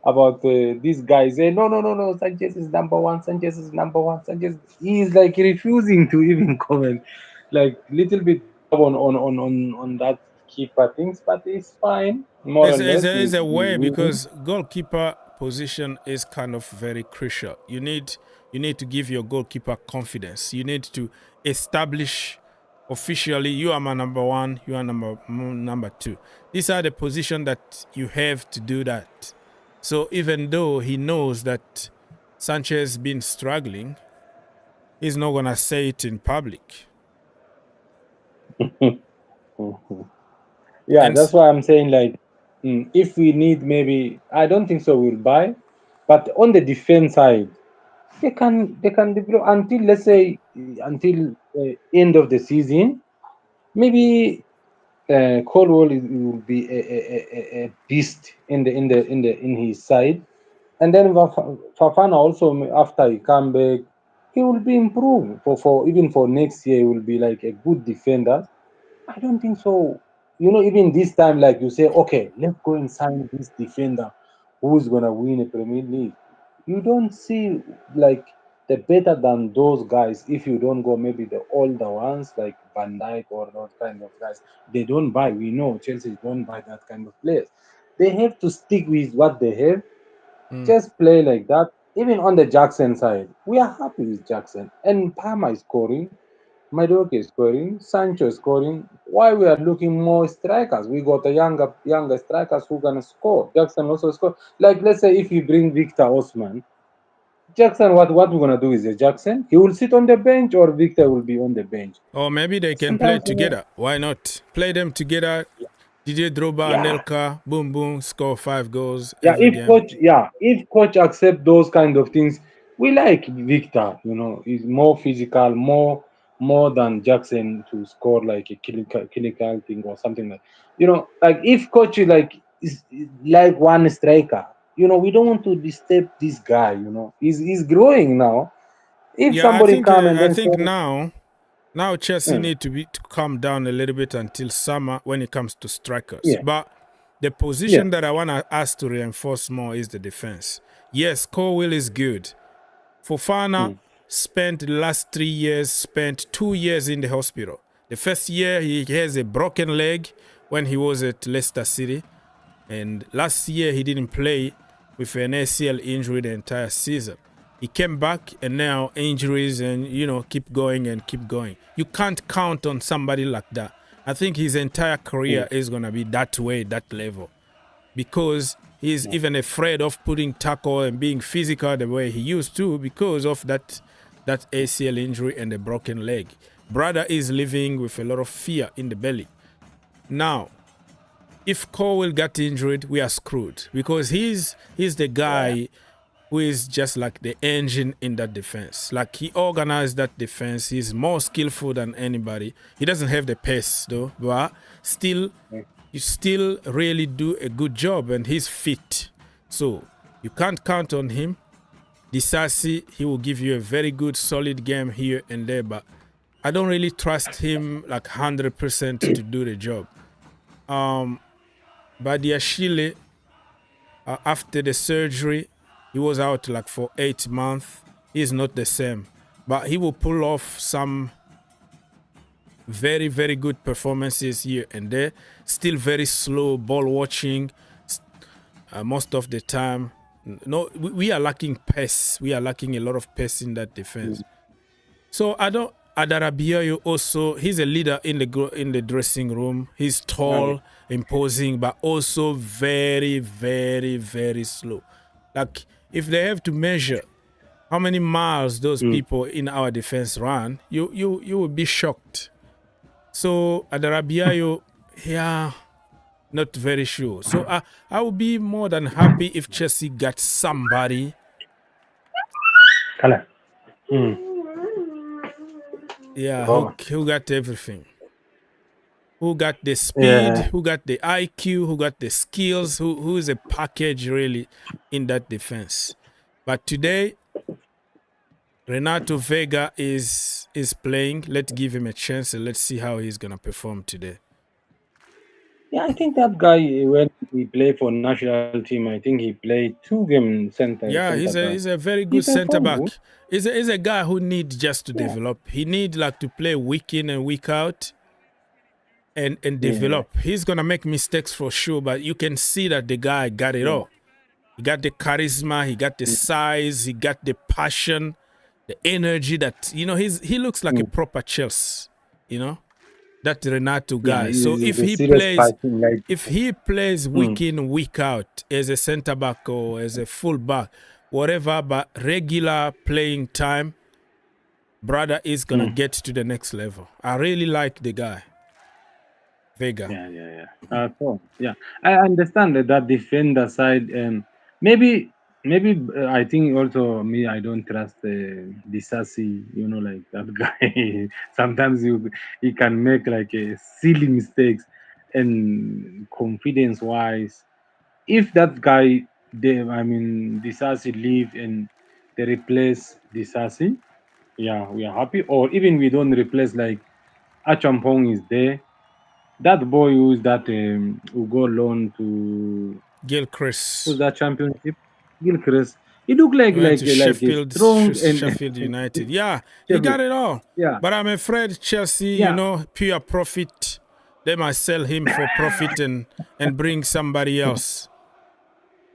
about this guy, say no, Sanchez is number one, Sanchez is number one, Sanchez. He is like refusing to even comment, like little bit stubborn on that keeper things, but it's fine, more or less. There's a way, we because goalkeeper position is kind of very crucial. You need to give your goalkeeper confidence. You need to establish officially you are my number one, you are number two. These are the positions that you have to do that. So even though he knows that Sanchez has been struggling, he's not gonna say it in public. Yeah, that's why I'm saying, like, if we need, maybe, I don't think so we'll buy, but on the defense side, they can develop until, let's say, until end of the season. Maybe Colwell will be a beast in his side, and then Fafana also, after he come back, he will be improved for even for next year. He will be like a good defender. I don't think so. Even this time, like you say, okay, let's go and sign this defender who's gonna win a Premier League. You don't see like the better than those guys if you don't go maybe the older ones like Van Dijk or those kind of guys. They don't buy. We know Chelsea don't buy that kind of players. They have to stick with what they have. Just play like that. Even on the Jackson side, we are happy with Jackson. And Palmer is scoring. Madueke is scoring, Sancho is scoring. Why we are looking more strikers? We got a younger strikers who gonna score. Jackson also score. Like, let's say if you bring Victor Osman, Jackson, what we're gonna do is Jackson, he will sit on the bench, or Victor will be on the bench. Or maybe they can play together. Why not? Play them together. Didier Drogba, Anelka, boom, boom, score 5 goals every game. If coach accept those kind of things, we like Victor. He's more physical, more than Jackson to score like a clinical thing or something like. Like if coach is like one striker. We don't want to disturb this guy. He's growing now. If somebody come and then I think now Chelsea need to calm down a little bit until summer when it comes to strikers. Yeah. But the position that I want us to reinforce more is the defense. Yes, Colwill is good. Fofana spent the last 3 years, spent 2 years in the hospital. The first year he has a broken leg when he was at Leicester City. And last year he didn't play with an ACL injury the entire season. He came back, and now injuries and, keep going and keep going. You can't count on somebody like that. I think his entire career is going to be that way, that level. Because he's even afraid of putting tackle and being physical the way he used to because of that ACL injury and the broken leg. Brother is living with a lot of fear in the belly. Now, if Colwill got injured, we are screwed. Because he's the guy who is just like the engine in that defense. Like, he organized that defense. He's more skillful than anybody. He doesn't have the pace, though, but you still really do a good job, and he's fit. So you can't count on him. Disasi, he will give you a very good, solid game here and there, but I don't really trust him like 100% to do the job. But Diashile, after the surgery, he was out like for 8 months. He's not the same. But he will pull off some very, very good performances here and there. Still very slow ball watching most of the time. No, we are lacking pace. We are lacking a lot of pace in that defense. So Adarabioyo also, he's a leader in the dressing room. He's tall, imposing, but also very, very, very slow. Like if they have to measure how many miles those people in our defense run, you would be shocked. So at the Rabiayo, yeah, not very sure. So I would be more than happy if Chelsea got somebody. Yeah, who got everything. Who got the speed, who got the IQ, who got the skills, who is a package really in that defense. But today, Renato Vega is playing. Let's give him a chance and let's see how he's gonna perform today. Yeah, I think that guy when he played for national team, I think he played 2 games center. Yeah, he's a very good center back. He's a guy who needs just to develop. He needs like to play week in and week out and develop. He's gonna make mistakes for sure, but you can see that the guy got it all. He got the charisma, he got the size, he got the passion, the energy that he looks like a proper Chelsea, that Renato guy. So if he plays week in, week out as a center back or as a full back, whatever, but regular playing time, brother is gonna get to the next level. I really like the guy. Vega. Yeah. I understand that defender side. Maybe I think also me. I don't trust Disasi. Like that guy. Sometimes he can make like a silly mistakes, and confidence wise, if that guy, Disasi leave and they replace Disasi, yeah, we are happy. Or even we don't replace like Achampong is there. That boy who's that who go loan to Gilchrist. Who's that championship? Gilchrist. He look like Went to Sheffield, strong Sheffield United. Yeah, he got it all. Yeah. But I'm afraid Chelsea, pure profit. They might sell him for profit and bring somebody else.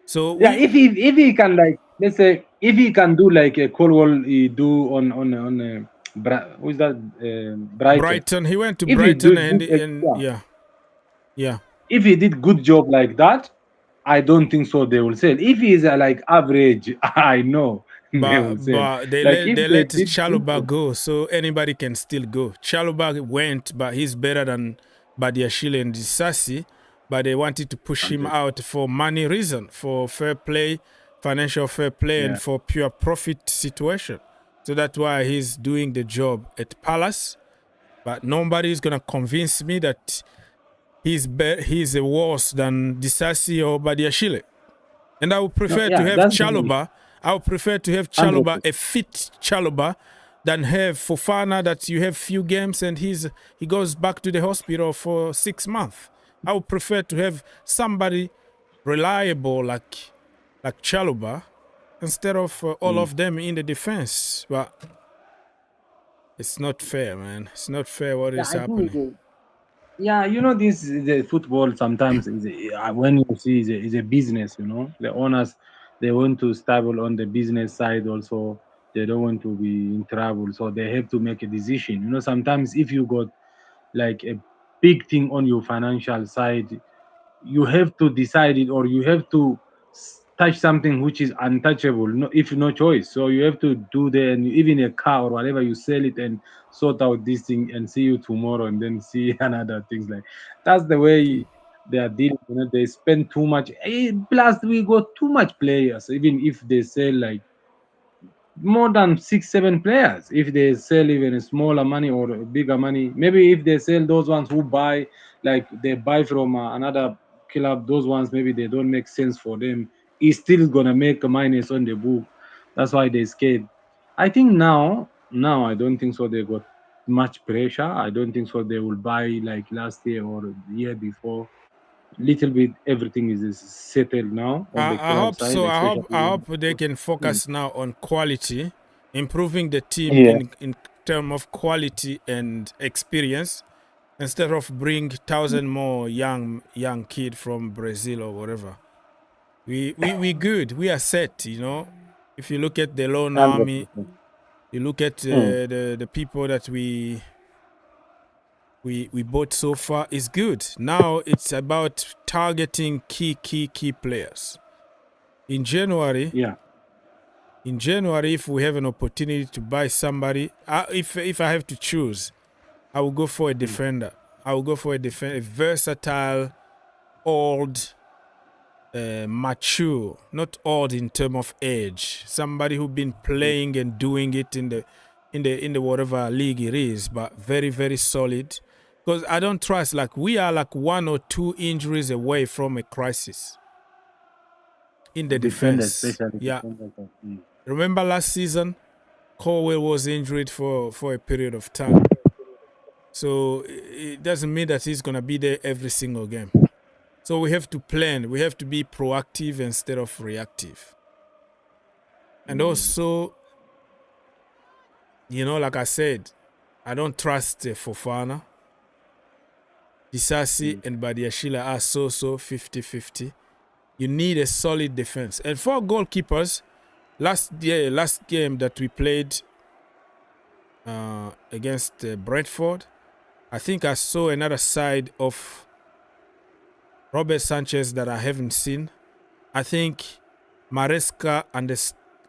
So if he can, like, let's say if he can do like a Colwell he do on who's that Brighton. Brighton. He went to Brighton and yeah. If he did good job like that, I don't think so they will sell. If he is like average, I know they will sell. But they let Chalobah go, so anybody can still go. Chalobah went, but he's better than Badiashile and Disasi. But they wanted to push him out for money reason, for fair play, financial fair play, and for pure profit situation. So that's why he's doing the job at Palace. But nobody is gonna convince me that he's worse than Disasi or Badiashile. And I would prefer to have Chalobah. I would prefer to have Chalobah, a fit Chalobah, than have Fofana that you have few games and he goes back to the hospital for 6 months. I would prefer to have somebody reliable like Chalobah instead of all of them in the defense. But it's not fair, man. It's not fair what is happening. This the football sometimes is when you see is a business. The owners, they want to stable on the business side also. They don't want to be in trouble, so they have to make a decision. Sometimes if you got like a big thing on your financial side, you have to decide it, or you have to touch something which is untouchable, no choice. So you have to do that, and even a car or whatever, you sell it and sort out this thing and see you tomorrow and then see another things. Like that's the way they are dealing. They spend too much. Plus we got too much players. Even if they sell like more than 6-7 players, if they sell even a smaller money or a bigger money, maybe if they sell those ones who buy, like they buy from another club, those ones maybe they don't make sense for them, he's still gonna make a minus on the book. That's why they scared. I think now I don't think so they got much pressure. I don't think so they will buy like last year or the year before. Little bit everything is settled now on the I hope side, so. I hope they can focus now on quality, improving the team in terms of quality and experience, instead of bring 1,000 more young kid from Brazil or whatever. We good. We are set. If you look at the loan army, you look at the people that we bought so far is good. Now it's about targeting key players. in January. Yeah. In January, if we have an opportunity to buy somebody, if I have to choose, I will go for a defender. I will go for a versatile, old, mature, not old in terms of age. Somebody who's been playing and doing it in the whatever league it is, but very, very solid. Because I don't trust, like, we are like 1 or 2 injuries away from a crisis in the defense. Especially Yeah. defenders. Remember last season, Colwell was injured for a period of time. So it doesn't mean that he's going to be there every single game. So we have to plan. We have to be proactive instead of reactive. And also, you know, like I said, I don't trust Fofana. Disasi and Badiashile are so 50-50. You need a solid defense. And for goalkeepers, last game that we played against Brentford, I think I saw another side of Robert Sanchez that I haven't seen. I think Maresca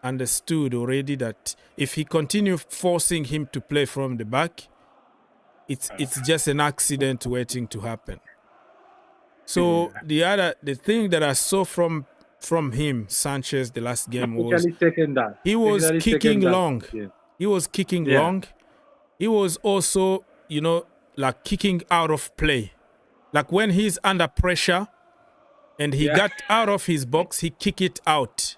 understood already that if he continues forcing him to play from the back, it's just an accident waiting to happen. So the thing that I saw from him, Sanchez, the last game was he was kicking long. Yeah. He was kicking Yeah. long. He was also, you know, like kicking out of play. Like when he's under pressure and he got out of his box, he kick it out.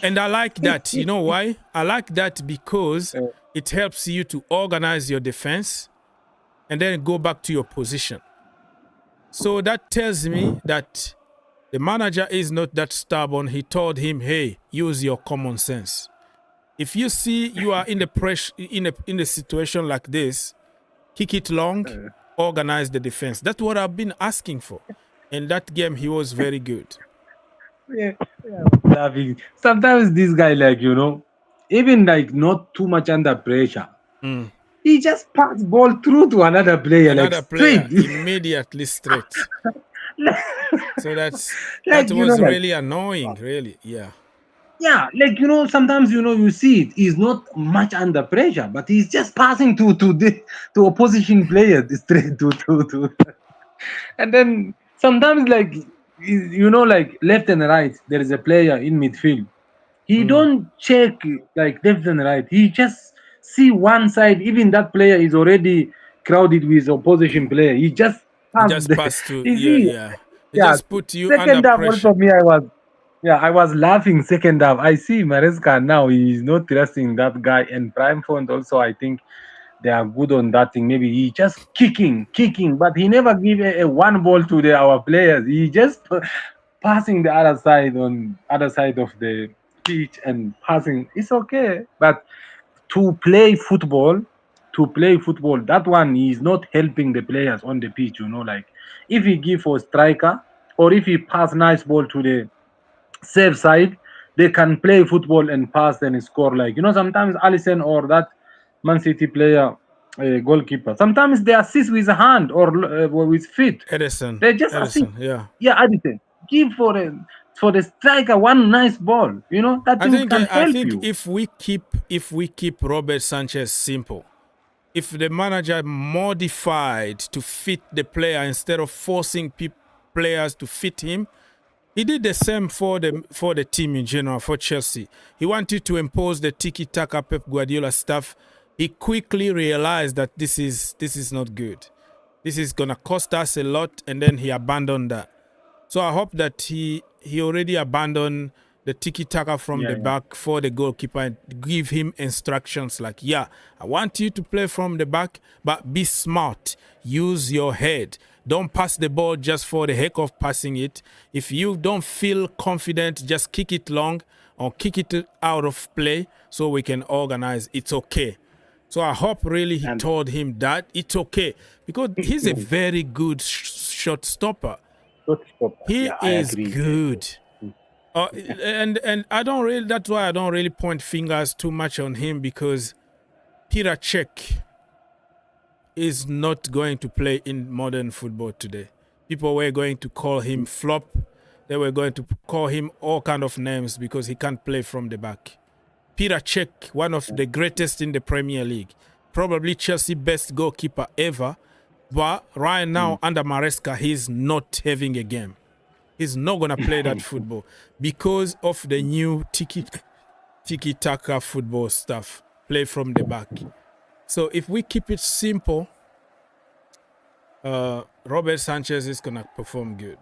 And I like that. You know why? I like that because it helps you to organize your defense and then go back to your position. So that tells me that the manager is not that stubborn. He told him, hey, use your common sense. If you see you are in the pressure in a situation like this, kick it long, organize the defense. That's what I've been asking for. In that game, he was very good. Yeah, laughing. Sometimes this guy, like, you know, even like not too much under pressure, he just pass ball through to another player, Another like player straight. immediately straight. So Like, that you was know, like, really annoying, really. Yeah. yeah, like, you know, sometimes, you know, you see it, he's not much under pressure, but he's just passing to opposition players straight to and then sometimes, like, you know, like left and right, there is a player in midfield. He don't check like left and right. He just see one side. Even that player is already crowded with opposition player. He just He pass just the, passed to you see, He yeah. just put you under Second half pressure. also me, I was laughing. Second half, I see Maresca now. He's not trusting that guy, and Prime Font also. I think they are good on that thing. Maybe he just kicking, but he never give a one ball to our players. He just passing the other side of the pitch and passing. It's okay, but to play football, that one is not helping the players on the pitch. You know, like if he give for striker or if he pass nice ball to the safe side, they can play football and pass and score. Like, you know, sometimes Allison or that Man City player, goalkeeper, sometimes they assist with a hand or with feet. Edison. They just assist. Yeah. Yeah, Addison, give for the striker one nice ball. You know that thing can I help think you. if we keep Robert Sanchez simple, if the manager modified to fit the player instead of forcing players to fit him, he did the same for the team in general, for Chelsea. He wanted to impose the tiki-taka Pep Guardiola stuff. He quickly realized that this is not good. This is gonna cost us a lot, and then he abandoned that. So I hope that he already abandoned the tiki-taka from the back for the goalkeeper and give him instructions like, yeah, I want you to play from the back, but be smart. Use your head. Don't pass the ball just for the heck of passing it. If you don't feel confident, just kick it long or kick it out of play so we can organize. It's okay. So I hope really he told him that it's okay because he's a very good shot stopper. He is good. And I don't really, that's why I don't really point fingers too much on him because Peter Cech is not going to play in modern football today. People were going to call him flop. they were going to call him all kind of names because he can't play from the back. Peter Cech, one of the greatest in the Premier League, probably Chelsea best goalkeeper ever, but right now under Maresca, he's not having a game. He's not gonna play that football because of the new tiki-taka football stuff. Play from the back. So if we keep it simple, Robert Sanchez is gonna perform good.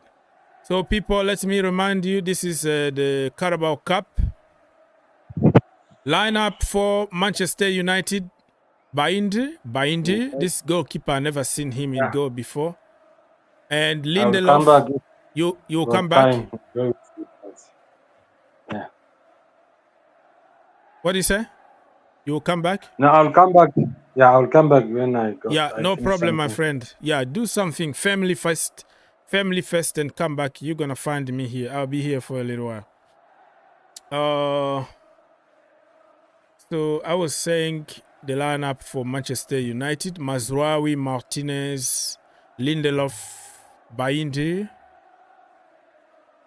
So people, let me remind you, this is the Carabao Cup. Lineup for Manchester United. Baindi. This goalkeeper, I never seen him in goal before. And Lindelof. You will come back? Yeah. What do you say? You will come back? No, I'll come back. Yeah, I'll come back when I go. Yeah, I no finish problem, my something. friend. Yeah, do something. Family first, and come back. You're gonna find me here. I'll be here for a little while. So I was saying the lineup for Manchester United: Mazraoui, Martinez, Lindelof, Baindi,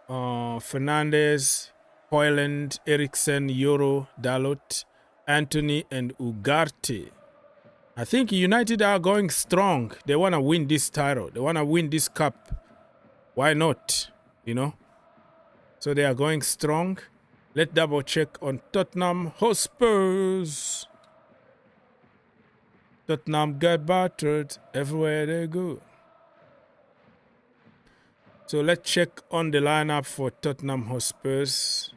Fernandes, Højlund, Eriksen, Euro, Dalot, Anthony, and Ugarte. I think United are going strong. They want to win this title. They want to win this cup. Why not? You know? So they are going strong. Let's double check on Tottenham Hotspurs. Tottenham got battered everywhere they go. So let's check on the lineup for Tottenham Hotspurs.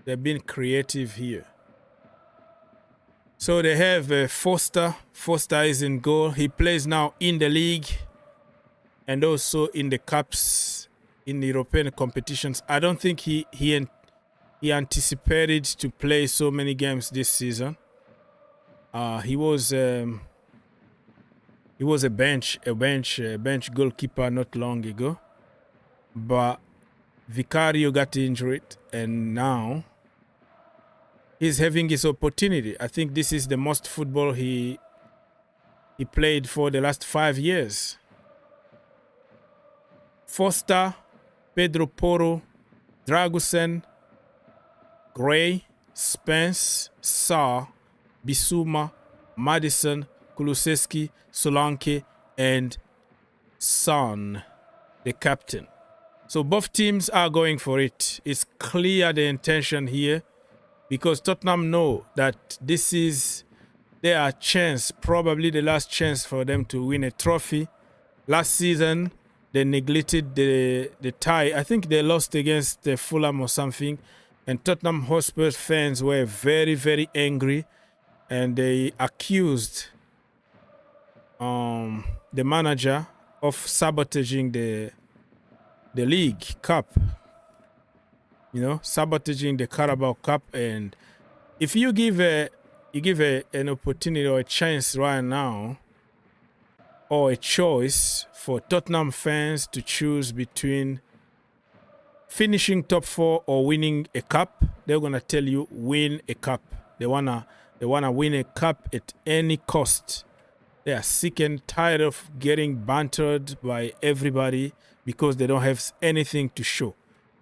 They've been creative here. So they have Foster. Foster is in goal. He plays now in the league and also in the cups, in the European competitions. I don't think he anticipated to play so many games this season. He was a bench goalkeeper not long ago, but Vicario got injured, and now he's having his opportunity. I think this is the most football he played for the last 5 years. Foster, Pedro Porro, Dragusen, Gray, Spence, Sarr, Bissouma, Madison, Kulusevski, Solanke, and Son, the captain. So both teams are going for it. It's clear the intention here because Tottenham know that this is their chance, probably the last chance for them to win a trophy. Last season, they neglected the tie. I think they lost against Fulham or something. And Tottenham Hotspur fans were very, very angry. And they accused the manager of sabotaging the league cup. You know, sabotaging the Carabao Cup. And if you give an opportunity or a chance right now, or a choice for Tottenham fans to choose between finishing top 4 or winning a cup, they're gonna tell you win a cup. They wanna win a cup at any cost. They are sick and tired of getting bantered by everybody because they don't have anything to show.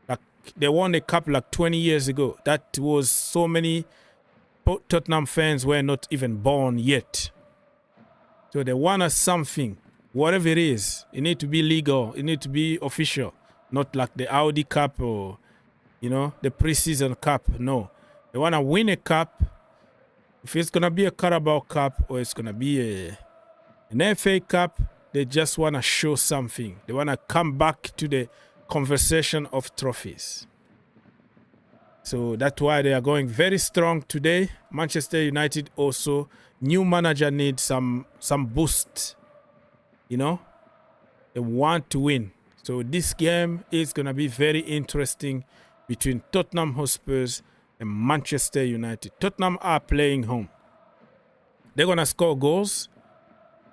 Like they won a cup like 20 years ago. That was so many Tottenham fans were not even born yet. So they want us something, whatever it is. It need to be legal. It need to be official, not like the Audi Cup or, you know, the preseason cup. No, they want to win a cup. If it's gonna be a Carabao Cup or it's gonna be an FA Cup, they just want to show something. They want to come back to the conversation of trophies. So that's why they are going very strong today. Manchester United also, new manager needs some boost. You know, they want to win. So this game is going to be very interesting between Tottenham Hotspurs and Manchester United. Tottenham are playing home. They're going to score goals.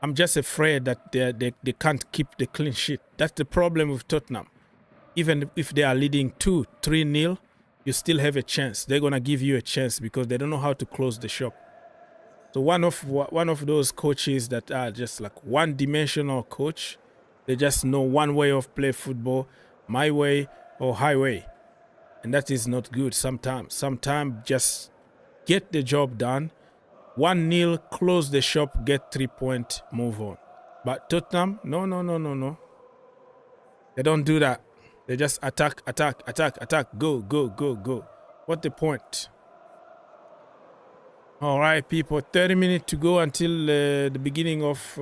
I'm just afraid that they can't keep the clean sheet. That's the problem with Tottenham. Even if they are leading 2-3-0, you still have a chance. They're going to give you a chance because they don't know how to close the shop. So one of those coaches that are just like one-dimensional coach, they just know one way of play football, my way or highway. And that is not good sometimes. Sometimes just get the job done. 1-0, close the shop, get 3 points, move on. But Tottenham, no. They don't do that. They just attack, go. What the point? All right, people, 30 minutes to go until the beginning of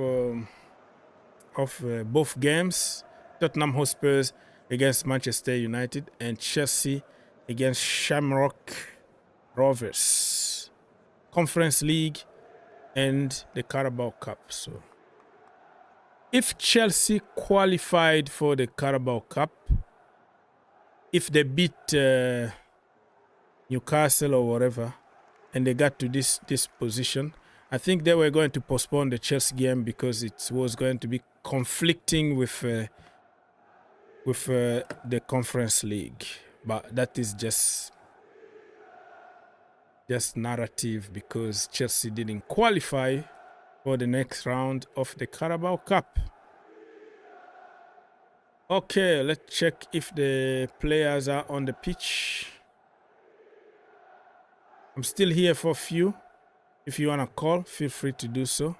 both games. Tottenham Hotspurs against Manchester United and Chelsea against Shamrock Rovers. Conference League and the Carabao Cup. So if Chelsea qualified for the Carabao Cup, if they beat Newcastle or whatever, and they got to this position, I think they were going to postpone the Chelsea game because it was going to be conflicting with the Conference League. But that is just narrative because Chelsea didn't qualify for the next round of the Carabao Cup. Okay, let's check if the players are on the pitch. I'm still here for a few. If you want to call, feel free to do so.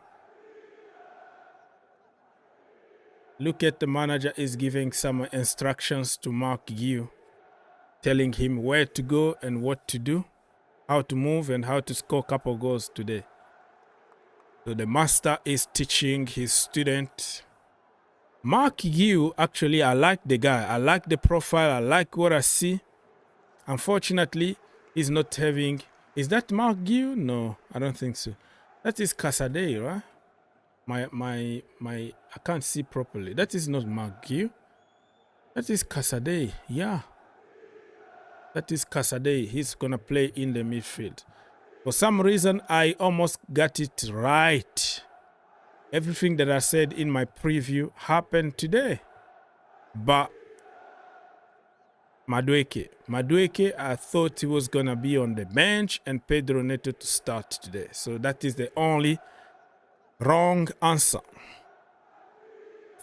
Look at the manager is giving some instructions to Mark Guiu, telling him where to go and what to do, how to move and how to score a couple goals today. So the master is teaching his student. Mark Guiu, actually, I like the guy. I like the profile. I like what I see. Unfortunately, he's not having... Is that Mark Guiu? No, I don't think so. That is Casadei, right? I can't see properly. That is not Mark Guiu. That is Casadei. Yeah. That is Casadei. He's going to play in the midfield. For some reason, I almost got it right. Everything that I said in my preview happened today. But Madueke, I thought he was going to be on the bench and Pedro Neto to start today. So that is the only wrong answer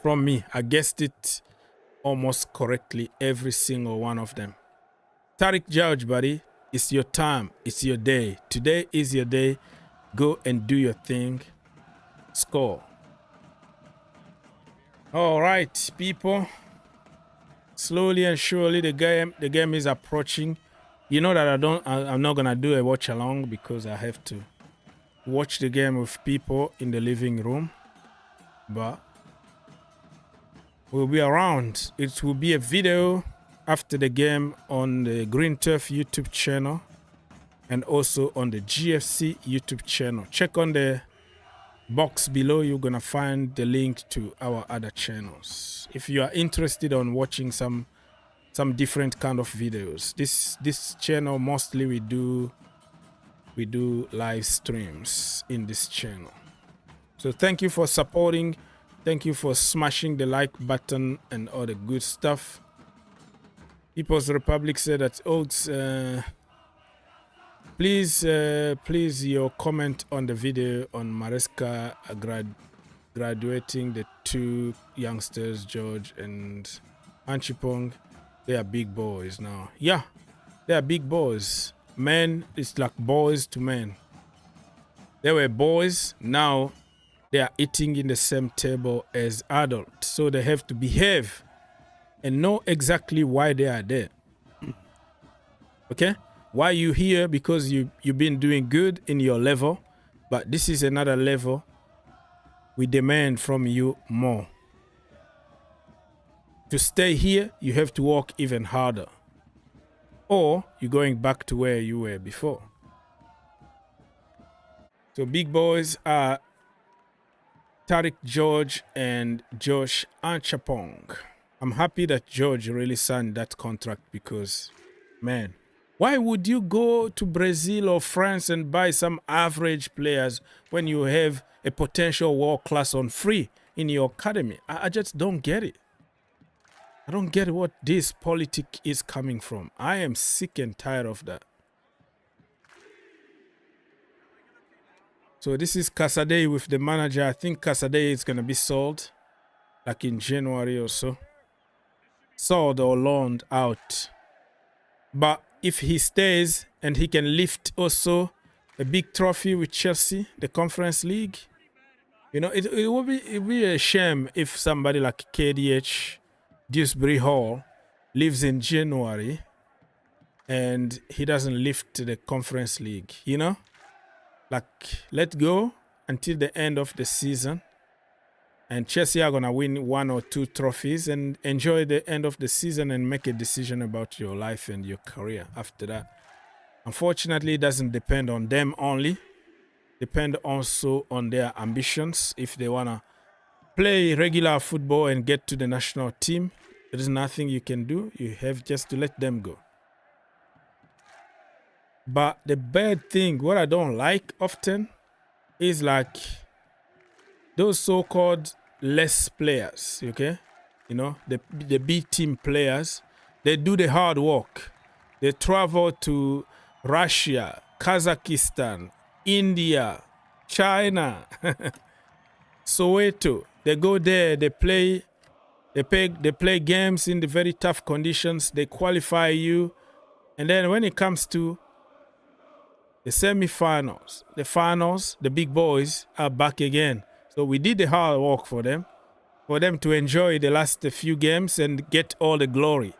from me. I guessed it almost correctly, every single one of them. Tariq George, buddy, it's your time. It's your day. Today is your day. Go and do your thing. Score. All right, people. Slowly and surely the game is approaching. You know that I'm not gonna do a watch along because I have to watch the game with people in the living room. But we'll be around. It will be a video after the game on the Green Turf YouTube channel and also on the GFC YouTube channel. Check on the box below. You're gonna find the link to our other channels if you are interested on watching some different kind of videos. This channel mostly we do live streams in this channel. So thank you for supporting. Thank you for smashing the like button and all the good stuff. People's Republic said that please your comment on the video on Maresca graduating the two youngsters, George and Anchipong. They are big boys now. Yeah, they are big boys. Men, it's like boys to men. They were boys, now they are eating in the same table as adults. So they have to behave and know exactly why they are there. Okay? Why you here? Because you've been doing good in your level, but this is another level. We demand from you more. To stay here, you have to work even harder. Or you're going back to where you were before. So big boys are Tariq George and Josh Anchapong. I'm happy that George really signed that contract because, man, why would you go to Brazil or France and buy some average players when you have a potential world class on free in your academy? I just don't get it. I don't get what this politic is coming from. I am sick and tired of that. So this is Casadei with the manager. I think Casadei is going to be sold like in January or so. sold or loaned out. But if he stays and he can lift also a big trophy with Chelsea, the Conference League, you know, it would be a shame if somebody like KDH, Dewsbury Hall, lives in January and he doesn't lift the Conference League, you know? Like, let go until the end of the season. And Chelsea are going to win 1 or 2 trophies and enjoy the end of the season and make a decision about your life and your career after that. Unfortunately, it doesn't depend on them only. Depend also on their ambitions. If they want to play regular football and get to the national team, there is nothing you can do. You have just to let them go. But the bad thing, what I don't like often, is like those so-called less players, okay? You know, the B team players, they do the hard work. They travel to Russia, Kazakhstan, India, China, Soweto. They go there, they play games in the very tough conditions, they qualify you, and then when it comes to the semi-finals, the finals, the big boys are back again. So we did the hard work for them to enjoy the last few games and get all the glory.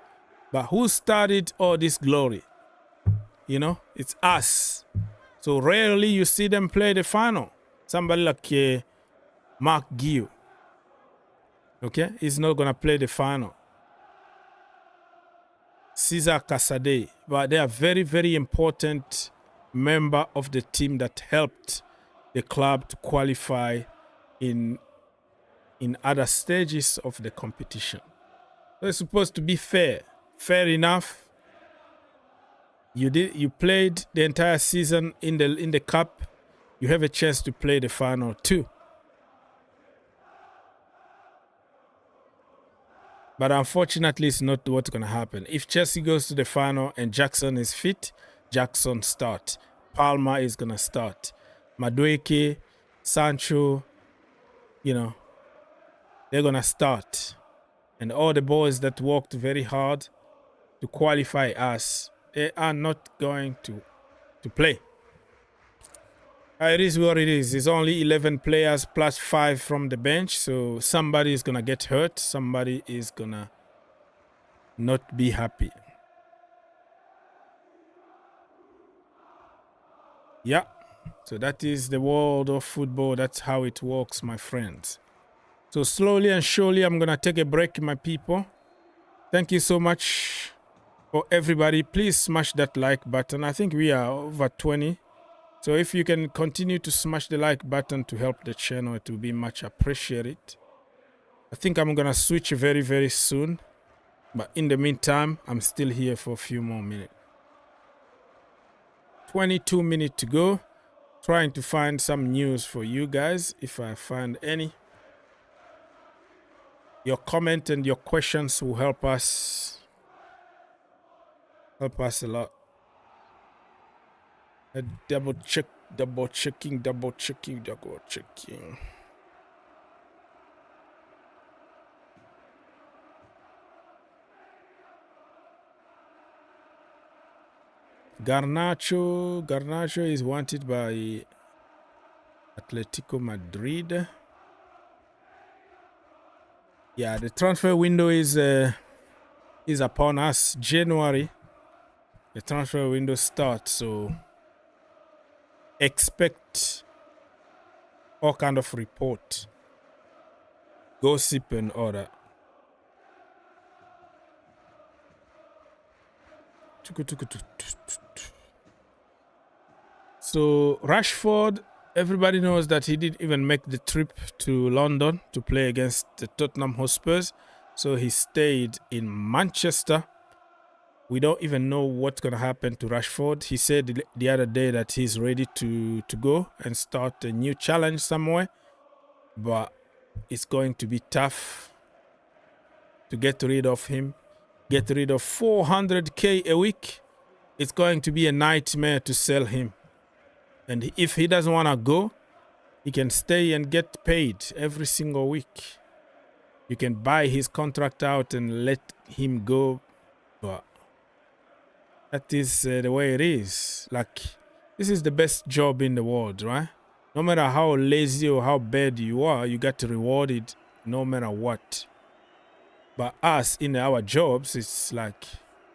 But who started all this glory? You know, it's us. So rarely you see them play the final. Somebody like Mark Gill, okay, he's not going to play the final. Cesar Casade, but they are very, very important member of the team that helped the club to qualify in other stages of the competition. So it's supposed to be fair. Fair enough. You played the entire season in the cup. You have a chance to play the final too. But unfortunately, it's not what's going to happen. If Chelsea goes to the final and Jackson is fit, Jackson start. Palmer is going to start. Madueke, Sancho, you know, they're going to start. And all the boys that worked very hard to qualify us, they are not going to play. It is what it is. It's only 11 players plus 5 from the bench. So somebody is going to get hurt. Somebody is going to not be happy. Yeah. So that is the world of football. That's how it works, my friends. So slowly and surely, I'm going to take a break, my people. Thank you so much for everybody. Please smash that like button. I think we are over 20. So if you can continue to smash the like button to help the channel, it will be much appreciated. I think I'm going to switch very, very soon. But in the meantime, I'm still here for a few more minutes. 22 minutes to go. Trying to find some news for you guys, if I find any. Your comment and your questions will help us a lot. Double checking. Garnacho is wanted by Atletico Madrid. Yeah, the transfer window is upon us. January, the transfer window starts, so expect all kind of report, gossip and all that. So Rashford, everybody knows that he didn't even make the trip to London to play against the Tottenham Hotspurs. So he stayed in Manchester. We don't even know what's going to happen to Rashford. He said the other day that he's ready to go and start a new challenge somewhere. But it's going to be tough to get rid of him. Get rid of 400k a week. It's going to be a nightmare to sell him. And if he doesn't want to go, he can stay and get paid every single week. You can buy his contract out and let him go, but that is the way it is. Like, this is the best job in the world, right? No matter how lazy or how bad you are, you got to reward it no matter what. But us in our jobs, it's like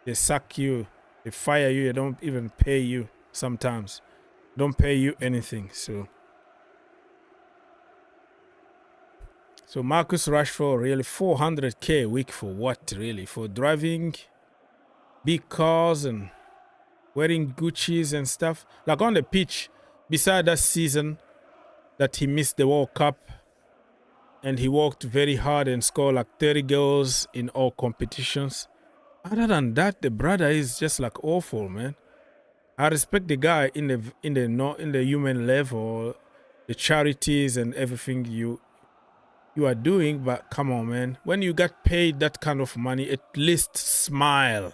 they sack you, they fire you, they don't even pay you sometimes. Don't pay you anything. So Marcus Rashford, really 400k a week for what, really? For driving big cars and wearing Gucci's and stuff? Like on the pitch, beside that season that he missed the World Cup and he worked very hard and scored like 30 goals in all competitions. Other than that, the brother is just like awful, man. I respect the guy in the human level, the charities and everything you are doing, but come on, man. When you got paid that kind of money, at least smile.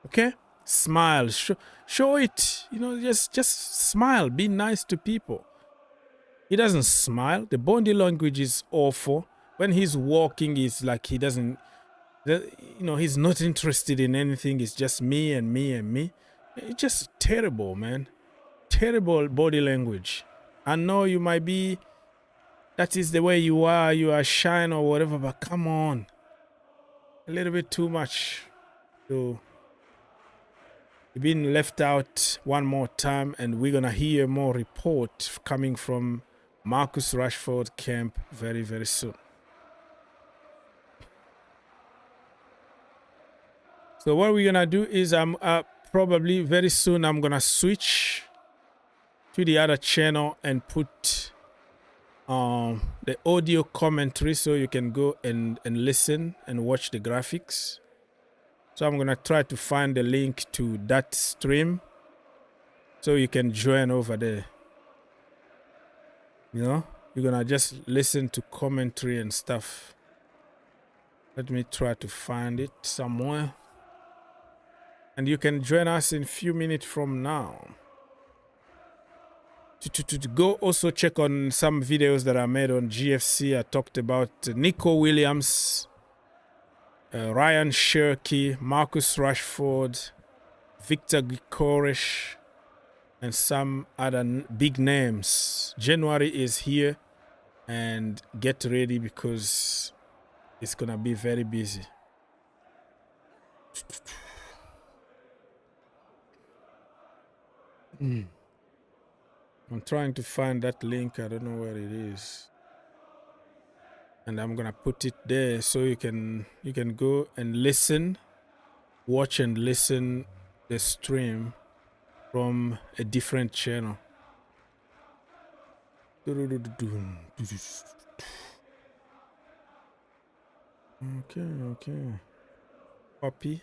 Okay? Smile. Show it. You know, just smile. Be nice to people. He doesn't smile. The body language is awful. When he's walking, it's like he doesn't, you know, he's not interested in anything. It's just me and me and me. It's just terrible, man. Terrible body language. I know you might be, that is the way you are shy or whatever, but come on. A little bit too much. So, you've been left out one more time, and we're going to hear more report coming from Marcus Rashford camp very, very soon. So what we're going to do is probably very soon I'm going to switch to the other channel and put the audio commentary so you can go and listen and watch the graphics. So I'm going to try to find the link to that stream so you can join over there. You know, you're going to just listen to commentary and stuff. Let me try to find it somewhere. And you can join us in a few minutes from now. To go also check on some videos that I made on GFC. I talked about Nico Williams, Ryan Cherky, Marcus Rashford, Victor Gikoresh, and some other big names. January is here, and get ready because it's gonna be very busy. I'm trying to find that link. I don't know where it is. And I'm gonna put it there so you can go and listen, watch and listen the stream from a different channel. Okay. Copy.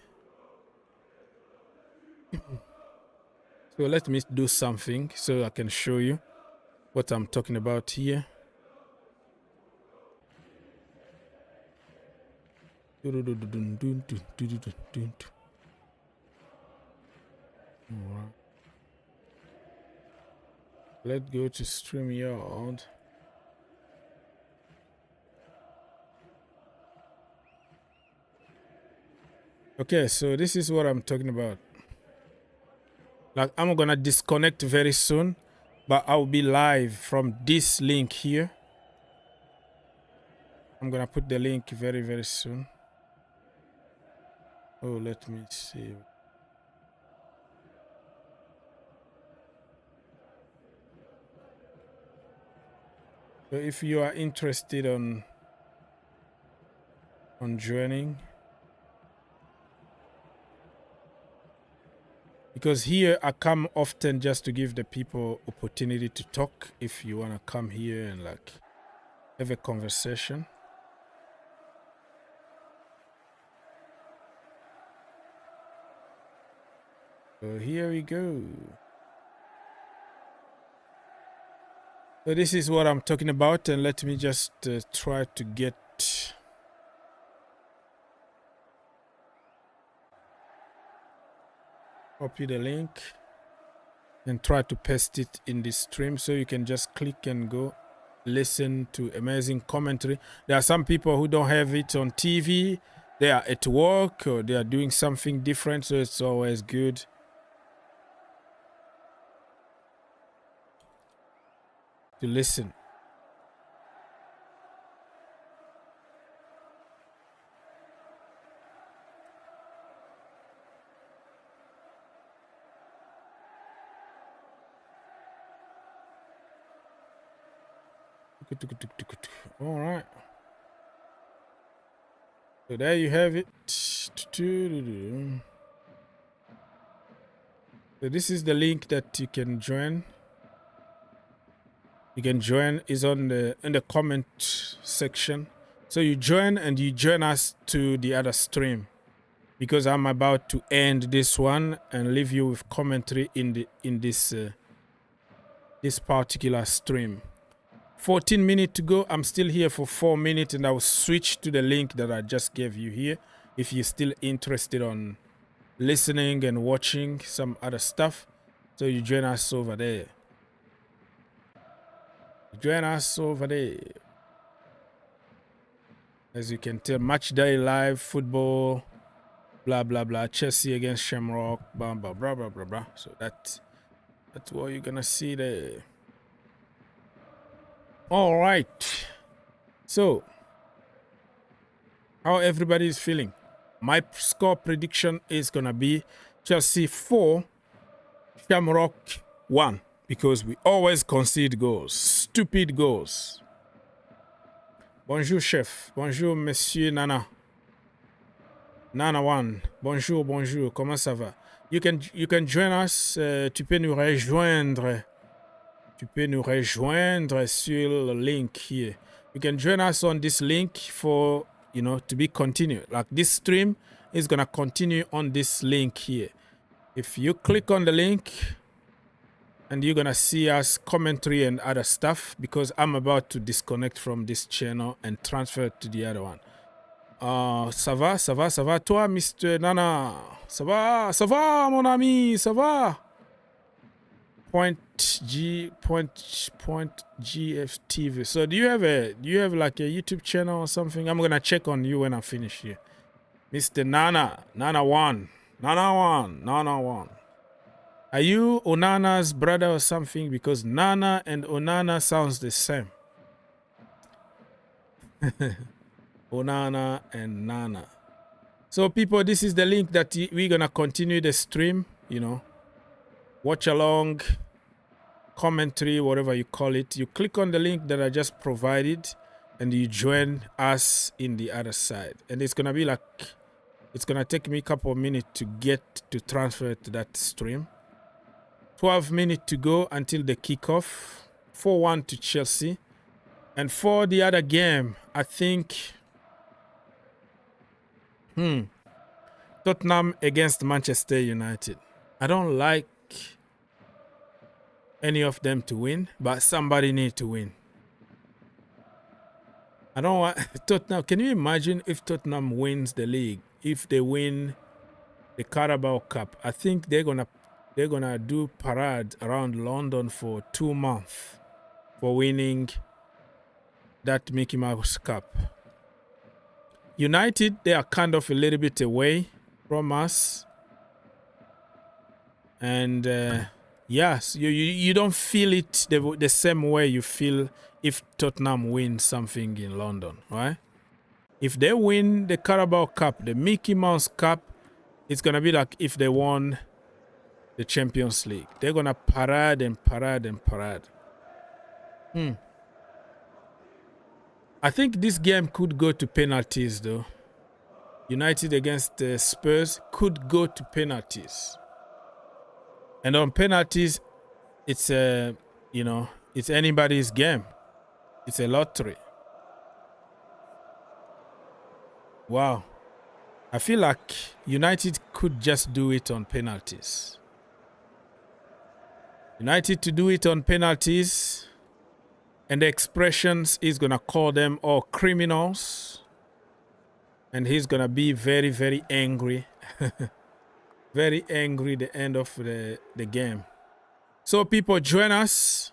So let me do something so I can show you what I'm talking about here. Alright. Let's go to StreamYard. Okay, so this is what I'm talking about. Like, I'm gonna disconnect very soon, but I'll be live from this link here. I'm gonna put the link very, very soon. Oh, let me see. So if you are interested on joining, because here I come often just to give the people opportunity to talk. If you want to come here and like have a conversation. So here we go. So this is what I'm talking about, and let me just try to get copy the link and try to paste it in this stream so you can just click and go listen to amazing commentary. There are some people who don't have it on TV. They are at work or they are doing something different, so it's always good to listen. All right. So there you have it. So this is the link that you can join. You can join is on in the comment section. So you join and you join us to the other stream, because I'm about to end this one and leave you with commentary in this particular stream. 14 minutes to go. I'm still here for 4 minutes, and I'll switch to the link that I just gave you here if you're still interested on listening and watching some other stuff. So you join us over there. Join us over there. As you can tell, Matchday live football, blah blah blah. Chelsea against Shamrock, blah blah blah blah blah blah. So that's what you're gonna see there. All right. So, how everybody is feeling? My score prediction is gonna be Chelsea 4, Shamrock 1, because we always concede goals, stupid goals. Bonjour, chef. Bonjour, monsieur Nana. Nana 1. Bonjour, bonjour. Comment ça va? You can join us. Tu peux nous rejoindre. Tu peux nous rejoindre sur le link here. You can join us on this link for, to be continued. Like this stream is going to continue on this link here. If you click on the link, and you're going to see us commentary and other stuff, because I'm about to disconnect from this channel and transfer to the other one. Ça va, ça va, ça va, toi, Mr. Nana? Ça va, mon ami, ça va? GFTV. So do you have like a YouTube channel or something? I'm gonna check on you when I finish here. Mr. Nana 1. Are you Onana's brother or something? Because Nana and Onana sounds the same. Onana and Nana. So people, this is the link that we're gonna continue the stream, watch along, commentary, whatever you call it. You click on the link that I just provided and you join us in the other side. And it's gonna be like, it's gonna take me a couple of minutes to get to transfer to that stream. 12 minutes to go until the kickoff. 4-1 to Chelsea. And for the other game, I think Tottenham against Manchester United. I don't like any of them to win, but somebody needs to win. I don't want Tottenham. Can you imagine if Tottenham wins the league? If they win the Carabao Cup, I think they're gonna do parade around London for 2 months for winning that Mickey Mouse Cup. United, they are kind of a little bit away from us, and yes, you don't feel it the same way you feel if Tottenham wins something in London, right? If they win the Carabao Cup, the Mickey Mouse Cup, it's gonna be like if they won the Champions League. They're gonna parade and parade and parade. I think this game could go to penalties, though. United against Spurs could go to penalties. And on penalties, it's it's anybody's game. It's a lottery. Wow. I feel like United could just do it on penalties. United to do it on penalties, and the expressions is going to call them all criminals, and he's going to be very, very angry. Very angry at the end of the game. So people, join us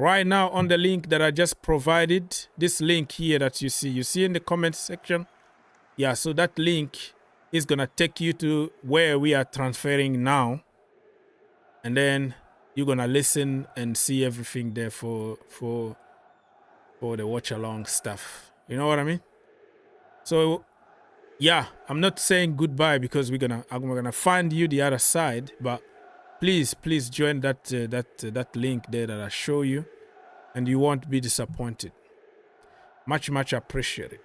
right now on the link that I just provided, this link here that you see in the comment section. Yeah, so that link is gonna take you to where we are transferring now, and then you're gonna listen and see everything there for the watch along stuff. You know what I mean? So yeah, I'm not saying goodbye because I'm gonna find you the other side, but please join that link there that I show you, and you won't be disappointed. Much appreciated.